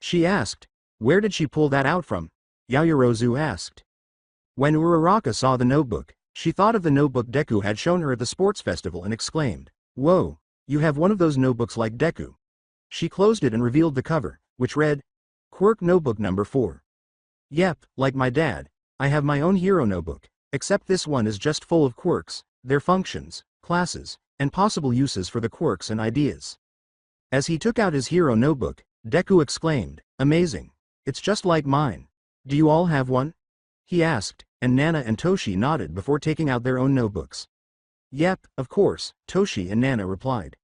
She asked, "Where did she pull that out from?" Yaoyorozu asked. When Uraraka saw the notebook, she thought of the notebook Deku had shown her at the sports festival and exclaimed, "Whoa, you have one of those notebooks like Deku." She closed it and revealed the cover, which read, "Quirk Notebook Number 4. Yep, like my dad, I have my own hero notebook, except this one is just full of quirks, their functions, classes, and possible uses for the quirks and ideas." As he took out his hero notebook, Deku exclaimed, "Amazing. It's just like mine. Do you all have one?" he asked, and Nana and Toshi nodded before taking out their own notebooks. "Yep, of course," Toshi and Nana replied.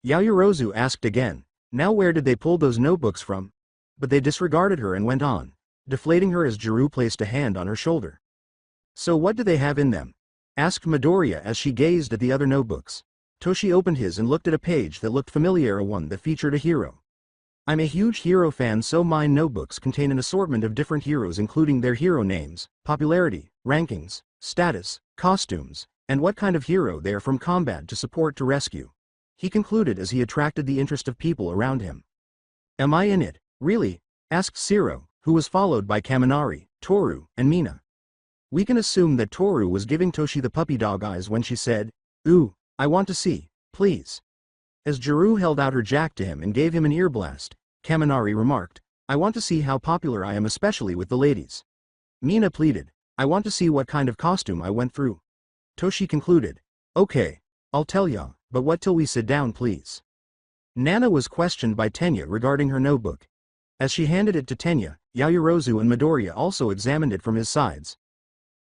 Yaoyorozu asked again, "Now where did they pull those notebooks from?" But they disregarded her and went on, deflating her as Jiru placed a hand on her shoulder. "So what do they have in them?" asked Midoriya as she gazed at the other notebooks. Toshi opened his and looked at a page that looked familiar, a one that featured a hero. "I'm a huge hero fan, so mine notebooks contain an assortment of different heroes including their hero names, popularity, rankings, status, costumes, and what kind of hero they are from combat to support to rescue," he concluded as he attracted the interest of people around him. "Am I in it, really?" asked Siro, who was followed by Kaminari, Toru, and Mina. We can assume that Toru was giving Toshi the puppy dog eyes when she said, "Ooh, I want to see, please." As Juru held out her jack to him and gave him an ear blast, Kaminari remarked, I want to see how popular I am, especially with the ladies. Mina pleaded, I want to see what kind of costume I went through. Toshi concluded, okay, I'll tell ya, but what till we sit down please. Nana was questioned by Tenya regarding her notebook. As she handed it to Tenya, Yaoyorozu and Midoriya also examined it from his sides.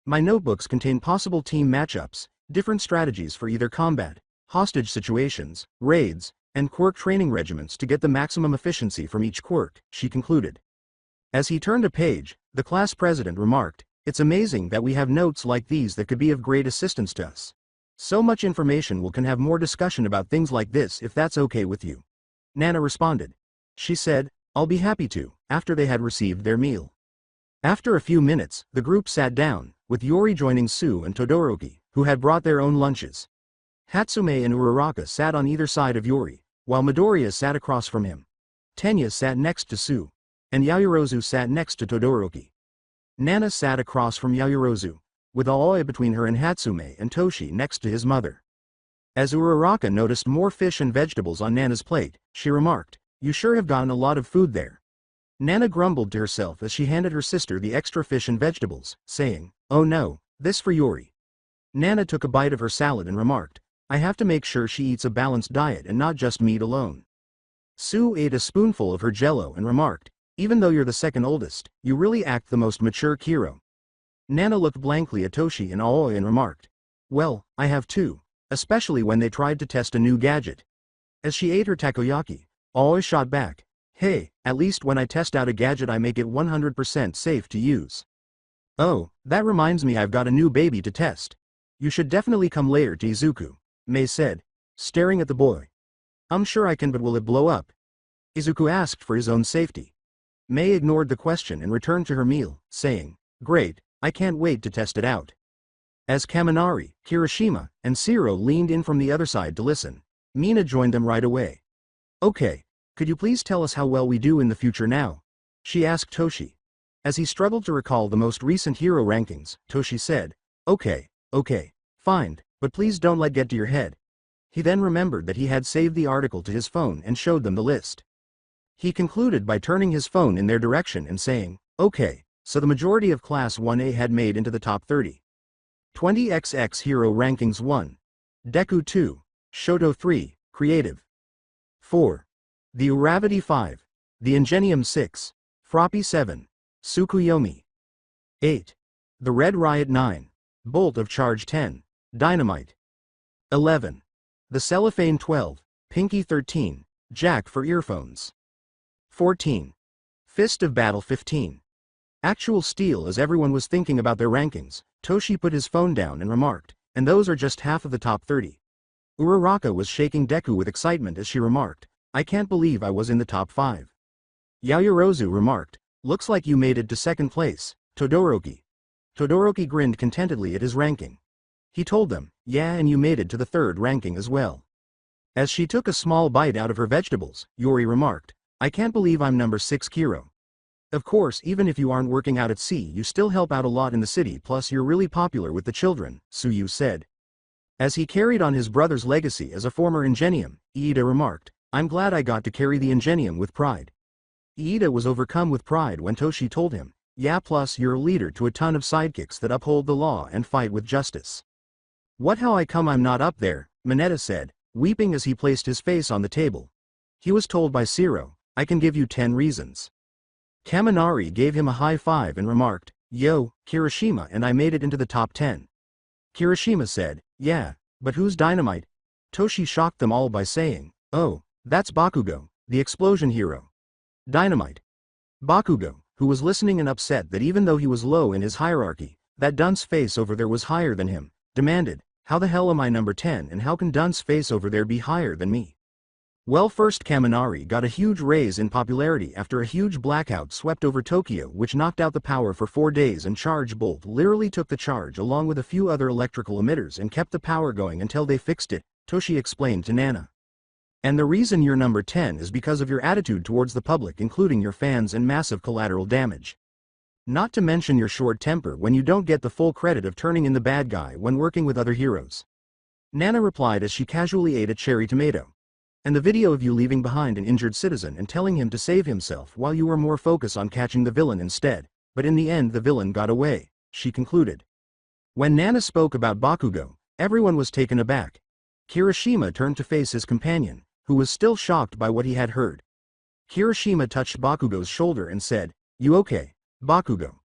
My notebooks contain possible team matchups, different strategies for either combat, hostage situations, raids, and quirk training regiments to get the maximum efficiency from each quirk, she concluded. As he turned a page, the class president remarked, it's amazing that we have notes like these that could be of great assistance to us. So much information we can have more discussion about things like this if that's okay with you. Nana responded. She said, I'll be happy to, after they had received their meal. After a few minutes, the group sat down, with Yori joining Sue and Todoroki, who had brought their own lunches. Hatsume and Uraraka sat on either side of Yori, while Midoriya sat across from him. Tenya sat next to Sue, and Yaoyorozu sat next to Todoroki. Nana sat across from Yaoyorozu, with Aoi between her and Hatsume and Toshi next to his mother. As Uraraka noticed more fish and vegetables on Nana's plate, she remarked, you sure have gotten a lot of food there. Nana grumbled to herself as she handed her sister the extra fish and vegetables, saying, oh no, this for Yori. Nana took a bite of her salad and remarked, I have to make sure she eats a balanced diet and not just meat alone. Sue ate a spoonful of her jello and remarked, even though you're the second oldest, you really act the most mature Kiro. Nana looked blankly at Toshi and Aoi and remarked, well, I have too, especially when they tried to test a new gadget. As she ate her takoyaki, Aoi shot back, hey, at least when I test out a gadget I make it 100% safe to use. Oh, that reminds me I've got a new baby to test. You should definitely come later to Izuku, Mei said, staring at the boy. I'm sure I can, but will it blow up? Izuku asked for his own safety. Mei ignored the question and returned to her meal, saying, great, I can't wait to test it out. As Kaminari, Kirishima, and Shiro leaned in from the other side to listen, Mina joined them right away. Okay, could you please tell us how well we do in the future now? She asked Toshi. As he struggled to recall the most recent hero rankings, Toshi said, okay, fine, but please don't let get to your head. He then remembered that he had saved the article to his phone and showed them the list. He concluded by turning his phone in their direction and saying, okay, so the majority of Class 1A had made into the top 30. 20XX Hero Rankings 1. Deku 2. Shoto 3. Creative 4. The Uravity 5. The Ingenium 6. Froppy 7. Tsukuyomi 8. The Red Riot 9. Bolt of Charge 10. Dynamite 11. The Cellophane 12. Pinky 13. Jack for earphones 14. Fist of Battle 15. Actual Steel. As everyone was thinking about their rankings, Toshi put his phone down and remarked, and those are just half of the top 30. Uraraka was shaking Deku with excitement as she remarked, I can't believe I was in the top 5. Yaoyorozu remarked, looks like you made it to second place, Todoroki. Todoroki grinned contentedly at his ranking. He told them, yeah, and you made it to the third ranking as well. As she took a small bite out of her vegetables, Yori remarked, I can't believe I'm number 6 Kiro. Of course, even if you aren't working out at sea, you still help out a lot in the city, plus you're really popular with the children, Tsuyu said. As he carried on his brother's legacy as a former Ingenium, Iida remarked, I'm glad I got to carry the Ingenium with pride. Iida was overcome with pride when Toshi told him, yeah, plus you're a leader to a ton of sidekicks that uphold the law and fight with justice. What how I come I'm not up there, Mineta said, weeping as he placed his face on the table. He was told by Shiro, I can give you 10 reasons. Kaminari gave him a high five and remarked, yo, Kirishima and I made it into the top 10. Kirishima said, yeah, but who's Dynamite? Toshi shocked them all by saying, oh, that's Bakugo, the explosion hero. Dynamite. Bakugo, who was listening and upset that even though he was low in his hierarchy, that dunce face over there was higher than him, demanded, how the hell am I number 10 and how can dunce face over there be higher than me? Well, first Kaminari got a huge raise in popularity after a huge blackout swept over Tokyo which knocked out the power for 4 days, and Charge Bolt literally took the charge along with a few other electrical emitters and kept the power going until they fixed it, Toshi explained to Nana. And the reason you're number 10 is because of your attitude towards the public, including your fans, and massive collateral damage. Not to mention your short temper when you don't get the full credit of turning in the bad guy when working with other heroes. Nana replied as she casually ate a cherry tomato. And the video of you leaving behind an injured citizen and telling him to save himself while you were more focused on catching the villain instead, but in the end the villain got away, she concluded. When Nana spoke about Bakugo, everyone was taken aback. Kirishima turned to face his companion, who was still shocked by what he had heard. Kirishima touched Bakugo's shoulder and said, "You okay, Bakugo?"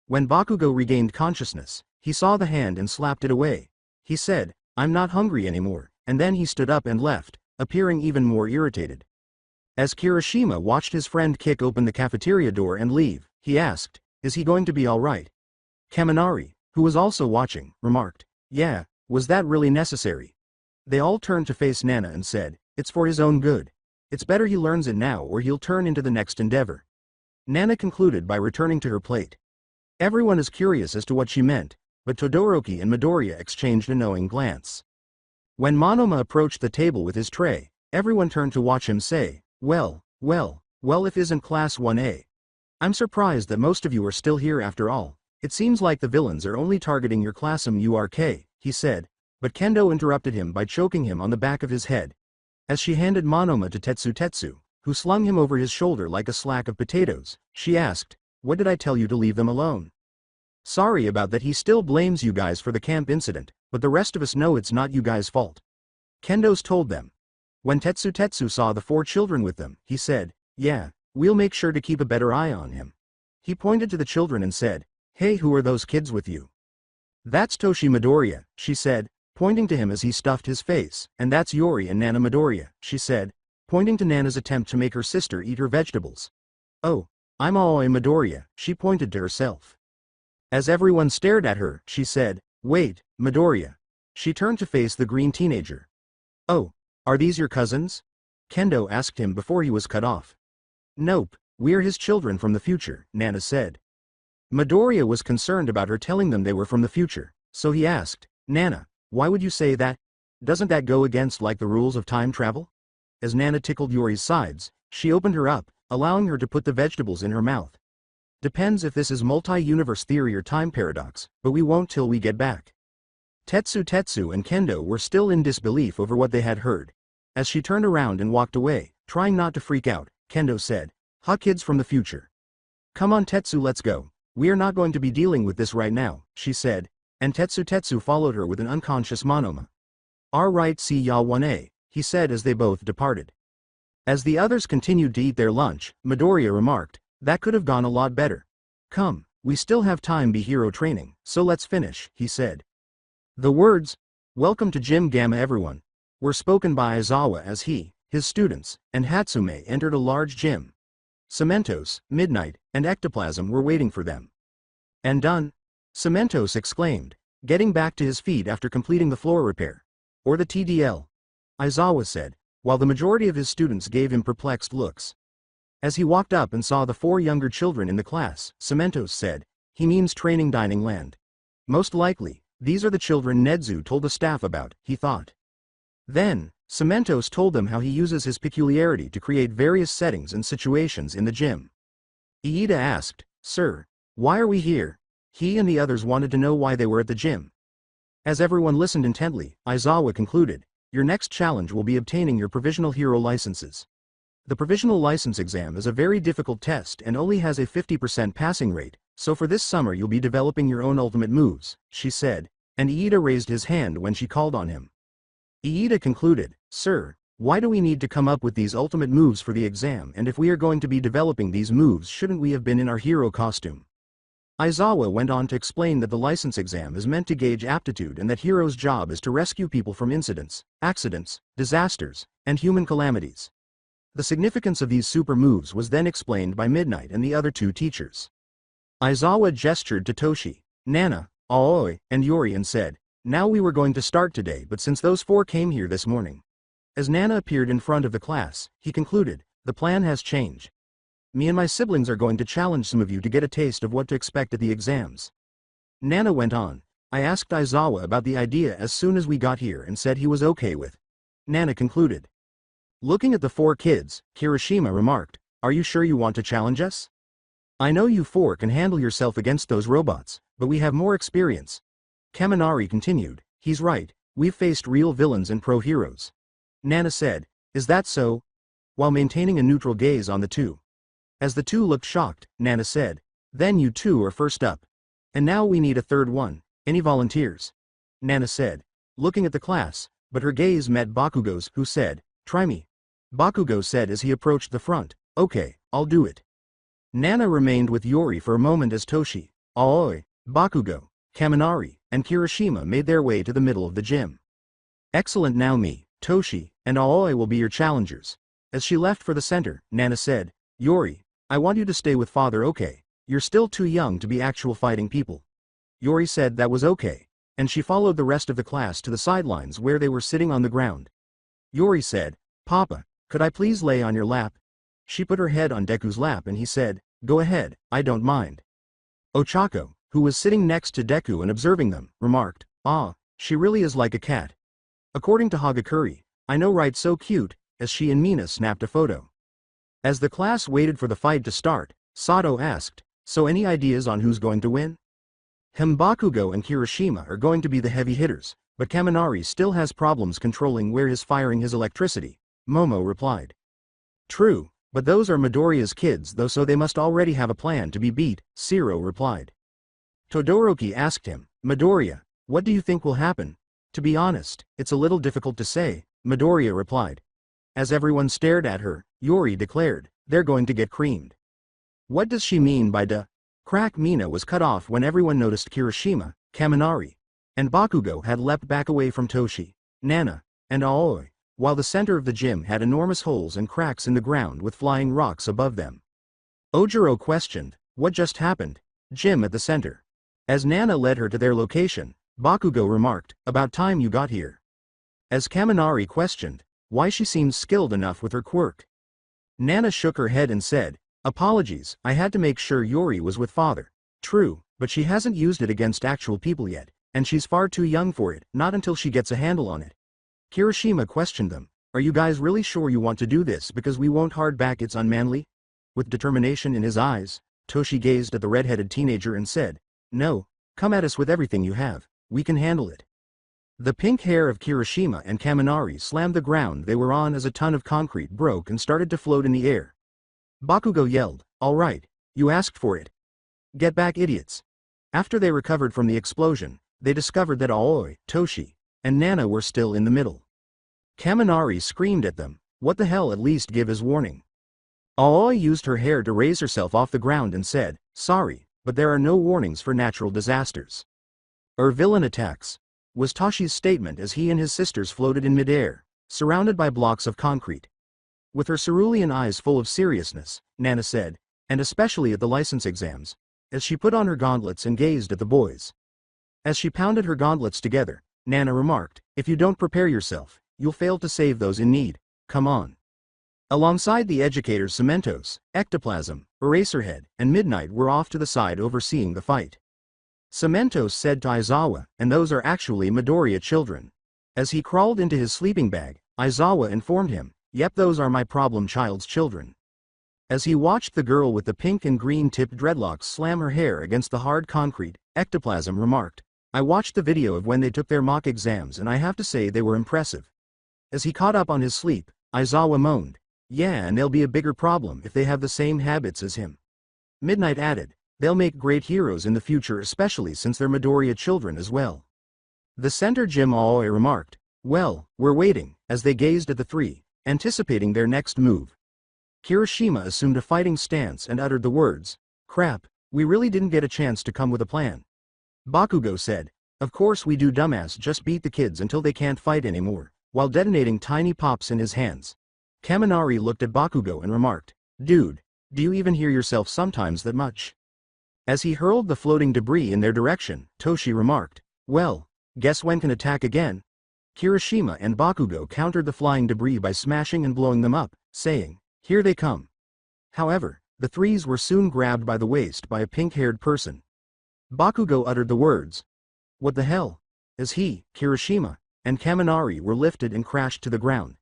When Bakugo regained consciousness, he saw the hand and slapped it away. He said, "I'm not hungry anymore," and then he stood up and left, appearing even more irritated. As Kirishima watched his friend kick open the cafeteria door and leave, he asked, "Is he going to be all right?" Kaminari, who was also watching, remarked, "Yeah, was that really necessary?" They all turned to face Nana and said, "It's for his own good. It's better he learns it now or he'll turn into the next endeavor." Nana concluded by returning to her plate. Everyone is curious as to what she meant, but Todoroki and Midoriya exchanged a knowing glance. When Monoma approached the table with his tray, everyone turned to watch him say, well, if isn't Class 1A. I'm surprised that most of you are still here after all. It seems like the villains are only targeting your classum URK, he said, but Kendo interrupted him by choking him on the back of his head. As she handed Monoma to Tetsu, who slung him over his shoulder like a slack of potatoes, she asked, "What did I tell you to leave them alone?" "Sorry about that. He still blames you guys for the camp incident, but the rest of us know it's not you guys' fault." Kendo's told them. When Tetsu saw the 4 children with them, he said, "Yeah, we'll make sure to keep a better eye on him." He pointed to the children and said, "Hey, who are those kids with you?" "That's Toshi Midoriya," she said, pointing to him as he stuffed his face, "and that's Yori and Nana Midoriya," she said, pointing to Nana's attempt to make her sister eat her vegetables. "Oh, I'm Aoi Midoriya," she pointed to herself. As everyone stared at her, she said, "Wait, Midoriya." She turned to face the green teenager. "Oh, are these your cousins?" Kendo asked him before he was cut off. "Nope, we're his children from the future," Nana said. Midoriya was concerned about her telling them they were from the future, so he asked, "Nana, why would you say that? Doesn't that go against like the rules of time travel?" As Nana tickled Yori's sides, she opened her up, allowing her to put the vegetables in her mouth. "Depends if this is multi-universe theory or time paradox, but we won't till we get back." Tetsu and Kendo were still in disbelief over what they had heard. As she turned around and walked away, trying not to freak out, Kendo said, "Ha, kids from the future. Come on Tetsu, let's go. We are not going to be dealing with this right now," she said, and Tetsu followed her with an unconscious Monoma. "Alright, see ya 1A, he said as they both departed. As the others continued to eat their lunch, Midoriya remarked, "That could have gone a lot better. Come, we still have time be hero training, so let's finish," he said. The words, "Welcome to Gym Gamma everyone," were spoken by Aizawa as he, his students, and Hatsume entered a large gym. Cementos, Midnight, and Ectoplasm were waiting for them. "And done?" Cementos exclaimed, getting back to his feet after completing the floor repair. "Or the TDL?" Aizawa said, while the majority of his students gave him perplexed looks. As he walked up and saw the 4 younger children in the class, Cementos said, "He means training dining land. Most likely, these are the children Nedzu told the staff about," he thought. Then, Cementos told them how he uses his peculiarity to create various settings and situations in the gym. Iida asked, "Sir, why are we here?" He and the others wanted to know why they were at the gym. As everyone listened intently, Aizawa concluded, "Your next challenge will be obtaining your provisional hero licenses. The provisional license exam is a very difficult test and only has a 50% passing rate, so for this summer you'll be developing your own ultimate moves," she said, and Iida raised his hand when she called on him. Iida concluded, "Sir, why do we need to come up with these ultimate moves for the exam, and if we are going to be developing these moves shouldn't we have been in our hero costume?" Aizawa went on to explain that the license exam is meant to gauge aptitude and that hero's job is to rescue people from incidents, accidents, disasters, and human calamities. The significance of these super moves was then explained by Midnight and the other 2 teachers. Aizawa gestured to Toshi, Nana, Aoi, and Yori and said, "Now we were going to start today, but since those 4 came here this morning." As Nana appeared in front of the class, he concluded, "The plan has changed. Me and my siblings are going to challenge some of you to get a taste of what to expect at the exams." Nana went on, "I asked Aizawa about the idea as soon as we got here and said he was okay with." Nana concluded. Looking at the 4 kids, Kirishima remarked, "Are you sure you want to challenge us? I know you 4 can handle yourself against those robots, but we have more experience." Kaminari continued, "He's right, we've faced real villains and pro-heroes." Nana said, Is that so? While maintaining a neutral gaze on the two. As the two looked shocked, Nana said, then you two are first up. And now we need a third one. Any volunteers? Nana said, looking at the class, but her gaze met Bakugo's, who said, try me. Bakugo said as he approached the front, okay, I'll do it. Nana remained with Yori for a moment as Toshi, Aoi, Bakugo, Kaminari, and Kirishima made their way to the middle of the gym. Excellent, now me, Toshi, and Aoi will be your challengers. As she left for the center, Nana said, Yori, I want you to stay with father, okay? You're still too young to be actual fighting people. Yori said that was okay, and she followed the rest of the class to the sidelines where they were sitting on the ground. Yori said, Papa, could I please lay on your lap? She put her head on Deku's lap and he said, go ahead, I don't mind. Ochako, who was sitting next to Deku and observing them, remarked, ah, she really is like a cat. According to Hagakure, I know, right, so cute, as she and Mina snapped a photo. As the class waited for the fight to start, Sato asked, so any ideas on who's going to win? Bakugo and Kirishima are going to be the heavy hitters, but Kaminari still has problems controlling where he's firing his electricity, Momo replied. True, but those are Midoriya's kids though, so they must already have a plan to be beat, Shiro replied. Todoroki asked him, Midoriya, what do you think will happen? To be honest, it's a little difficult to say, Midoriya replied. As everyone stared at her, Yori declared, they're going to get creamed. What does she mean by da? Crack Mina was cut off when everyone noticed Kirishima, Kaminari, and Bakugo had leapt back away from Toshi, Nana, and Aoi, while the center of the gym had enormous holes and cracks in the ground with flying rocks above them. Ojiro questioned, what just happened? Gym at the center. As Nana led her to their location, Bakugo remarked, about time you got here. As Kaminari questioned, why she seemed skilled enough with her quirk. Nana shook her head and said, apologies, I had to make sure Yori was with father. True, but she hasn't used it against actual people yet, and she's far too young for it, not until she gets a handle on it. Kirishima questioned them, are you guys really sure you want to do this because we won't hard back, it's unmanly? With determination in his eyes, Toshi gazed at the red-headed teenager and said, no, come at us with everything you have, we can handle it. The pink hair of Kirishima and Kaminari slammed the ground they were on as a ton of concrete broke and started to float in the air. Bakugo yelled, all right, you asked for it. Get back, idiots. After they recovered from the explosion, they discovered that Aoi, Toshi, and Nana were still in the middle. Kaminari screamed at them, what the hell, at least give his warning. Aoi used her hair to raise herself off the ground and said, sorry, but there are no warnings for natural disasters. Or villain attacks, was Toshi's statement as he and his sisters floated in midair, surrounded by blocks of concrete. With her cerulean eyes full of seriousness, Nana said, and especially at the license exams, as she put on her gauntlets and gazed at the boys. As she pounded her gauntlets together, Nana remarked, if you don't prepare yourself, you'll fail to save those in need, come on. Alongside the educators Cementos, Ectoplasm, Eraserhead, and Midnight were off to the side overseeing the fight. Cementos said to Aizawa, and those are actually Midoriya children. As he crawled into his sleeping bag, Aizawa informed him, yep, those are my problem child's children. As he watched the girl with the pink and green tipped dreadlocks slam her hair against the hard concrete, Ectoplasm remarked, I watched the video of when they took their mock exams and I have to say they were impressive. As he caught up on his sleep, Aizawa moaned, yeah, and they'll be a bigger problem if they have the same habits as him. Midnight added, they'll make great heroes in the future, especially since they're Midoriya children as well. The center gym Aoi remarked, well, we're waiting, as they gazed at the three, anticipating their next move. Kirishima assumed a fighting stance and uttered the words, crap, we really didn't get a chance to come with a plan. Bakugo said, of course we do, dumbass, just beat the kids until they can't fight anymore, while detonating tiny pops in his hands. Kaminari looked at Bakugo and remarked, dude, do you even hear yourself sometimes that much? As he hurled the floating debris in their direction, Toshi remarked, well, guess when can attack again? Kirishima and Bakugo countered the flying debris by smashing and blowing them up, saying, here they come. However, the threes were soon grabbed by the waist by a pink-haired person. Bakugo uttered the words, what the hell? As he, Kirishima, and Kaminari were lifted and crashed to the ground.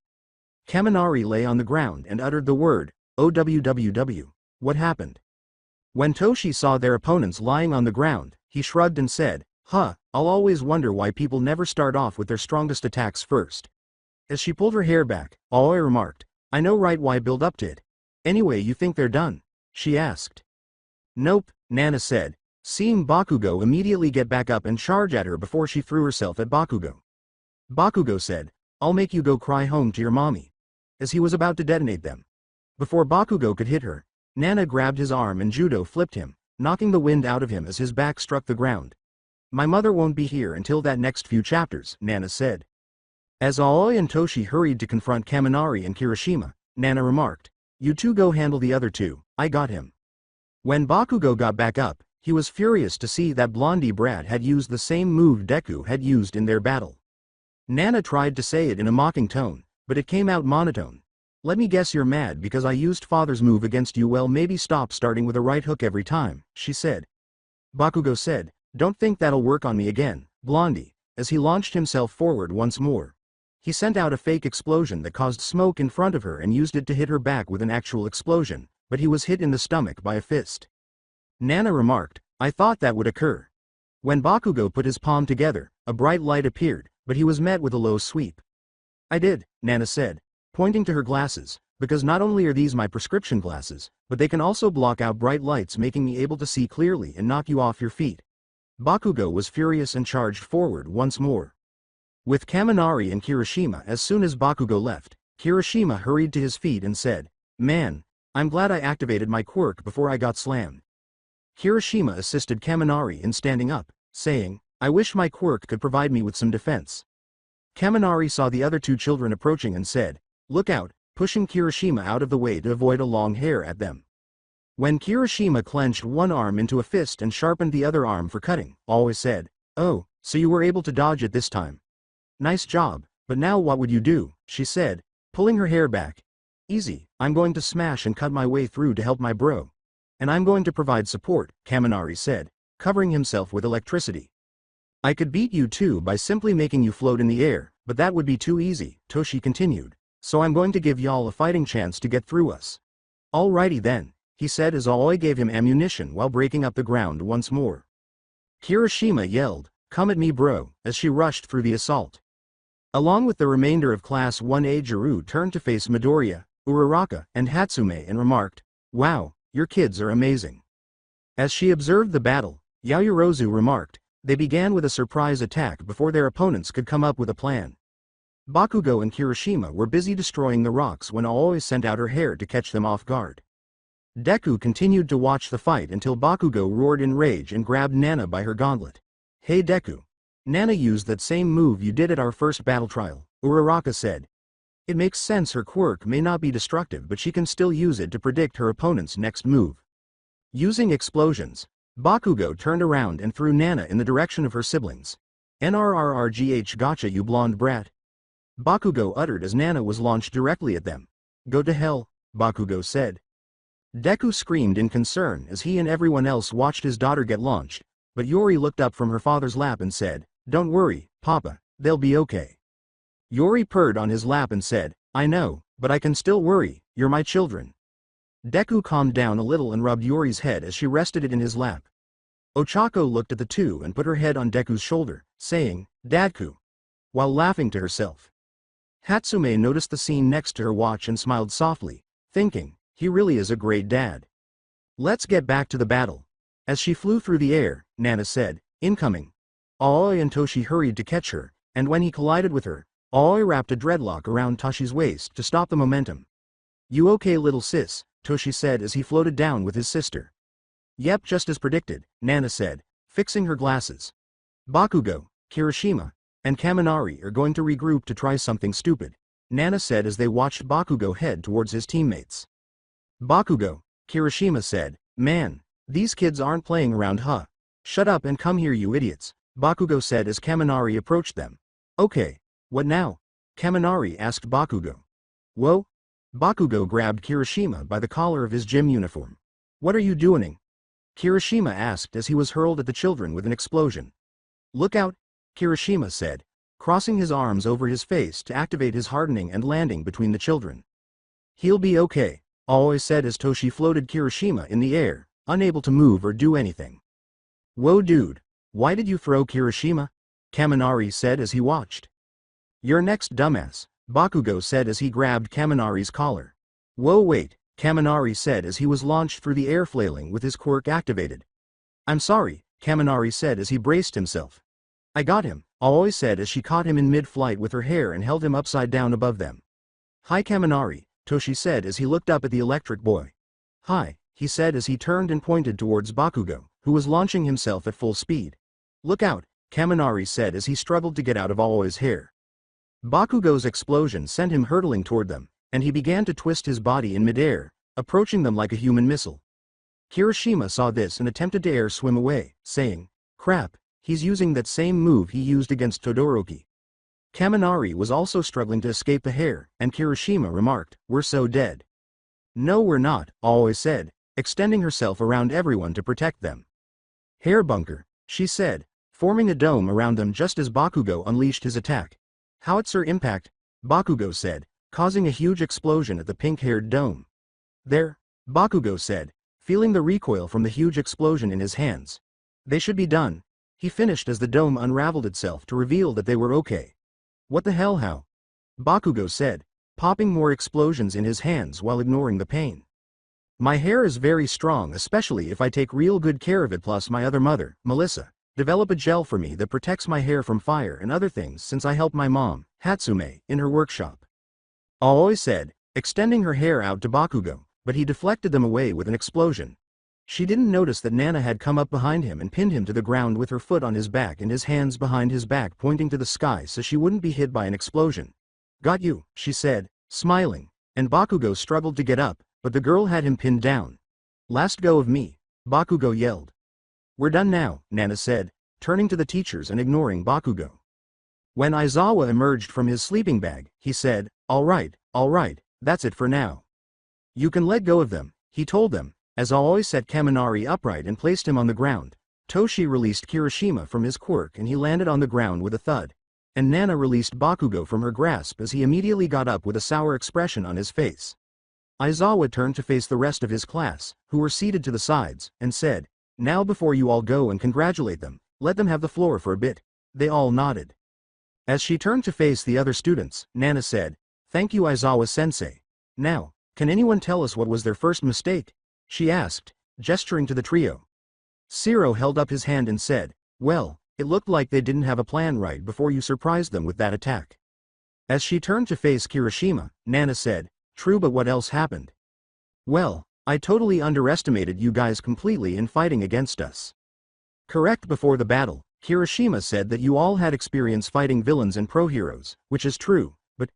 Kaminari lay on the ground and uttered the word, OWWW. What happened? When Toshi saw their opponents lying on the ground, he shrugged and said, I'll always wonder why people never start off with their strongest attacks first. As she pulled her hair back, Aoi remarked, I know right why build up to it. Anyway, you think they're done? She asked. Nope, Nana said, seeing Bakugo immediately get back up and charge at her before she threw herself at Bakugo. Bakugo said, I'll make you go cry home to your mommy. As he was about to detonate them. Before Bakugo could hit her, Nana grabbed his arm and judo flipped him, knocking the wind out of him as his back struck the ground. My mother won't be here until that next few chapters, Nana said. As Aoi and Toshi hurried to confront Kaminari and Kirishima, Nana remarked, you two go handle the other two, I got him. When Bakugo got back up, he was furious to see that Blondie brat had used the same move Deku had used in their battle. Nana tried to say it in a mocking tone, but it came out monotone. Let me guess you're mad because I used father's move against you. Well, maybe stop starting with a right hook every time, she said. Bakugo said, don't think that'll work on me again, Blondie, as he launched himself forward once more. He sent out a fake explosion that caused smoke in front of her and used it to hit her back with an actual explosion, but he was hit in the stomach by a fist. Nana remarked, I thought that would occur. When Bakugo put his palm together, a bright light appeared, but he was met with a low sweep. I did, Nana said, pointing to her glasses, because not only are these my prescription glasses, but they can also block out bright lights, making me able to see clearly and knock you off your feet. Bakugo was furious and charged forward once more. With Kaminari and Kirishima, as soon as Bakugo left, Kirishima hurried to his feet and said, Man, I'm glad I activated my quirk before I got slammed. Kirishima assisted Kaminari in standing up, saying, I wish my quirk could provide me with some defense. Kaminari saw the other two children approaching and said, Look out, pushing Kirishima out of the way to avoid a long hair at them. When Kirishima clenched one arm into a fist and sharpened the other arm for cutting, Aoi said, Oh, so you were able to dodge it this time. Nice job, but now what would you do, she said, pulling her hair back. Easy, I'm going to smash and cut my way through to help my bro. And I'm going to provide support, Kaminari said, covering himself with electricity. I could beat you too by simply making you float in the air, but that would be too easy, Toshi continued, so I'm going to give y'all a fighting chance to get through us. Alrighty then, he said as Aoi gave him ammunition while breaking up the ground once more. Kirishima yelled, Come at me bro, as she rushed through the assault. Along with the remainder of Class 1A, Jiru turned to face Midoriya, Uraraka, and Hatsume and remarked, Wow, your kids are amazing. As she observed the battle, Yaoyorozu remarked, They began with a surprise attack before their opponents could come up with a plan. Bakugo and Kirishima were busy destroying the rocks when Aoi sent out her hair to catch them off guard. Deku continued to watch the fight until Bakugo roared in rage and grabbed Nana by her gauntlet. Hey Deku. Nana used that same move you did at our first battle trial, Uraraka said. It makes sense her quirk may not be destructive, but she can still use it to predict her opponent's next move. Using explosions, Bakugo turned around and threw Nana in the direction of her siblings. NRRRGH gotcha you blonde brat. Bakugo uttered as Nana was launched directly at them. Go to hell, Bakugo said. Deku screamed in concern as he and everyone else watched his daughter get launched, but Yori looked up from her father's lap and said, Don't worry, Papa, they'll be okay. Yori purred on his lap and said, I know, but I can still worry, you're my children. Deku calmed down a little and rubbed Yori's head as she rested it in his lap. Ochako looked at the two and put her head on Deku's shoulder, saying, Dadku, while laughing to herself. Hatsume noticed the scene next to her watch and smiled softly, thinking, he really is a great dad. Let's get back to the battle. As she flew through the air, Nana said, Incoming. Aoi and Toshi hurried to catch her, and when he collided with her, Aoi wrapped a dreadlock around Toshi's waist to stop the momentum. You okay little sis, Toshi said as he floated down with his sister. Yep, just as predicted, Nana said, fixing her glasses. Bakugo, Kirishima, and Kaminari are going to regroup to try something stupid, Nana said as they watched Bakugo head towards his teammates. Bakugo, Kirishima said, Man, these kids aren't playing around huh? Shut up and come here you idiots, Bakugo said as Kaminari approached them. Okay, what now? Kaminari asked Bakugo. Whoa? Bakugo grabbed Kirishima by the collar of his gym uniform. What are you doing? Kirishima asked as he was hurled at the children with an explosion. Look out, Kirishima said, crossing his arms over his face to activate his hardening and landing between the children. He'll be okay, Aoi said as Toshi floated Kirishima in the air, unable to move or do anything. Whoa dude, why did you throw Kirishima? Kaminari said as he watched. You're next dumbass, Bakugo said as he grabbed Kaminari's collar. Whoa wait, Kaminari said as he was launched through the air flailing with his quirk activated. I'm sorry, Kaminari said as he braced himself. I got him, Aoi said as she caught him in mid-flight with her hair and held him upside down above them. Hi Kaminari, Toshi said as he looked up at the electric boy. Hi, he said as he turned and pointed towards Bakugo, who was launching himself at full speed. Look out, Kaminari said as he struggled to get out of Aoi's hair. Bakugo's explosion sent him hurtling toward them, and he began to twist his body in midair, approaching them like a human missile. Kirishima saw this and attempted to air swim away, saying, crap, he's using that same move he used against Todoroki. Kaminari was also struggling to escape the hair, and Kirishima remarked, we're so dead. No we're not, Aoi said, extending herself around everyone to protect them. Hair bunker, she said, forming a dome around them just as Bakugo unleashed his attack. Howitzer impact, Bakugo said, causing a huge explosion at the pink-haired dome. There, Bakugo said, feeling the recoil from the huge explosion in his hands. They should be done. He finished as the dome unraveled itself to reveal that they were okay. What the hell how? Bakugo said, popping more explosions in his hands while ignoring the pain. My hair is very strong, especially if I take real good care of it, plus my other mother, Melissa, develop a gel for me that protects my hair from fire and other things since I helped my mom, Hatsume, in her workshop. Aoi said, extending her hair out to Bakugo, but he deflected them away with an explosion. She didn't notice that Nana had come up behind him and pinned him to the ground with her foot on his back and his hands behind his back pointing to the sky so she wouldn't be hit by an explosion. Got you, she said, smiling, and Bakugo struggled to get up, but the girl had him pinned down. Last go of me, Bakugo yelled. We're done now, Nana said, turning to the teachers and ignoring Bakugo. When Aizawa emerged from his sleeping bag, he said, all right, that's it for now. You can let go of them, he told them, as Aoi set Kaminari upright and placed him on the ground. Toshi released Kirishima from his quirk and he landed on the ground with a thud. And Nana released Bakugo from her grasp as he immediately got up with a sour expression on his face. Aizawa turned to face the rest of his class, who were seated to the sides, and said, now before you all go and congratulate them, let them have the floor for a bit. They all nodded. As she turned to face the other students, Nana said, thank you Aizawa-sensei. Now, can anyone tell us what was their first mistake? She asked, gesturing to the trio. Zero held up his hand and said, well, it looked like they didn't have a plan right before you surprised them with that attack. As she turned to face Kirishima, Nana said, true, but what else happened? Well, I totally underestimated you guys completely in fighting against us. Correct. Before the battle, Kirishima said that you all had experience fighting villains and pro-heroes, which is true, but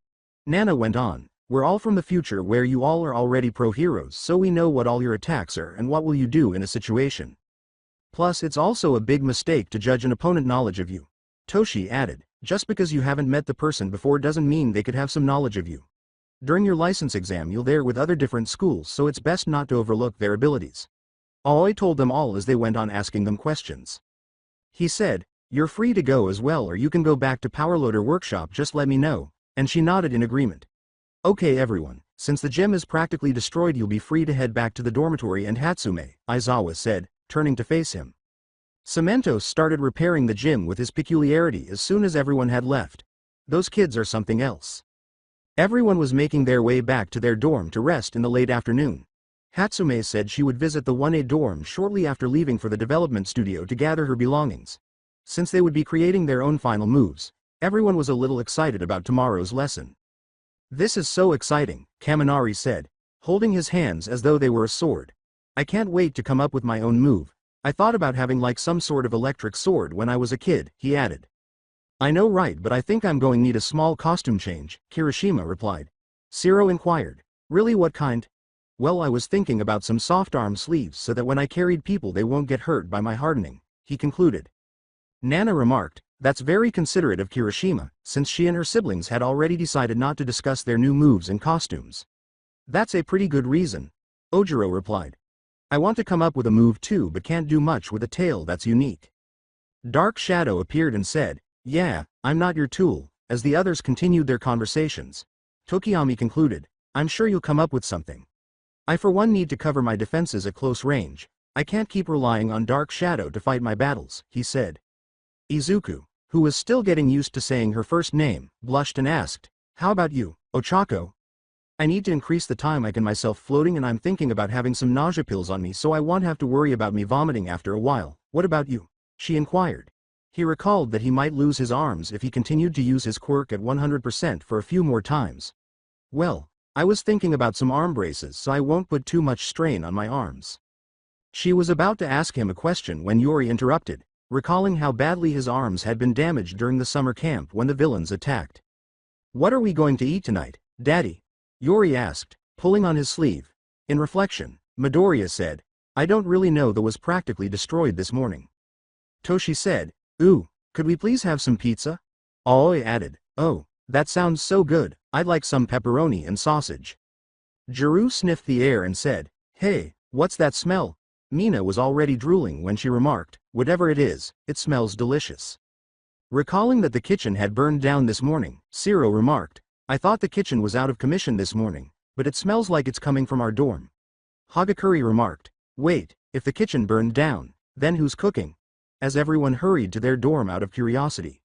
Nana went on, we're all from the future where you all are already pro-heroes, so we know what all your attacks are and what will you do in a situation. Plus it's also a big mistake to judge an opponent knowledge of you. Toshi added, just because you haven't met the person before doesn't mean they could have some knowledge of you. During your license exam you'll there with other different schools, so it's best not to overlook their abilities. Aoi told them all as they went on asking them questions. He said, you're free to go as well, or you can go back to Powerloader Workshop, just let me know, and she nodded in agreement. Okay everyone, since the gym is practically destroyed you'll be free to head back to the dormitory and Hatsume, Aizawa said, turning to face him. Cementos started repairing the gym with his peculiarity as soon as everyone had left. Those kids are something else. Everyone was making their way back to their dorm to rest in the late afternoon. Hatsume said she would visit the 1A dorm shortly after leaving for the development studio to gather her belongings. Since they would be creating their own final moves, everyone was a little excited about tomorrow's lesson. This is so exciting, Kaminari said, holding his hands as though they were a sword. I can't wait to come up with my own move. I thought about having like some sort of electric sword when I was a kid, he added. I know right, but I think I'm going to need a small costume change, Kirishima replied. Zero inquired. Really, what kind? Well, I was thinking about some soft arm sleeves so that when I carried people they won't get hurt by my hardening, he concluded. Nana remarked, that's very considerate of Kirishima, since she and her siblings had already decided not to discuss their new moves and costumes. That's a pretty good reason, Ojiro replied. I want to come up with a move too, but can't do much with a tail that's unique. Dark Shadow appeared and said, yeah, I'm not your tool, as the others continued their conversations. Tokiyami concluded, I'm sure you'll come up with something. I for one need to cover my defenses at close range. I can't keep relying on Dark Shadow to fight my battles, he said. Izuku, who was still getting used to saying her first name, blushed and asked, How about you, Ochako? I need to increase the time I can myself floating, and I'm thinking about having some nausea pills on me so I won't have to worry about me vomiting after a while. What about you? She inquired. He recalled that he might lose his arms if he continued to use his quirk at 100% for a few more times. Well, I was thinking about some arm braces so I won't put too much strain on my arms. She was about to ask him a question when Yori interrupted, recalling how badly his arms had been damaged during the summer camp when the villains attacked. What are we going to eat tonight, Daddy? Yori asked, pulling on his sleeve. In reflection, Midoriya said, I don't really know, that was practically destroyed this morning. Toshi said, Ooh, could we please have some pizza? Aoi added, Oh, that sounds so good, I'd like some pepperoni and sausage. Jiru sniffed the air and said, Hey, what's that smell? Mina was already drooling when she remarked, Whatever it is, it smells delicious. Recalling that the kitchen had burned down this morning, Shiro remarked, I thought the kitchen was out of commission this morning, but it smells like it's coming from our dorm. Hagakure remarked, Wait, if the kitchen burned down, then who's cooking? As everyone hurried to their dorm out of curiosity.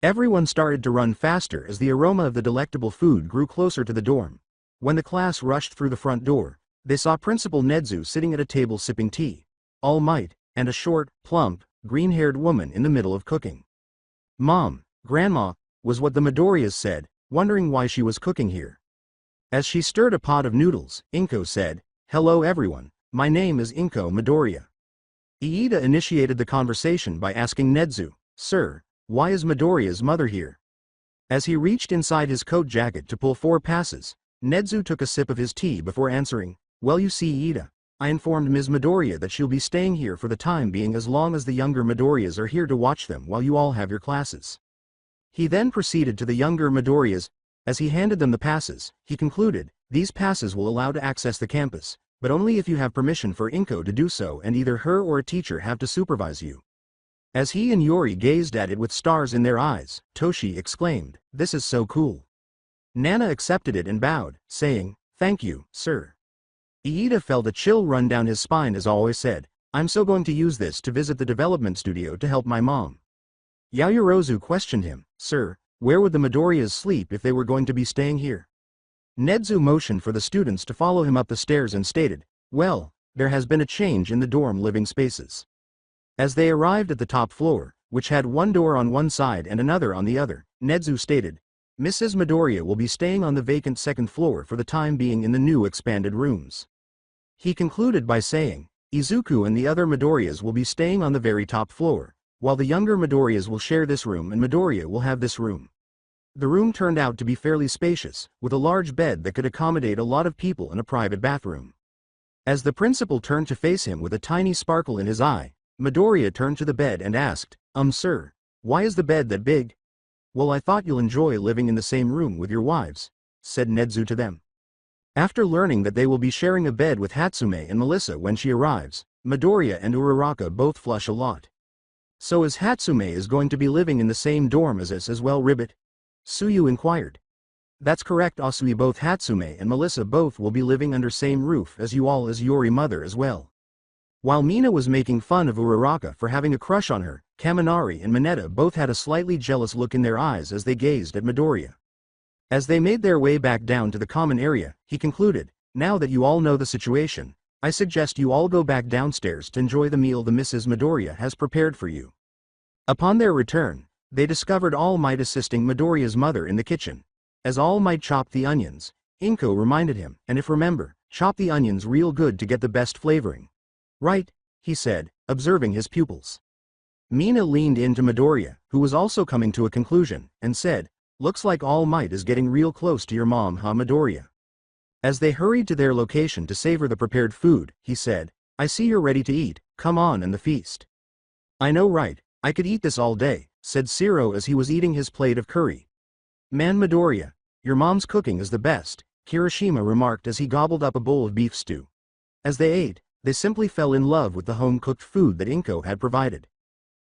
Everyone started to run faster as the aroma of the delectable food grew closer to the dorm. When the class rushed through the front door, they saw Principal Nedzu sitting at a table sipping tea, All Might, and a short, plump, green-haired woman in the middle of cooking. Mom, Grandma, was what the Midoriyas said, wondering why she was cooking here. As she stirred a pot of noodles, Inko said, Hello everyone, my name is Inko Midoriya. Iida initiated the conversation by asking Nedzu, Sir, why is Midoriya's mother here? As he reached inside his coat jacket to pull 4 passes, Nedzu took a sip of his tea before answering, Well, you see, Iida, I informed Ms. Midoriya that she'll be staying here for the time being as long as the younger Midoriyas are here to watch them while you all have your classes. He then proceeded to the younger Midoriyas. As he handed them the passes, he concluded, These passes will allow to access the campus, but only if you have permission for Inko to do so, and either her or a teacher have to supervise you. As he and Yori gazed at it with stars in their eyes, Toshi exclaimed, This is so cool. Nana accepted it and bowed, saying, Thank you, sir. Iida felt a chill run down his spine as always said, I'm so going to use this to visit the development studio to help my mom. Yaoyorozu questioned him, Sir, where would the Midoriyas sleep if they were going to be staying here? Nedzu motioned for the students to follow him up the stairs and stated, Well, there has been a change in the dorm living spaces. As they arrived at the top floor, which had one door on one side and another on the other, Nedzu stated, Mrs. Midoriya will be staying on the vacant second floor for the time being in the new expanded rooms. He concluded by saying, Izuku and the other Midoriyas will be staying on the very top floor, while the younger Midoriyas will share this room and Midoriya will have this room. The room turned out to be fairly spacious, with a large bed that could accommodate a lot of people and a private bathroom. As the principal turned to face him with a tiny sparkle in his eye, Midoriya turned to the bed and asked, Sir, why is the bed that big? Well, I thought you'll enjoy living in the same room with your wives, said Nedzu to them. After learning that they will be sharing a bed with Hatsume and Melissa when she arrives, Midoriya and Uraraka both flush a lot. So is Hatsume is going to be living in the same dorm as us as well, Ribbit? Suyu inquired. That's correct, Asui. Both Hatsume and Melissa both will be living under same roof as you all as Yori mother as well. While Mina was making fun of Uraraka for having a crush on her, Kaminari and Mineta both had a slightly jealous look in their eyes as they gazed at Midoriya. As they made their way back down to the common area, he concluded, Now that you all know the situation, I suggest you all go back downstairs to enjoy the meal the Mrs. Midoriya has prepared for you. Upon their return, they discovered All Might assisting Midoriya's mother in the kitchen. As All Might chopped the onions, Inko reminded him, and if remember, chop the onions real good to get the best flavoring. Right, he said, observing his pupils. Mina leaned into Midoriya, who was also coming to a conclusion, and said, Looks like All Might is getting real close to your mom, huh, Midoriya? As they hurried to their location to savor the prepared food, he said, I see you're ready to eat, come on and the feast. I know, right, I could eat this all day, said Shiro as he was eating his plate of curry. Man, Midoriya, your mom's cooking is the best, Kirishima remarked as he gobbled up a bowl of beef stew. As they ate, they simply fell in love with the home-cooked food that Inko had provided.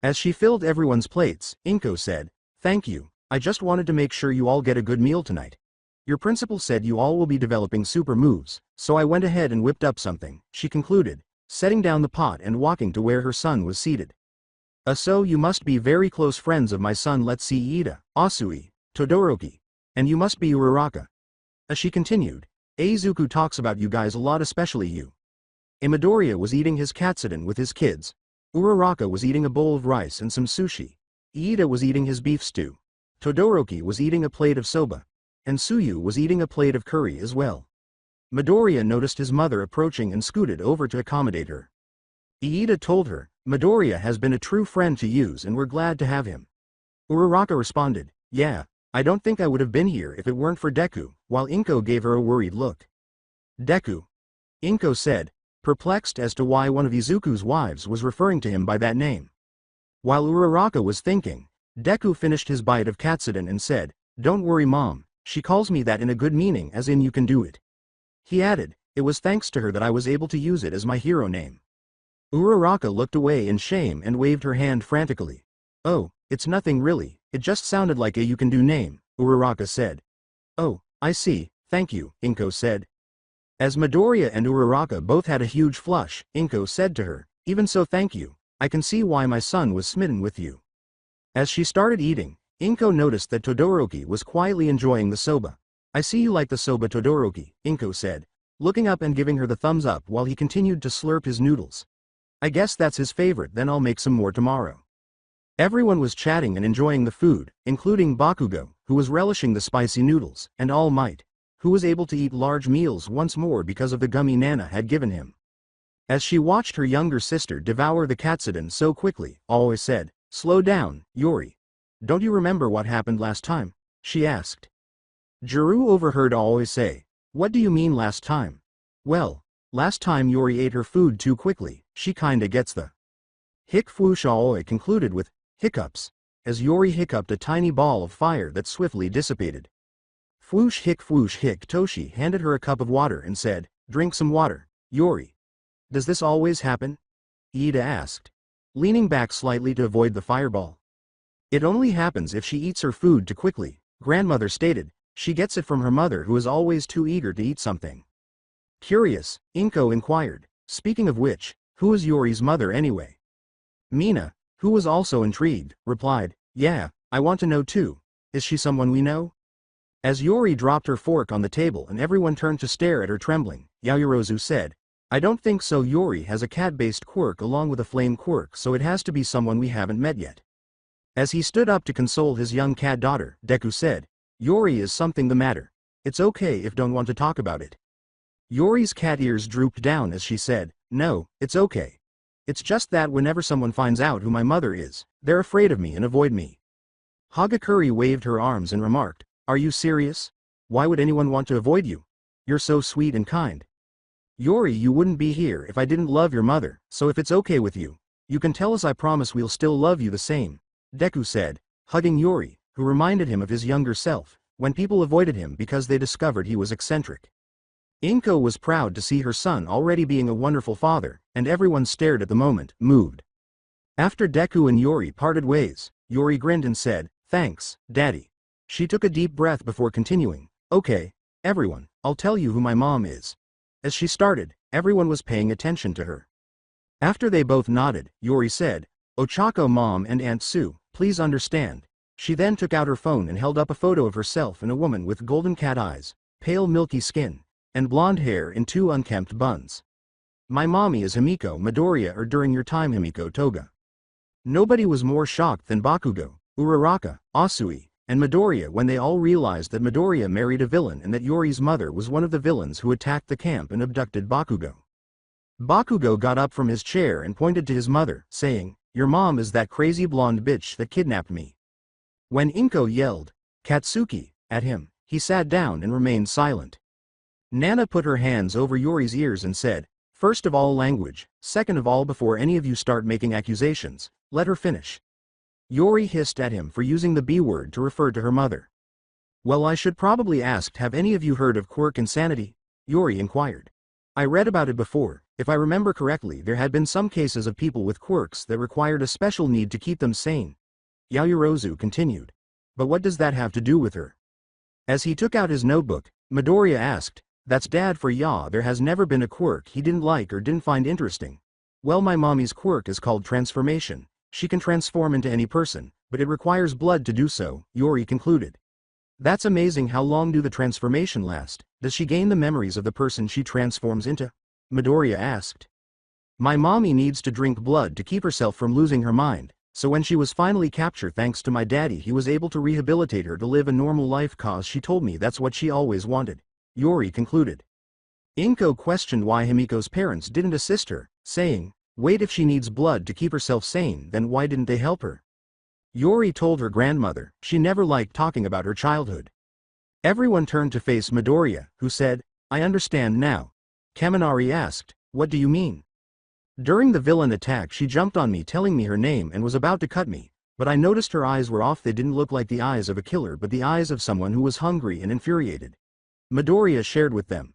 As she filled everyone's plates, Inko said, Thank you, I just wanted to make sure you all get a good meal tonight. Your principal said you all will be developing super moves, so I went ahead and whipped up something, she concluded, setting down the pot and walking to where her son was seated. So you must be very close friends of my son. Let's see, Ida, Asui, Todoroki. And you must be Uraraka. As she continued, Aizuku talks about you guys a lot, especially you. Midoriya was eating his katsudon with his kids. Uraraka was eating a bowl of rice and some sushi. Iida was eating his beef stew. Todoroki was eating a plate of soba. And Tsuyu was eating a plate of curry as well. Midoriya noticed his mother approaching and scooted over to accommodate her. Iida told her, Midoriya has been a true friend to use and we're glad to have him. Uraraka responded, yeah, I don't think I would have been here if it weren't for Deku, while Inko gave her a worried look. Deku. Inko said, perplexed as to why one of Izuku's wives was referring to him by that name. While Uraraka was thinking, Deku finished his bite of katsudon and said, don't worry mom, she calls me that in a good meaning as in you can do it. He added, it was thanks to her that I was able to use it as my hero name. Uraraka looked away in shame and waved her hand frantically. Oh, it's nothing really, it just sounded like a you can do name, Uraraka said. Oh, I see, thank you, Inko said. As Midoriya and Uraraka both had a huge flush, Inko said to her, even so thank you, I can see why my son was smitten with you. As she started eating, Inko noticed that Todoroki was quietly enjoying the soba. I see you like the soba Todoroki, Inko said, looking up and giving her the thumbs up while he continued to slurp his noodles. I guess that's his favorite, then I'll make some more tomorrow. Everyone was chatting and enjoying the food, including Bakugo, who was relishing the spicy noodles, and All Might, who was able to eat large meals once more because of the gummy Nana had given him. As she watched her younger sister devour the katsudon so quickly, always said, slow down, Yori. Don't you remember what happened last time? She asked. Juru overheard always say, what do you mean last time? Well, last time Yori ate her food too quickly, she kinda gets the hic fwoosh Aoi concluded with hiccups, as Yori hiccuped a tiny ball of fire that swiftly dissipated. Fwoosh hic Toshi handed her a cup of water and said, drink some water, Yori. Does this always happen? Iida asked, leaning back slightly to avoid the fireball. It only happens if she eats her food too quickly, grandmother stated. She gets it from her mother who is always too eager to eat something. Curious, Inko inquired, speaking of which, who is Yori's mother anyway? Mina, who was also intrigued, replied, yeah, I want to know too. Is she someone we know? As Yori dropped her fork on the table and everyone turned to stare at her trembling, Yaoyorozu said, I don't think so. Yori has a cat-based quirk along with a flame quirk, so it has to be someone we haven't met yet. As he stood up to console his young cat daughter, Deku said, Yori, is something the matter? It's okay if don't want to talk about it. Yori's cat ears drooped down as she said, no, it's okay. It's just that whenever someone finds out who my mother is, they're afraid of me and avoid me. Hagakure waved her arms and remarked, are you serious? Why would anyone want to avoid you? You're so sweet and kind. Yori, you wouldn't be here if I didn't love your mother, so if it's okay with you, you can tell us. I promise we'll still love you the same, Deku said, hugging Yori, who reminded him of his younger self, when people avoided him because they discovered he was eccentric. Inko was proud to see her son already being a wonderful father, and everyone stared at the moment, moved. After Deku and Yori parted ways, Yori grinned and said, thanks, Daddy. She took a deep breath before continuing, okay, everyone, I'll tell you who my mom is. As she started, everyone was paying attention to her. After they both nodded, Yori said, Ochako Mom and Aunt Sue, please understand. She then took out her phone and held up a photo of herself and a woman with golden cat eyes, pale milky skin, and blonde hair in 2 unkempt buns. My mommy is Himiko Midoriya, or during your time Himiko Toga. Nobody was more shocked than Bakugo, Uraraka, Asui, and Midoriya when they all realized that Midoriya married a villain and that Yori's mother was one of the villains who attacked the camp and abducted Bakugo. Bakugo got up from his chair and pointed to his mother, saying, your mom is that crazy blonde bitch that kidnapped me. When Inko yelled, Katsuki, at him, he sat down and remained silent. Nana put her hands over Yori's ears and said, first of all language, second of all before any of you start making accusations, let her finish. Yori hissed at him for using the B word to refer to her mother. Well, I should probably ask, have any of you heard of quirk insanity? Yori inquired. I read about it before. If I remember correctly, there had been some cases of people with quirks that required a special need to keep them sane. Yaoyorozu continued. But what does that have to do with her? As he took out his notebook, Midoriya asked, that's Dad for Ya. There has never been a quirk he didn't like or didn't find interesting. Well, my mommy's quirk is called transformation. She can transform into any person, but it requires blood to do so, Yori concluded. That's amazing. How long do the transformation last? Does she gain the memories of the person she transforms into? Midoriya asked. My mommy needs to drink blood to keep herself from losing her mind, so when she was finally captured thanks to my daddy he was able to rehabilitate her to live a normal life cause she told me that's what she always wanted. Yori concluded. Inko questioned why Himiko's parents didn't assist her, saying, wait, if she needs blood to keep herself sane then why didn't they help her? Yori told her grandmother she never liked talking about her childhood. Everyone turned to face Midoriya, who said, I understand now. Kaminari asked, what do you mean? During the villain attack she jumped on me telling me her name and was about to cut me, but I noticed her eyes were off. They didn't look like the eyes of a killer but the eyes of someone who was hungry and infuriated. Midoriya shared with them.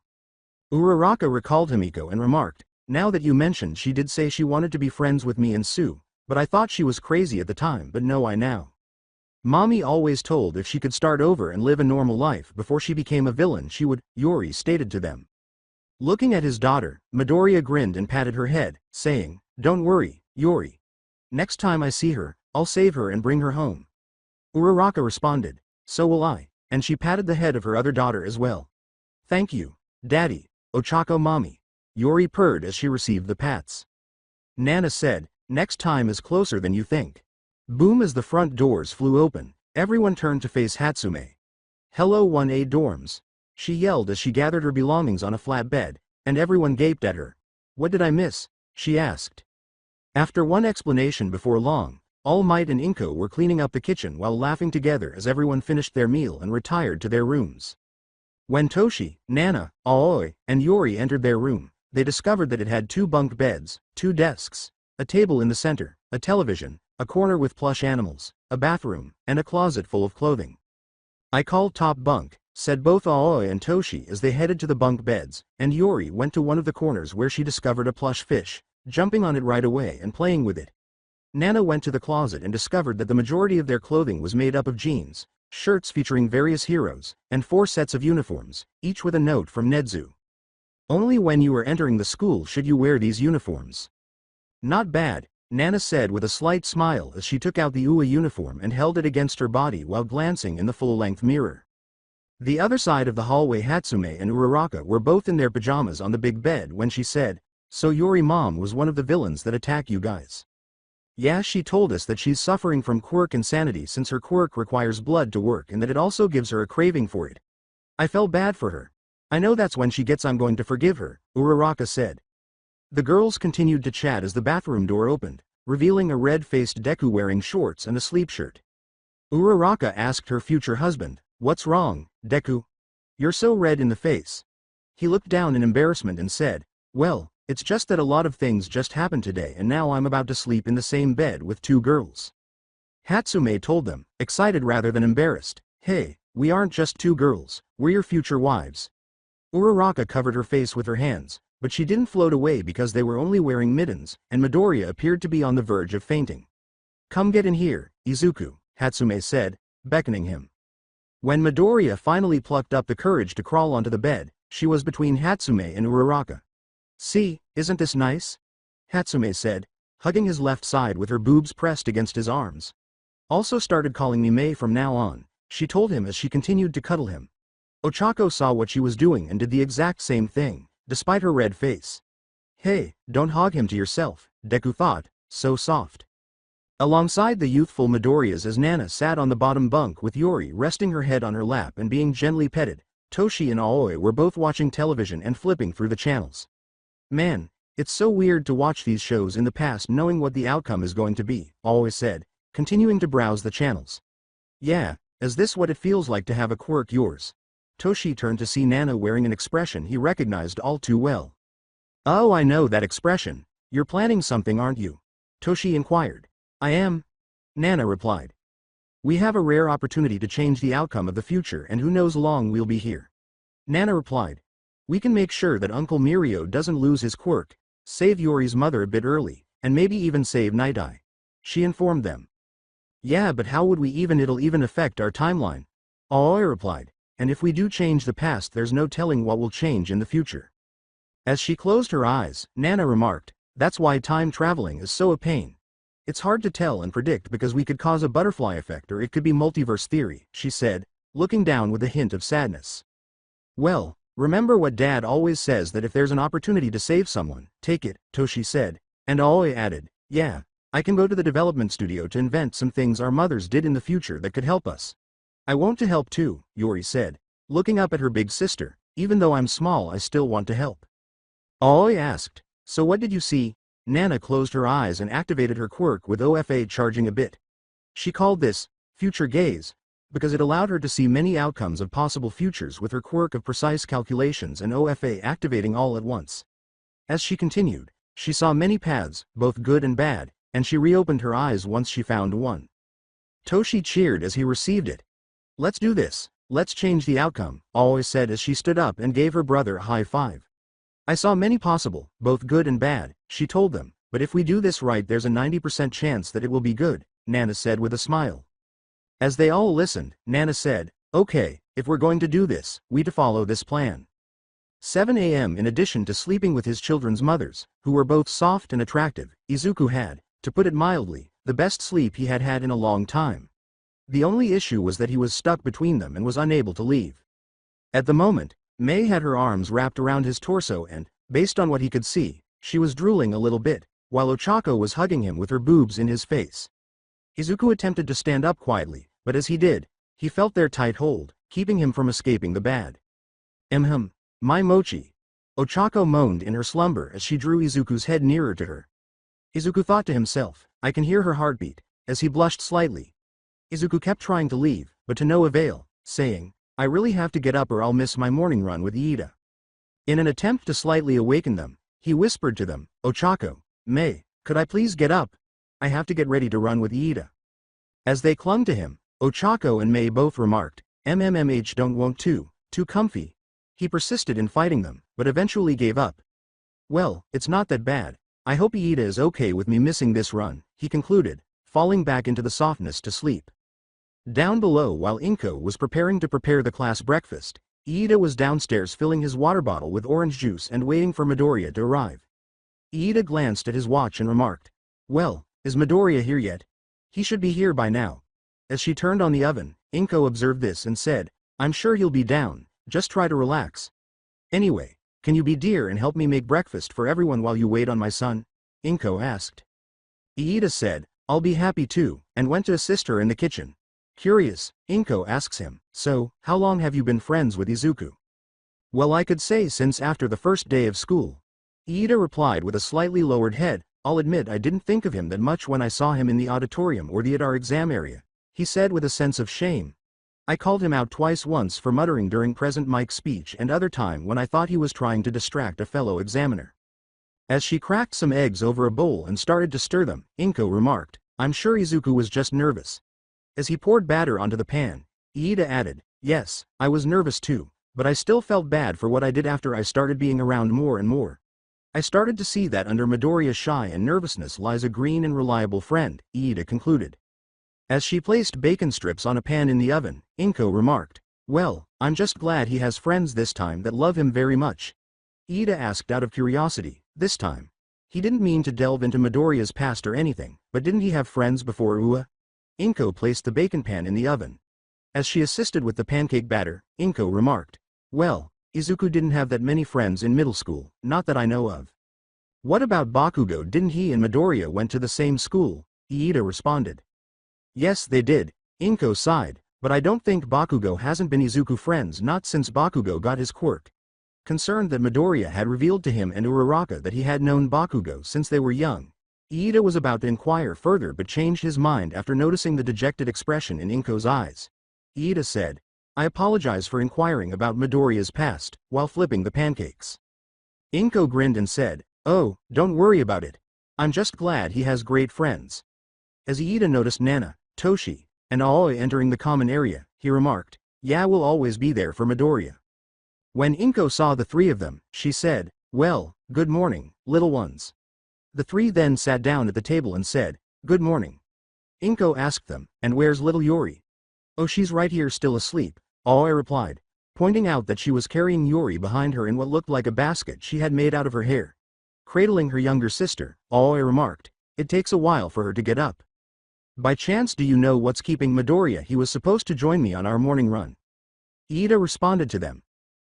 Uraraka recalled Himiko and remarked, now that you mentioned, she did say she wanted to be friends with me and Sue, but I thought she was crazy at the time, but no, I now. Mommy always told if she could start over and live a normal life before she became a villain she would, Yori stated to them. Looking at his daughter, Midoriya grinned and patted her head, saying, don't worry, Yori. Next time I see her, I'll save her and bring her home. Uraraka responded, so will I, and she patted the head of her other daughter as well. Thank you, Daddy, Ochako Mommy. Yori purred as she received the pats. Nana said, next time is closer than you think. Boom, as the front doors flew open, everyone turned to face Hatsume. Hello 1A dorms. She yelled as she gathered her belongings on a flat bed, and everyone gaped at her. What did I miss? She asked. After one explanation before long, All Might and Inko were cleaning up the kitchen while laughing together as everyone finished their meal and retired to their rooms. When Toshi, Nana, Aoi, and Yori entered their room, they discovered that it had 2 bunk beds, 2 desks, a table in the center, a television, a corner with plush animals, a bathroom, and a closet full of clothing. I called top bunk, said both Aoi and Toshi as they headed to the bunk beds, and Yori went to one of the corners where she discovered a plush fish, jumping on it right away and playing with it. Nana went to the closet and discovered that the majority of their clothing was made up of jeans, shirts featuring various heroes, and 4 sets of uniforms, each with a note from Nedzu. Only when you are entering the school should you wear these uniforms. Not bad, Nana said with a slight smile as she took out the UA uniform and held it against her body while glancing in the full-length mirror. The other side of the hallway, Hatsume and Uraraka were both in their pajamas on the big bed when she said, so Yori mom was one of the villains that attack you guys. Yeah, she told us that she's suffering from quirk insanity since her quirk requires blood to work and that it also gives her a craving for it. I felt bad for her. I know that's when she gets I'm going to forgive her, Uraraka said. The girls continued to chat as the bathroom door opened, revealing a red-faced Deku wearing shorts and a sleep shirt. Uraraka asked her future husband, what's wrong, Deku? You're so red in the face. He looked down in embarrassment and said, well, it's just that a lot of things just happened today and now I'm about to sleep in the same bed with 2 girls. Hatsume told them, excited rather than embarrassed, hey, we aren't just 2 girls, we're your future wives. Uraraka covered her face with her hands, but she didn't float away because they were only wearing mittens, and Midoriya appeared to be on the verge of fainting. Come get in here, Izuku, Hatsume said, beckoning him. When Midoriya finally plucked up the courage to crawl onto the bed, she was between Hatsume and Uraraka. See, isn't this nice? Hatsume said, hugging his left side with her boobs pressed against his arms. Also started calling me Mei from now on, she told him as she continued to cuddle him. Ochako saw what she was doing and did the exact same thing, despite her red face. Hey, don't hog him to yourself, Deku thought, so soft. Alongside the youthful Midoriyas as Nana sat on the bottom bunk with Yori resting her head on her lap and being gently petted, Toshi and Aoi were both watching television and flipping through the channels. Man, it's so weird to watch these shows in the past knowing what the outcome is going to be, Aoi said, continuing to browse the channels. Yeah, is this what it feels like to have a quirk yours? Toshi turned to see Nana wearing an expression he recognized all too well. Oh, I know that expression. You're planning something, aren't you? Toshi inquired. I am. Nana replied. We have a rare opportunity to change the outcome of the future and who knows long we'll be here. Nana replied. We can make sure that Uncle Mirio doesn't lose his quirk, save Yori's mother a bit early, and maybe even save Night Eye. She informed them. Yeah, but how would we even? It'll even affect our timeline. Aoi replied. And if we do change the past there's no telling what will change in the future. As she closed her eyes, Nana remarked, that's why time traveling is so a pain. It's hard to tell and predict because we could cause a butterfly effect or it could be multiverse theory, she said, looking down with a hint of sadness. Well, remember what Dad always says, that if there's an opportunity to save someone, take it, Toshi said, and Aoi added, yeah, I can go to the development studio to invent some things our mothers did in the future that could help us. I want to help too, Yori said, looking up at her big sister. Even though I'm small, I still want to help. Aoi asked, so what did you see? Nana closed her eyes and activated her quirk with OFA charging a bit. She called this future gaze because it allowed her to see many outcomes of possible futures with her quirk of precise calculations and OFA activating all at once. As she continued, she saw many paths, both good and bad, and she reopened her eyes once she found one. Toshi cheered as he received it. Let's do this. Let's change the outcome, Aoi said as she stood up and gave her brother a high five. I saw many possible, both good and bad, she told them, but if we do this right there's a 90% chance that it will be good, Nana said with a smile. As they all listened, Nana said, okay, if we're going to do this, we to follow this plan. 7 a.m. In addition to sleeping with his children's mothers, who were both soft and attractive, Izuku had, to put it mildly, the best sleep he had had in a long time. The only issue was that he was stuck between them and was unable to leave. At the moment, Mei had her arms wrapped around his torso and, based on what he could see, she was drooling a little bit, while Ochako was hugging him with her boobs in his face. Izuku attempted to stand up quietly, but as he did, he felt their tight hold, keeping him from escaping the bad. My mochi. Ochako moaned in her slumber as she drew Izuku's head nearer to her. Izuku thought to himself, I can hear her heartbeat, as he blushed slightly. Izuku kept trying to leave, but to no avail, saying, I really have to get up or I'll miss my morning run with Iida. In an attempt to slightly awaken them, he whispered to them, Ochako, Mei, could I please get up? I have to get ready to run with Iida. As they clung to him, Ochako and Mei both remarked, don't want to, too comfy. He persisted in fighting them, but eventually gave up. Well, it's not that bad. I hope Iida is okay with me missing this run, he concluded, falling back into the softness to sleep. Down below while Inko was preparing to prepare the class breakfast, Iida was downstairs filling his water bottle with orange juice and waiting for Midoriya to arrive. Iida glanced at his watch and remarked, well, is Midoriya here yet? He should be here by now. As she turned on the oven, Inko observed this and said, I'm sure he'll be down, just try to relax. Anyway, can you be dear and help me make breakfast for everyone while you wait on my son? Inko asked. Iida said, I'll be happy too, and went to assist her in the kitchen. Curious, Inko asks him, so, how long have you been friends with Izuku? Well, I could say since after the first day of school. Iida replied with a slightly lowered head, I'll admit I didn't think of him that much when I saw him in the auditorium or at our exam area, he said with a sense of shame. I called him out twice, once for muttering during President Mike's speech and other time when I thought he was trying to distract a fellow examiner. As she cracked some eggs over a bowl and started to stir them, Inko remarked, I'm sure Izuku was just nervous. As he poured batter onto the pan, Iida added, yes, I was nervous too, but I still felt bad for what I did after I started being around more and more. I started to see that under Midoriya's shy and nervousness lies a green and reliable friend, Iida concluded. As she placed bacon strips on a pan in the oven, Inko remarked, well, I'm just glad he has friends this time that love him very much. Iida asked out of curiosity, this time. He didn't mean to delve into Midoriya's past or anything, but didn't he have friends before Ua? Inko placed the bacon pan in the oven. As she assisted with the pancake batter, Inko remarked, well, Izuku didn't have that many friends in middle school, not that I know of. What about Bakugo? Didn't he and Midoriya went to the same school? Iida responded. Yes, they did, Inko sighed, but I don't think Bakugo hasn't been Izuku friends not since Bakugo got his quirk. Concerned that Midoriya had revealed to him and Uraraka that he had known Bakugo since they were young, Iida was about to inquire further but changed his mind after noticing the dejected expression in Inko's eyes. Iida said, I apologize for inquiring about Midoriya's past, while flipping the pancakes. Inko grinned and said, oh, don't worry about it. I'm just glad he has great friends. As Iida noticed Nana, Toshi, and Aoi entering the common area, he remarked, yeah, we'll always be there for Midoriya. When Inko saw the three of them, she said, well, good morning, little ones. The three then sat down at the table and said, good morning. Inko asked them, and where's little Yori? Oh, she's right here still asleep, Aoi replied, pointing out that she was carrying Yori behind her in what looked like a basket she had made out of her hair. Cradling her younger sister, Aoi remarked, it takes a while for her to get up. By chance do you know what's keeping Midoriya? He was supposed to join me on our morning run. Iida responded to them.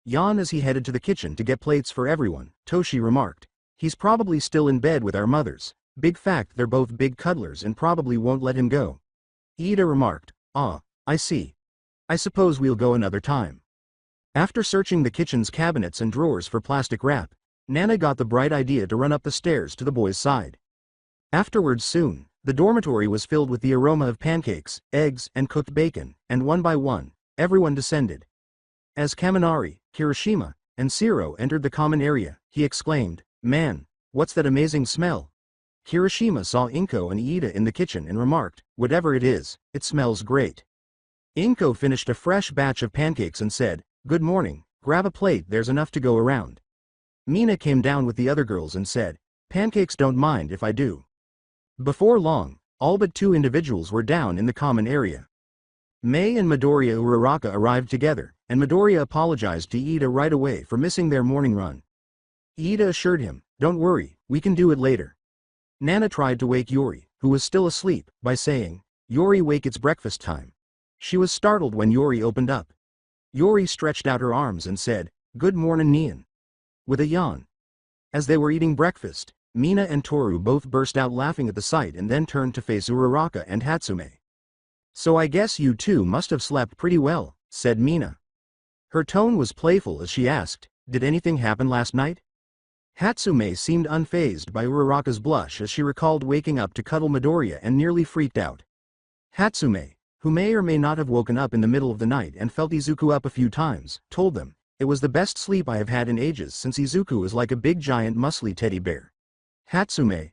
Yawn as he headed to the kitchen to get plates for everyone, Toshi remarked. He's probably still in bed with our mothers. Big fact they're both big cuddlers and probably won't let him go. Iida remarked. Ah, I see. I suppose we'll go another time. After searching the kitchen's cabinets and drawers for plastic wrap, Nana got the bright idea to run up the stairs to the boys' side. Afterwards soon, the dormitory was filled with the aroma of pancakes, eggs, and cooked bacon, and one by one, everyone descended. As Kaminari, Kirishima, and Shiro entered the common area, he exclaimed, "Man, what's that amazing smell?" Kirishima saw Inko and Iida in the kitchen and remarked, "Whatever it is, it smells great." Inko finished a fresh batch of pancakes and said, "Good morning, grab a plate, there's enough to go around." Mina came down with the other girls and said, "Pancakes don't mind if I do." Before long, all but 2 individuals were down in the common area. Mei and Midoriya Uraraka arrived together, and Midoriya apologized to Iida right away for missing their morning run. Iida assured him, "Don't worry, we can do it later." Nana tried to wake Yori, who was still asleep, by saying, "Yori, wake, it's breakfast time." She was startled when Yori opened up. Yori stretched out her arms and said, "Good morning, Nian," with a yawn. As they were eating breakfast, Mina and Toru both burst out laughing at the sight and then turned to face Uraraka and Hatsume. "So I guess you two must have slept pretty well," said Mina. Her tone was playful as she asked, "Did anything happen last night?" Hatsume seemed unfazed by Uraraka's blush as she recalled waking up to cuddle Midoriya and nearly freaked out. Hatsume, who may or may not have woken up in the middle of the night and felt Izuku up a few times, told them, "It was the best sleep I have had in ages since Izuku is like a big giant muscly teddy bear." "Hatsume,"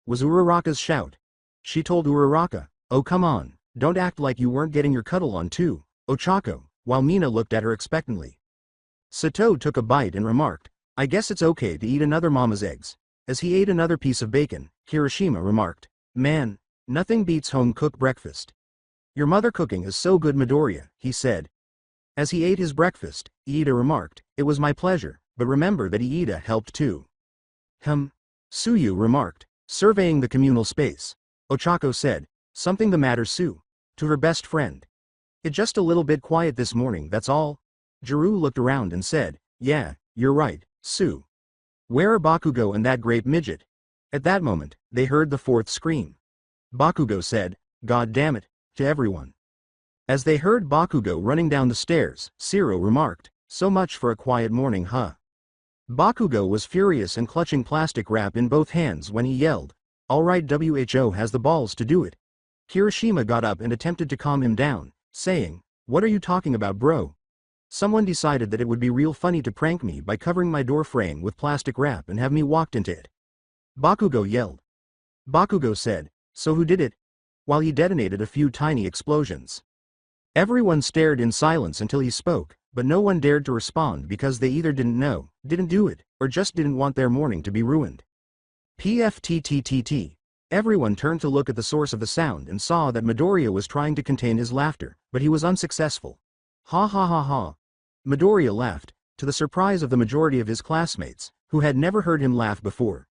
was Uraraka's shout. She told Uraraka, "Oh come on, don't act like you weren't getting your cuddle on too, Ochako," while Mina looked at her expectantly. Sato took a bite and remarked, "I guess it's okay to eat another mama's eggs." As he ate another piece of bacon, Kirishima remarked, "Man, nothing beats home-cooked breakfast. Your mother cooking is so good, Midoriya," he said. As he ate his breakfast, Iida remarked, "It was my pleasure, but remember that Iida helped too." Suyu remarked, surveying the communal space. Ochako said, "Something the matter, Su?" to her best friend. "It just a little bit quiet this morning, that's all." Jiru looked around and said, "Yeah, you're right, Su. Where are Bakugo and that great midget?" At that moment, they heard the 4th scream. Bakugo said, "God damn it," to everyone. As they heard Bakugo running down the stairs, Shiro remarked, "So much for a quiet morning, huh?" Bakugo was furious and clutching plastic wrap in both hands when he yelled, "All right, WHO has the balls to do it." Kirishima got up and attempted to calm him down, saying, "What are you talking about, bro? Someone decided that it would be real funny to prank me by covering my door frame with plastic wrap and have me walked into it." Bakugo yelled. Bakugo said, "So who did it?" while he detonated a few tiny explosions. Everyone stared in silence until he spoke, but no one dared to respond because they either didn't know, didn't do it, or just didn't want their morning to be ruined. PFTTTT. Everyone turned to look at the source of the sound and saw that Midoriya was trying to contain his laughter, but he was unsuccessful. Ha ha ha ha. Midoriya laughed, to the surprise of the majority of his classmates, who had never heard him laugh before.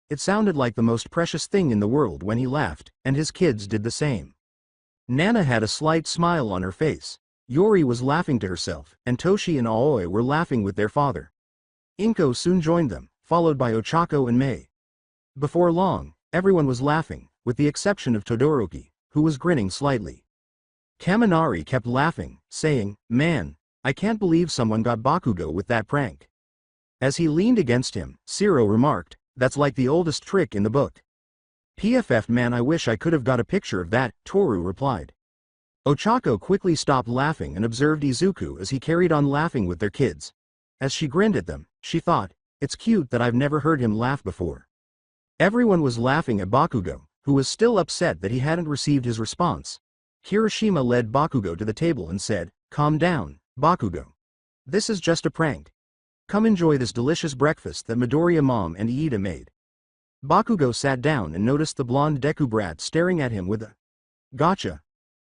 It sounded like the most precious thing in the world when he laughed, and his kids did the same. Nana had a slight smile on her face. Yori was laughing to herself, and Toshi and Aoi were laughing with their father. Inko soon joined them, followed by Ochako and Mei. Before long, everyone was laughing, with the exception of Todoroki, who was grinning slightly. Kaminari kept laughing, saying, "Man, I can't believe someone got Bakugo with that prank." As he leaned against him, Shiro remarked, "That's like the oldest trick in the book." "PFF man, I wish I could have got a picture of that," Toru replied. Ochako quickly stopped laughing and observed Izuku as he carried on laughing with their kids. As she grinned at them, she thought, "It's cute that I've never heard him laugh before." Everyone was laughing at Bakugo, who was still upset that he hadn't received his response. Kirishima led Bakugo to the table and said, "Calm down, Bakugo. This is just a prank. Come enjoy this delicious breakfast that Midoriya mom and Iida made." Bakugo sat down and noticed the blonde Deku brat staring at him with a "gotcha"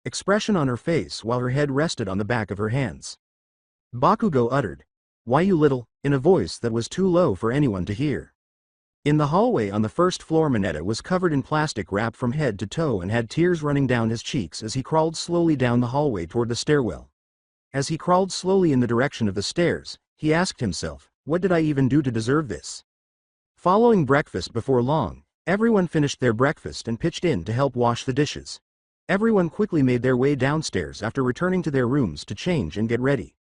expression on her face while her head rested on the back of her hands. Bakugo uttered, "Why you little," in a voice that was too low for anyone to hear. In the hallway on the first floor, Mineta was covered in plastic wrap from head to toe and had tears running down his cheeks as he crawled slowly down the hallway toward the stairwell. As he crawled slowly in the direction of the stairs, he asked himself, what did I even do to deserve this? Following breakfast before long, everyone finished their breakfast and pitched in to help wash the dishes. Everyone quickly made their way downstairs after returning to their rooms to change and get ready.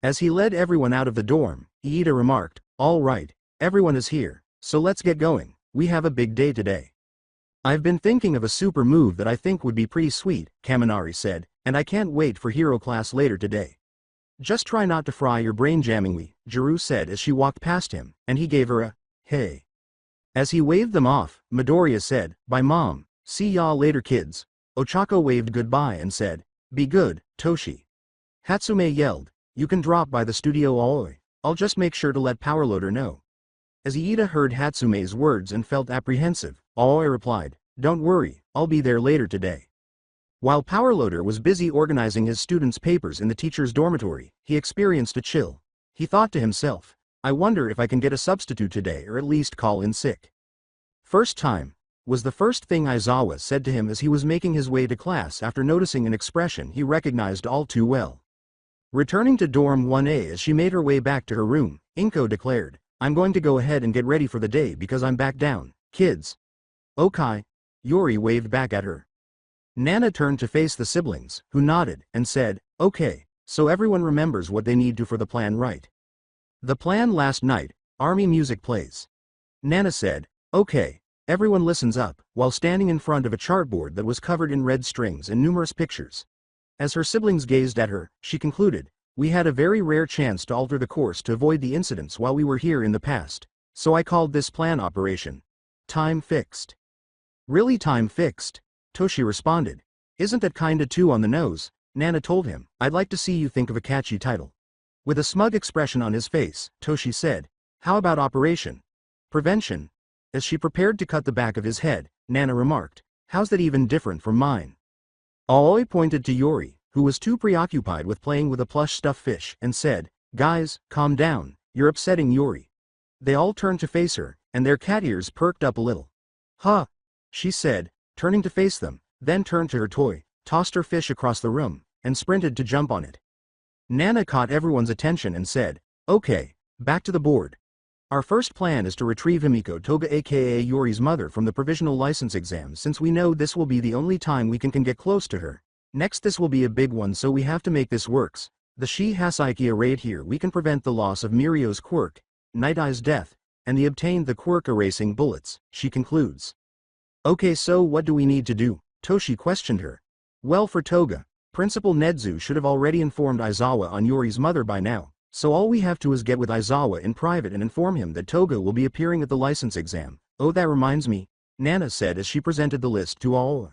As he led everyone out of the dorm, Iida remarked, all right, everyone is here, so let's get going, we have a big day today. I've been thinking of a super move that I think would be pretty sweet, Kaminari said, and I can't wait for hero class later today. Just try not to fry your brain jamming me, Jiru said as she walked past him, and he gave her a, hey. As he waved them off, Midoriya said, bye mom, see y'all later kids. Ochako waved goodbye and said, be good, Toshi. Hatsume yelled, you can drop by the studio Aoi, I'll just make sure to let Powerloader know. As Iida heard Hatsume's words and felt apprehensive, Aoi replied, don't worry, I'll be there later today. While Powerloader was busy organizing his students' papers in the teacher's dormitory, he experienced a chill. He thought to himself, I wonder if I can get a substitute today or at least call in sick. First time, was the first thing Aizawa said to him as he was making his way to class after noticing an expression he recognized all too well. Returning to dorm 1A as she made her way back to her room, Inko declared, I'm going to go ahead and get ready for the day because I'm back down, kids. Okay. Yuri waved back at her. Nana turned to face the siblings, who nodded, and said, okay, so everyone remembers what they need to for the plan, right? The plan last night, army music plays. Nana said, okay, everyone listens up, while standing in front of a chartboard that was covered in red strings and numerous pictures. As her siblings gazed at her, she concluded, we had a very rare chance to alter the course to avoid the incidents while we were here in the past, so I called this plan Operation Time Fixed. Really time fixed? Toshi responded. Isn't that kinda too on the nose? Nana told him, I'd like to see you think of a catchy title. With a smug expression on his face, Toshi said, how about Operation Prevention? As she prepared to cut the back of his head, Nana remarked, how's that even different from mine? Aoi pointed to Yuri, who was too preoccupied with playing with a plush stuffed fish, and said, guys, calm down, you're upsetting Yuri. They all turned to face her, and their cat ears perked up a little. Huh, she said, turning to face them, then turned to her toy, tossed her fish across the room, and sprinted to jump on it. Nana caught everyone's attention and said, okay, back to the board. Our first plan is to retrieve Himiko Toga aka Yuri's mother from the provisional license exam since we know this will be the only time we can get close to her. Next this will be a big one so we have to make this works. The Shi Hasaikia raid here we can prevent the loss of Mirio's quirk, Night Eye's death, and the obtained the quirk erasing bullets, she concludes. Okay, so what do we need to do? Toshi questioned her. Well, for Toga, Principal Nedzu should have already informed Aizawa on Yuri's mother by now, so all we have to is get with Aizawa in private and inform him that Toga will be appearing at the license exam. Oh, that reminds me, Nana said as she presented the list to Aoi.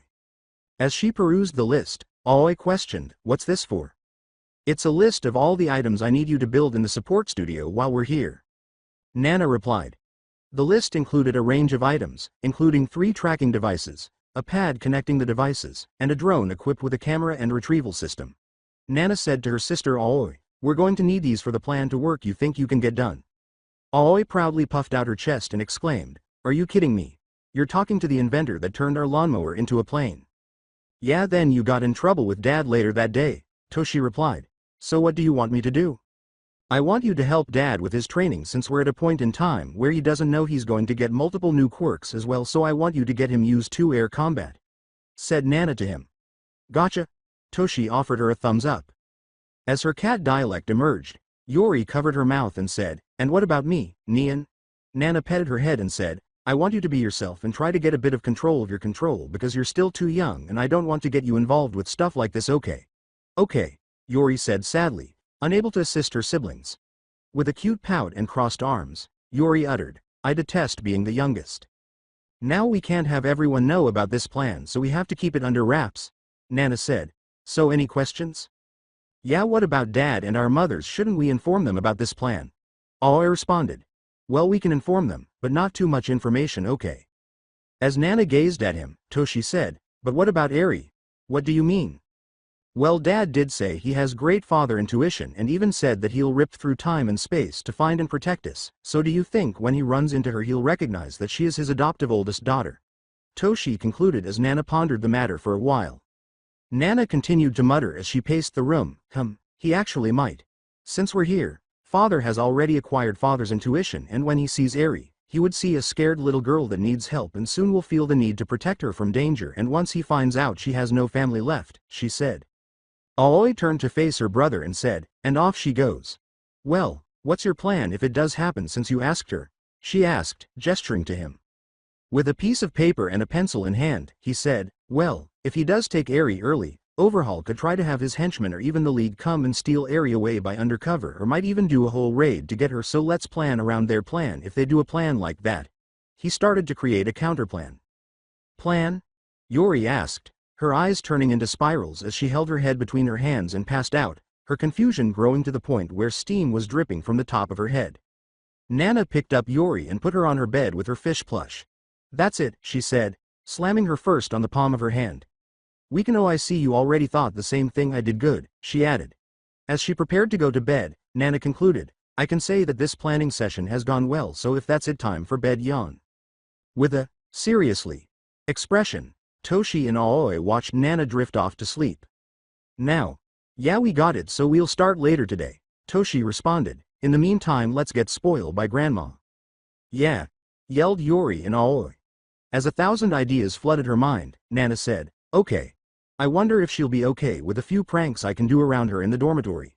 As she perused the list, Aoi questioned, what's this for? It's a list of all the items I need you to build in the support studio while we're here. Nana replied. The list included a range of items, including 3 tracking devices, a pad connecting the devices, and a drone equipped with a camera and retrieval system. Nana said to her sister Aoi, we're going to need these for the plan to work. You think you can get done? Aoi proudly puffed out her chest and exclaimed, are you kidding me? You're talking to the inventor that turned our lawnmower into a plane. Yeah, then you got in trouble with Dad later that day, Toshi replied. So what do you want me to do? I want you to help Dad with his training since we're at a point in time where he doesn't know he's going to get multiple new quirks as well, so I want you to get him use 2 air combat, said Nana to him. Gotcha. Toshi offered her a thumbs up. As her cat dialect emerged, Yuri covered her mouth and said, and what about me, Nian? Nana petted her head and said, I want you to be yourself and try to get a bit of control of your control because you're still too young and I don't want to get you involved with stuff like this. Okay. Okay, Yuri said sadly, unable to assist her siblings. With a cute pout and crossed arms, Yuri uttered, I detest being the youngest. Now we can't have everyone know about this plan, so we have to keep it under wraps, Nana said. So any questions? Yeah, what about Dad and our mothers? Shouldn't we inform them about this plan? Aoi responded. Well, we can inform them, but not too much information, okay? As Nana gazed at him, Toshi said, but what about Eri? What do you mean? Well, Dad did say he has great father intuition and even said that he'll rip through time and space to find and protect us, so do you think when he runs into her he'll recognize that she is his adoptive oldest daughter? Toshi concluded as Nana pondered the matter for a while. Nana continued to mutter as she paced the room, He actually might. Since we're here, Father has already acquired Father's intuition, and when he sees Eri, he would see a scared little girl that needs help and soon will feel the need to protect her from danger, and once he finds out she has no family left, she said. Aoi turned to face her brother and said, and off she goes. Well, what's your plan if it does happen since you asked her? She asked, gesturing to him. With a piece of paper and a pencil in hand, he said, well, if he does take Eri early, Overhaul could try to have his henchmen or even the League come and steal Eri away by undercover, or might even do a whole raid to get her, so let's plan around their plan if they do a plan like that. He started to create a counterplan. Plan? Yori asked, her eyes turning into spirals as she held her head between her hands and passed out, her confusion growing to the point where steam was dripping from the top of her head. Nana picked up Yori and put her on her bed with her fish plush. That's it, she said, slamming her first on the palm of her hand. We can. Oh, I see you already thought the same thing. I did good, she added. As she prepared to go to bed, Nana concluded, I can say that this planning session has gone well, so if that's it, time for bed. Yawn. With a seriously expression, Toshi and Aoi watched Nana drift off to sleep. Now. Yeah, we got it, so we'll start later today, Toshi responded. In the meantime, let's get spoiled by Grandma. Yeah, yelled Yori and Aoi. As 1,000 ideas flooded her mind, Nana said, okay. I wonder if she'll be okay with a few pranks I can do around her in the dormitory.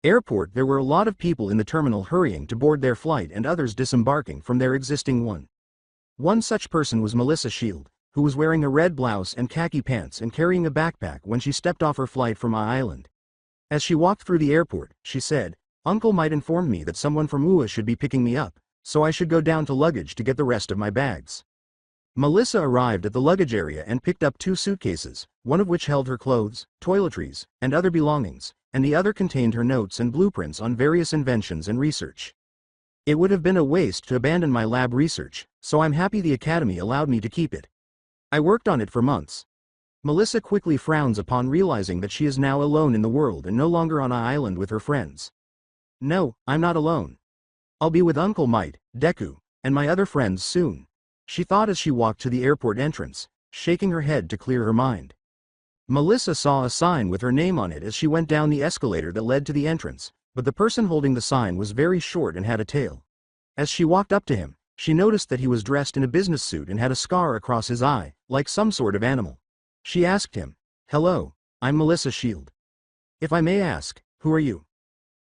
Airport. There were a lot of people in the terminal hurrying to board their flight and others disembarking from their existing one. One such person was Melissa Shield, who was wearing a red blouse and khaki pants and carrying a backpack when she stepped off her flight from my island. As she walked through the airport, she said, Uncle might inform me that someone from UA should be picking me up, so I should go down to luggage to get the rest of my bags. Melissa arrived at the luggage area and picked up 2 suitcases, one of which held her clothes, toiletries, and other belongings, and the other contained her notes and blueprints on various inventions and research. It would have been a waste to abandon my lab research, so I'm happy the Academy allowed me to keep it. I worked on it for months. Melissa quickly frowns upon realizing that she is now alone in the world and no longer on an island with her friends. No, I'm not alone. I'll be with Uncle Might, Deku, and my other friends soon, she thought as she walked to the airport entrance, shaking her head to clear her mind. Melissa saw a sign with her name on it as she went down the escalator that led to the entrance, but the person holding the sign was very short and had a tail. As she walked up to him, she noticed that he was dressed in a business suit and had a scar across his eye, like some sort of animal. She asked him, hello, I'm Melissa Shield. If I may ask, who are you?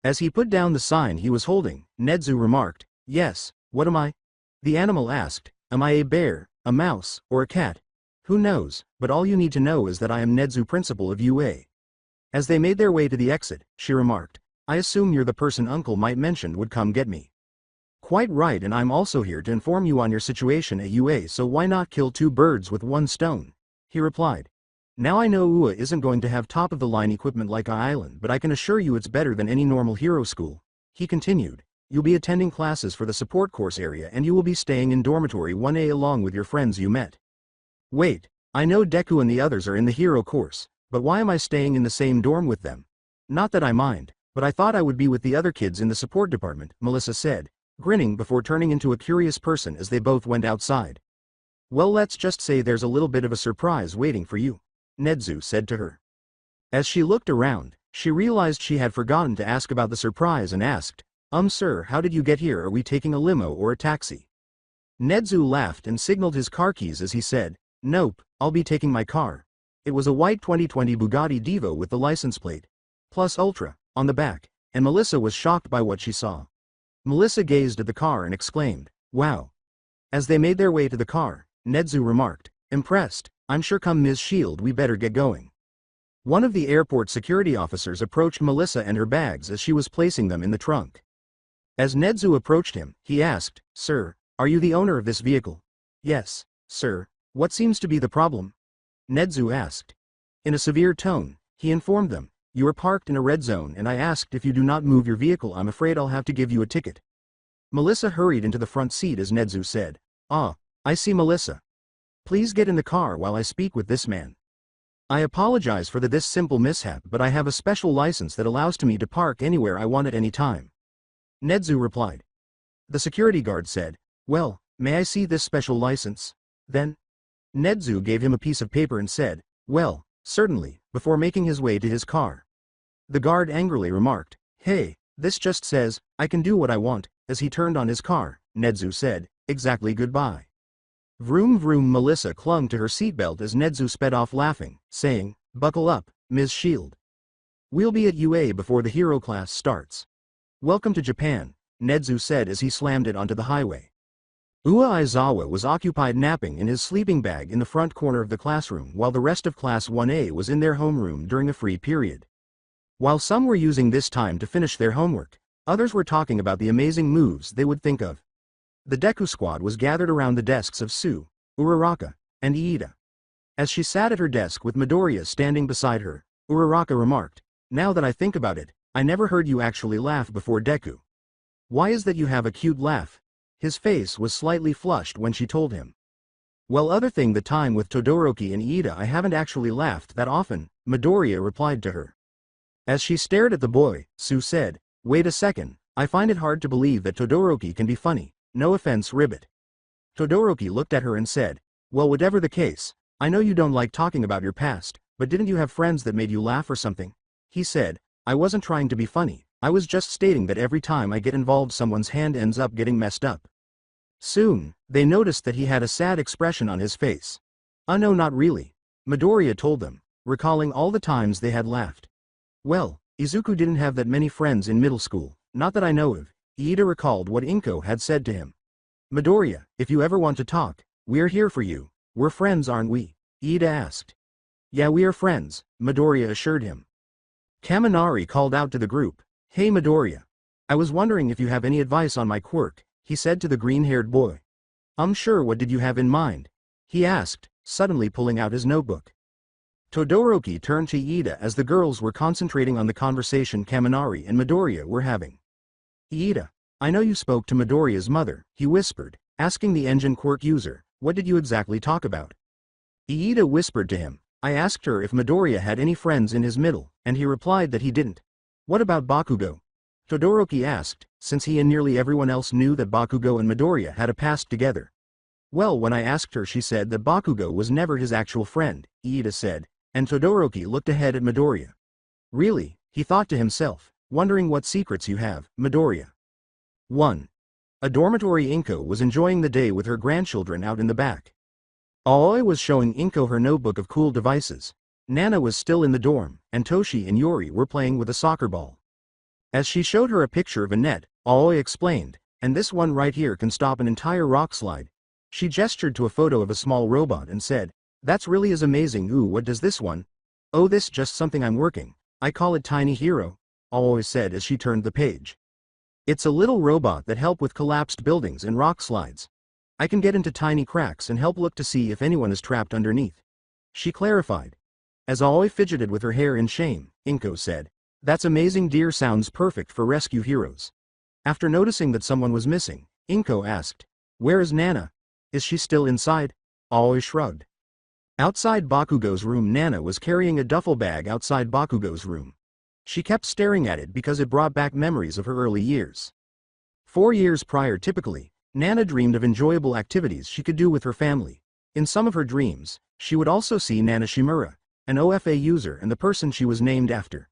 As he put down the sign he was holding, Nedzu remarked, yes, what am I? The animal asked, am I a bear, a mouse, or a cat? Who knows, but all you need to know is that I am Nedzu, principal of UA. As they made their way to the exit, she remarked, I assume you're the person Uncle Might mentioned would come get me. Quite right, and I'm also here to inform you on your situation at UA, so why not kill 2 birds with 1 stone? He replied. Now I know UA isn't going to have top-of-the-line equipment like our island, but I can assure you it's better than any normal hero school. He continued. You'll be attending classes for the support course area and you will be staying in dormitory 1A along with your friends you met. Wait, I know Deku and the others are in the hero course, but why am I staying in the same dorm with them? Not that I mind, but I thought I would be with the other kids in the support department, Melissa said, grinning before turning into a curious person as they both went outside. Well, let's just say there's a little bit of a surprise waiting for you, Nedzu said to her. As she looked around, she realized she had forgotten to ask about the surprise and asked, sir, how did you get here? Are we taking a limo or a taxi? Nedzu laughed and signaled his car keys as he said, nope, I'll be taking my car. It was a white 2020 Bugatti Divo with the license plate, plus Ultra, on the back, and Melissa was shocked by what she saw. Melissa gazed at the car and exclaimed, wow. As they made their way to the car, Nedzu remarked, impressed, I'm sure come Ms. Shield we better get going. One of the airport security officers approached Melissa and her bags as she was placing them in the trunk. As Nedzu approached him, he asked, sir, are you the owner of this vehicle? Yes, sir. What seems to be the problem? Nedzu asked. In a severe tone, he informed them, you are parked in a red zone and I asked if you do not move your vehicle I'm afraid I'll have to give you a ticket. Melissa hurried into the front seat as Nedzu said, ah, I see Melissa. Please get in the car while I speak with this man. I apologize for this simple mishap, but I have a special license that allows me to park anywhere I want at any time. Nedzu replied. The security guard said, well, may I see this special license? Then, Nedzu gave him a piece of paper and said, well, certainly, before making his way to his car. The guard angrily remarked, "Hey, this just says, I can do what I want." As he turned on his car, Nedzu said, "Exactly, goodbye." Vroom vroom. Melissa clung to her seatbelt as Nedzu sped off laughing, saying, "Buckle up, Ms. Shield. We'll be at UA before the hero class starts." "Welcome to Japan," Nedzu said as he slammed it onto the highway. Ua Aizawa was occupied napping in his sleeping bag in the front corner of the classroom while the rest of Class 1A was in their homeroom during a free period. While some were using this time to finish their homework, others were talking about the amazing moves they would think of. The Deku squad was gathered around the desks of Su, Uraraka, and Iida. As she sat at her desk with Midoriya standing beside her, Uraraka remarked, "Now that I think about it, I never heard you actually laugh before Deku. Why is that you have a cute laugh?" His face was slightly flushed when she told him. "Well, other thing the time with Todoroki and Iida I haven't actually laughed that often," Midoriya replied to her. As she stared at the boy, Su said, "Wait a second, I find it hard to believe that Todoroki can be funny, no offense Ribbit." Todoroki looked at her and said, "Well, whatever the case, I know you don't like talking about your past, but didn't you have friends that made you laugh or something?" He said, "I wasn't trying to be funny, I was just stating that every time I get involved someone's hand ends up getting messed up." Soon, they noticed that he had a sad expression on his face. No, not really," Midoriya told them, recalling all the times they had laughed. "Well, Izuku didn't have that many friends in middle school, not that I know of." Iida recalled what Inko had said to him. "Midoriya, if you ever want to talk, we're here for you. We're friends, aren't we?" Iida asked. "Yeah, we are friends," Midoriya assured him. Kaminari called out to the group, "Hey Midoriya. I was wondering if you have any advice on my quirk," he said to the green-haired boy. Sure, what did you have in mind?" he asked, suddenly pulling out his notebook. Todoroki turned to Iida as the girls were concentrating on the conversation Kaminari and Midoriya were having. "Iida, I know you spoke to Midoriya's mother," he whispered, asking the engine quirk user, "What did you exactly talk about?" Iida whispered to him, "I asked her if Midoriya had any friends in his middle, and he replied that he didn't." "What about Bakugo?" Todoroki asked, since he and nearly everyone else knew that Bakugo and Midoriya had a past together. "Well, when I asked her she said that Bakugo was never his actual friend," Iida said, and Todoroki looked ahead at Midoriya. "Really?" he thought to himself, wondering what secrets you have, Midoriya. 1. A dormitory. Inko was enjoying the day with her grandchildren out in the back. Aoi was showing Inko her notebook of cool devices. Nana was still in the dorm, and Toshi and Yuri were playing with a soccer ball. As she showed her a picture of a net, Aoi explained, "And this one right here can stop an entire rock slide." She gestured to a photo of a small robot and said, "That's really is amazing. Ooh, what does this one?" "Oh, this just something I'm working. I call it Tiny Hero," Aoi said as she turned the page. "It's a little robot that help with collapsed buildings and rock slides. I can get into tiny cracks and help look to see if anyone is trapped underneath," she clarified. As Aoi fidgeted with her hair in shame, Inko said, "That's amazing dear, sounds perfect for rescue heroes." After noticing that someone was missing, Inko asked, "Where is Nana? Is she still inside?" Aoi shrugged. Outside Bakugo's room, Nana was carrying a duffel bag outside Bakugo's room. She kept staring at it because it brought back memories of her early years. 4 years prior, typically, Nana dreamed of enjoyable activities she could do with her family. In some of her dreams, she would also see Nana Shimura, an OFA user and the person she was named after.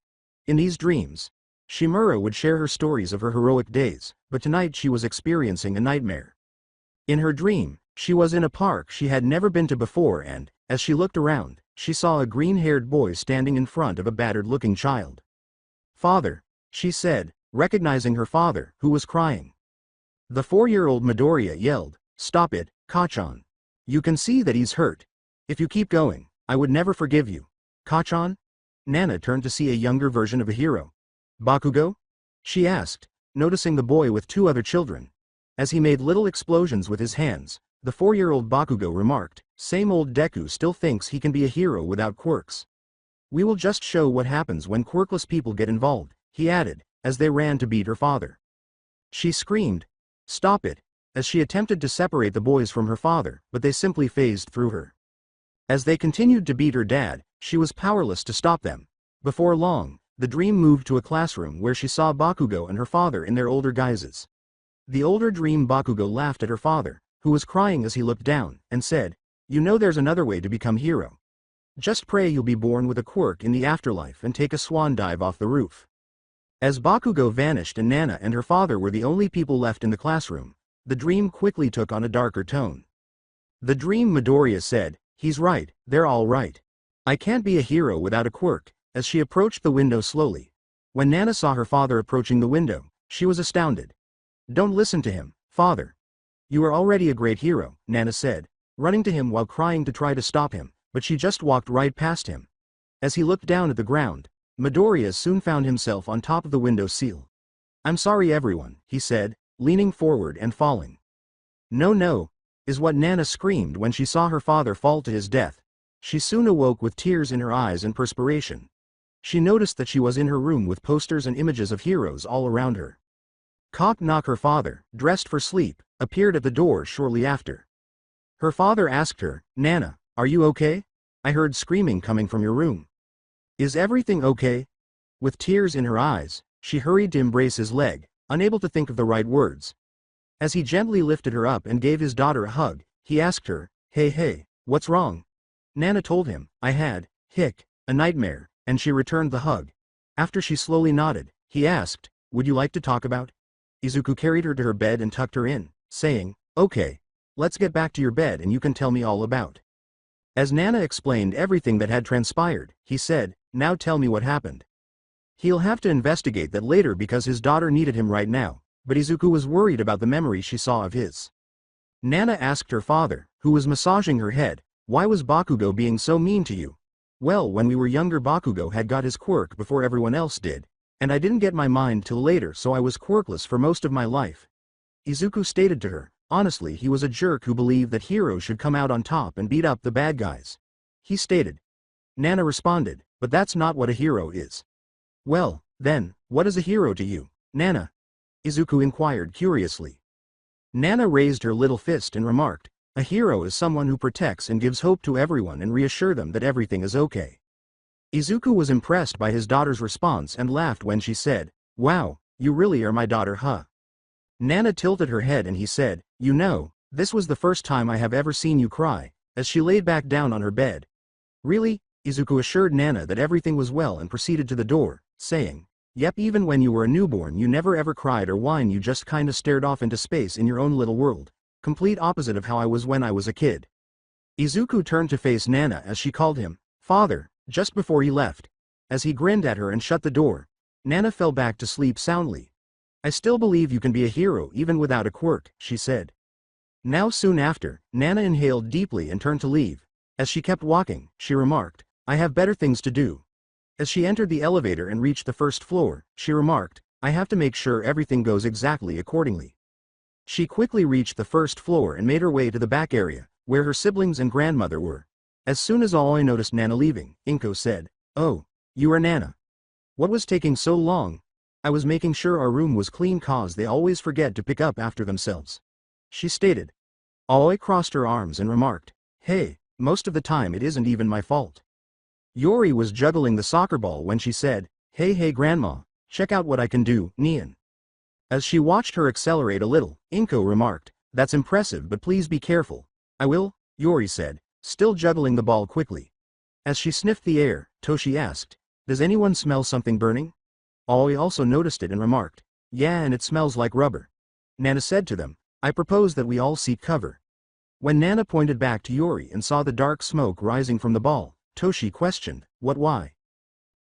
In these dreams, Shimura would share her stories of her heroic days, but tonight she was experiencing a nightmare. In her dream, she was in a park she had never been to before and, as she looked around, she saw a green-haired boy standing in front of a battered-looking child. "Father," she said, recognizing her father, who was crying. The 4-year-old Midoriya yelled, "Stop it, Kachan. You can see that he's hurt. If you keep going, I would never forgive you." "Kachan?" Nana turned to see a younger version of a hero. "Bakugo?" she asked, noticing the boy with 2 other children. As he made little explosions with his hands, the 4-year-old Bakugo remarked, "Same old Deku still thinks he can be a hero without quirks. We will just show what happens when quirkless people get involved," he added, as they ran to beat her father. She screamed, "Stop it," as she attempted to separate the boys from her father, but they simply phased through her. As they continued to beat her dad, she was powerless to stop them. Before long, the dream moved to a classroom where she saw Bakugo and her father in their older guises. The older dream Bakugo laughed at her father, who was crying as he looked down, and said, "You know there's another way to become hero." Just pray you'll be born with a quirk in the afterlife and take a swan dive off the roof. As Bakugo vanished and Nana and her father were the only people left in the classroom, the dream quickly took on a darker tone. The dream, Midoriya said, he's right, they're all right. I can't be a hero without a quirk, as she approached the window slowly. When Nana saw her father approaching the window, she was astounded. Don't listen to him, father. You are already a great hero, Nana said, running to him while crying to try to stop him, but she just walked right past him. As he looked down at the ground, Midoriya soon found himself on top of the window sill. I'm sorry everyone, he said, leaning forward and falling. No, no, is what Nana screamed when she saw her father fall to his death. She soon awoke with tears in her eyes and perspiration. She noticed that she was in her room with posters and images of heroes all around her. Knock, her father, dressed for sleep, appeared at the door shortly after. Her father asked her, Nana, are you okay? I heard screaming coming from your room. Is everything okay? With tears in her eyes, she hurried to embrace his leg, unable to think of the right words. As he gently lifted her up and gave his daughter a hug, he asked her, Hey, what's wrong? Nana told him, I had, a nightmare, and she returned the hug. After she slowly nodded, he asked, would you like to talk about? Izuku carried her to her bed and tucked her in, saying, okay, let's get back to your bed and you can tell me all about. As Nana explained everything that had transpired, he said, now tell me what happened. He'll have to investigate that later because his daughter needed him right now, but Izuku was worried about the memory she saw of his. Nana asked her father, who was massaging her head, why was Bakugo being so mean to you? Well, when we were younger Bakugo had got his quirk before everyone else did, and I didn't get my mind till later so I was quirkless for most of my life. Izuku stated to her, honestly he was a jerk who believed that heroes should come out on top and beat up the bad guys. He stated. Nana responded, but that's not what a hero is. Well, then, what is a hero to you, Nana? Izuku inquired curiously. Nana raised her little fist and remarked, a hero is someone who protects and gives hope to everyone and reassure them that everything is okay. Izuku was impressed by his daughter's response and laughed when she said, wow, you really are my daughter, huh? Nana tilted her head and he said, you know, this was the first time I have ever seen you cry, as she laid back down on her bed. Really? Izuku assured Nana that everything was well and proceeded to the door, saying, yep, even when you were a newborn you never ever cried or whined, you just kinda stared off into space in your own little world, complete opposite of how I was when I was a kid. Izuku turned to face Nana as she called him, father, just before he left. As he grinned at her and shut the door, Nana fell back to sleep soundly. I still believe you can be a hero even without a quirk, she said. Now soon after, Nana inhaled deeply and turned to leave. As she kept walking, she remarked, I have better things to do. As she entered the elevator and reached the first floor, she remarked, I have to make sure everything goes exactly accordingly. She quickly reached the first floor and made her way to the back area, where her siblings and grandmother were. As soon as Aoi noticed Nana leaving, Inko said, oh, you are Nana. What was taking so long? I was making sure our room was clean cause they always forget to pick up after themselves. She stated. Aoi crossed her arms and remarked, hey, most of the time it isn't even my fault. Yori was juggling the soccer ball when she said, hey grandma, check out what I can do, Nian. As she watched her accelerate a little, Inko remarked, that's impressive but please be careful. I will, Yori said, still juggling the ball quickly. As she sniffed the air, Toshi asked, does anyone smell something burning? Aoi also noticed it and remarked, yeah, and it smells like rubber. Nana said to them, I propose that we all seek cover. When Nana pointed back to Yori and saw the dark smoke rising from the ball, Toshi questioned, what, why?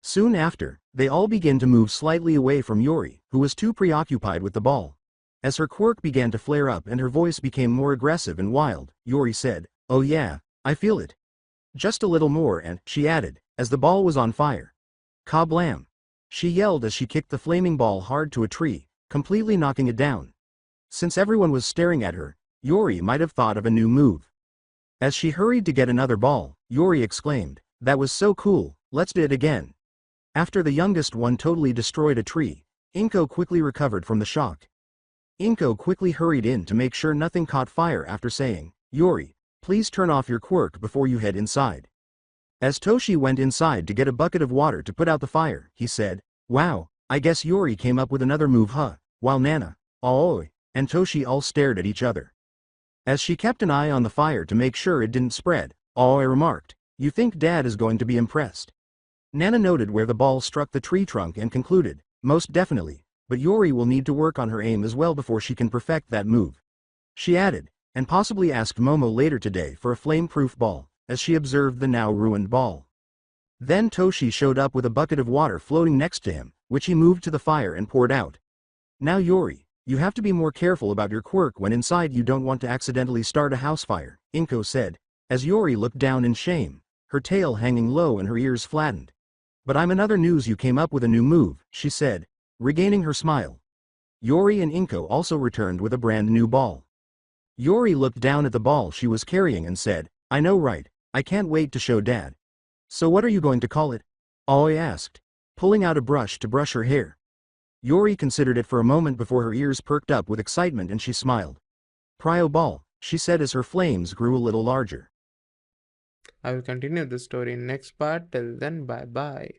Soon after, they all began to move slightly away from Yori, who was too preoccupied with the ball. As her quirk began to flare up and her voice became more aggressive and wild, Yori said, oh yeah, I feel it. Just a little more and, she added, as the ball was on fire. Kablam! She yelled as she kicked the flaming ball hard to a tree, completely knocking it down. Since everyone was staring at her, Yori might have thought of a new move. As she hurried to get another ball, Yori exclaimed, that was so cool, let's do it again. After the youngest one totally destroyed a tree, Inko quickly recovered from the shock. Inko quickly hurried in to make sure nothing caught fire after saying, Yori, please turn off your quirk before you head inside. As Toshi went inside to get a bucket of water to put out the fire, he said, wow, I guess Yori came up with another move, huh? While Nana, Aoi, and Toshi all stared at each other. As she kept an eye on the fire to make sure it didn't spread, Aoi remarked, You think Dad is going to be impressed. Nana noted where the ball struck the tree trunk and concluded, most definitely, but Yori will need to work on her aim as well before she can perfect that move. She added, and possibly asked Momo later today for a flame-proof ball, as she observed the now ruined ball. Then Toshi showed up with a bucket of water floating next to him, which he moved to the fire and poured out. Now Yori, you have to be more careful about your quirk when inside. You don't want to accidentally start a house fire, Inko said, as Yori looked down in shame, her tail hanging low and her ears flattened. But I'm another news you came up with a new move, she said, regaining her smile. Yori and Inko also returned with a brand new ball. Yori looked down at the ball she was carrying and said, I know, right, I can't wait to show Dad. So what are you going to call it? Aoi asked, pulling out a brush to brush her hair. Yori considered it for a moment before her ears perked up with excitement and she smiled. Prio ball, she said as her flames grew a little larger. I will continue this story in next part. Till then, bye bye.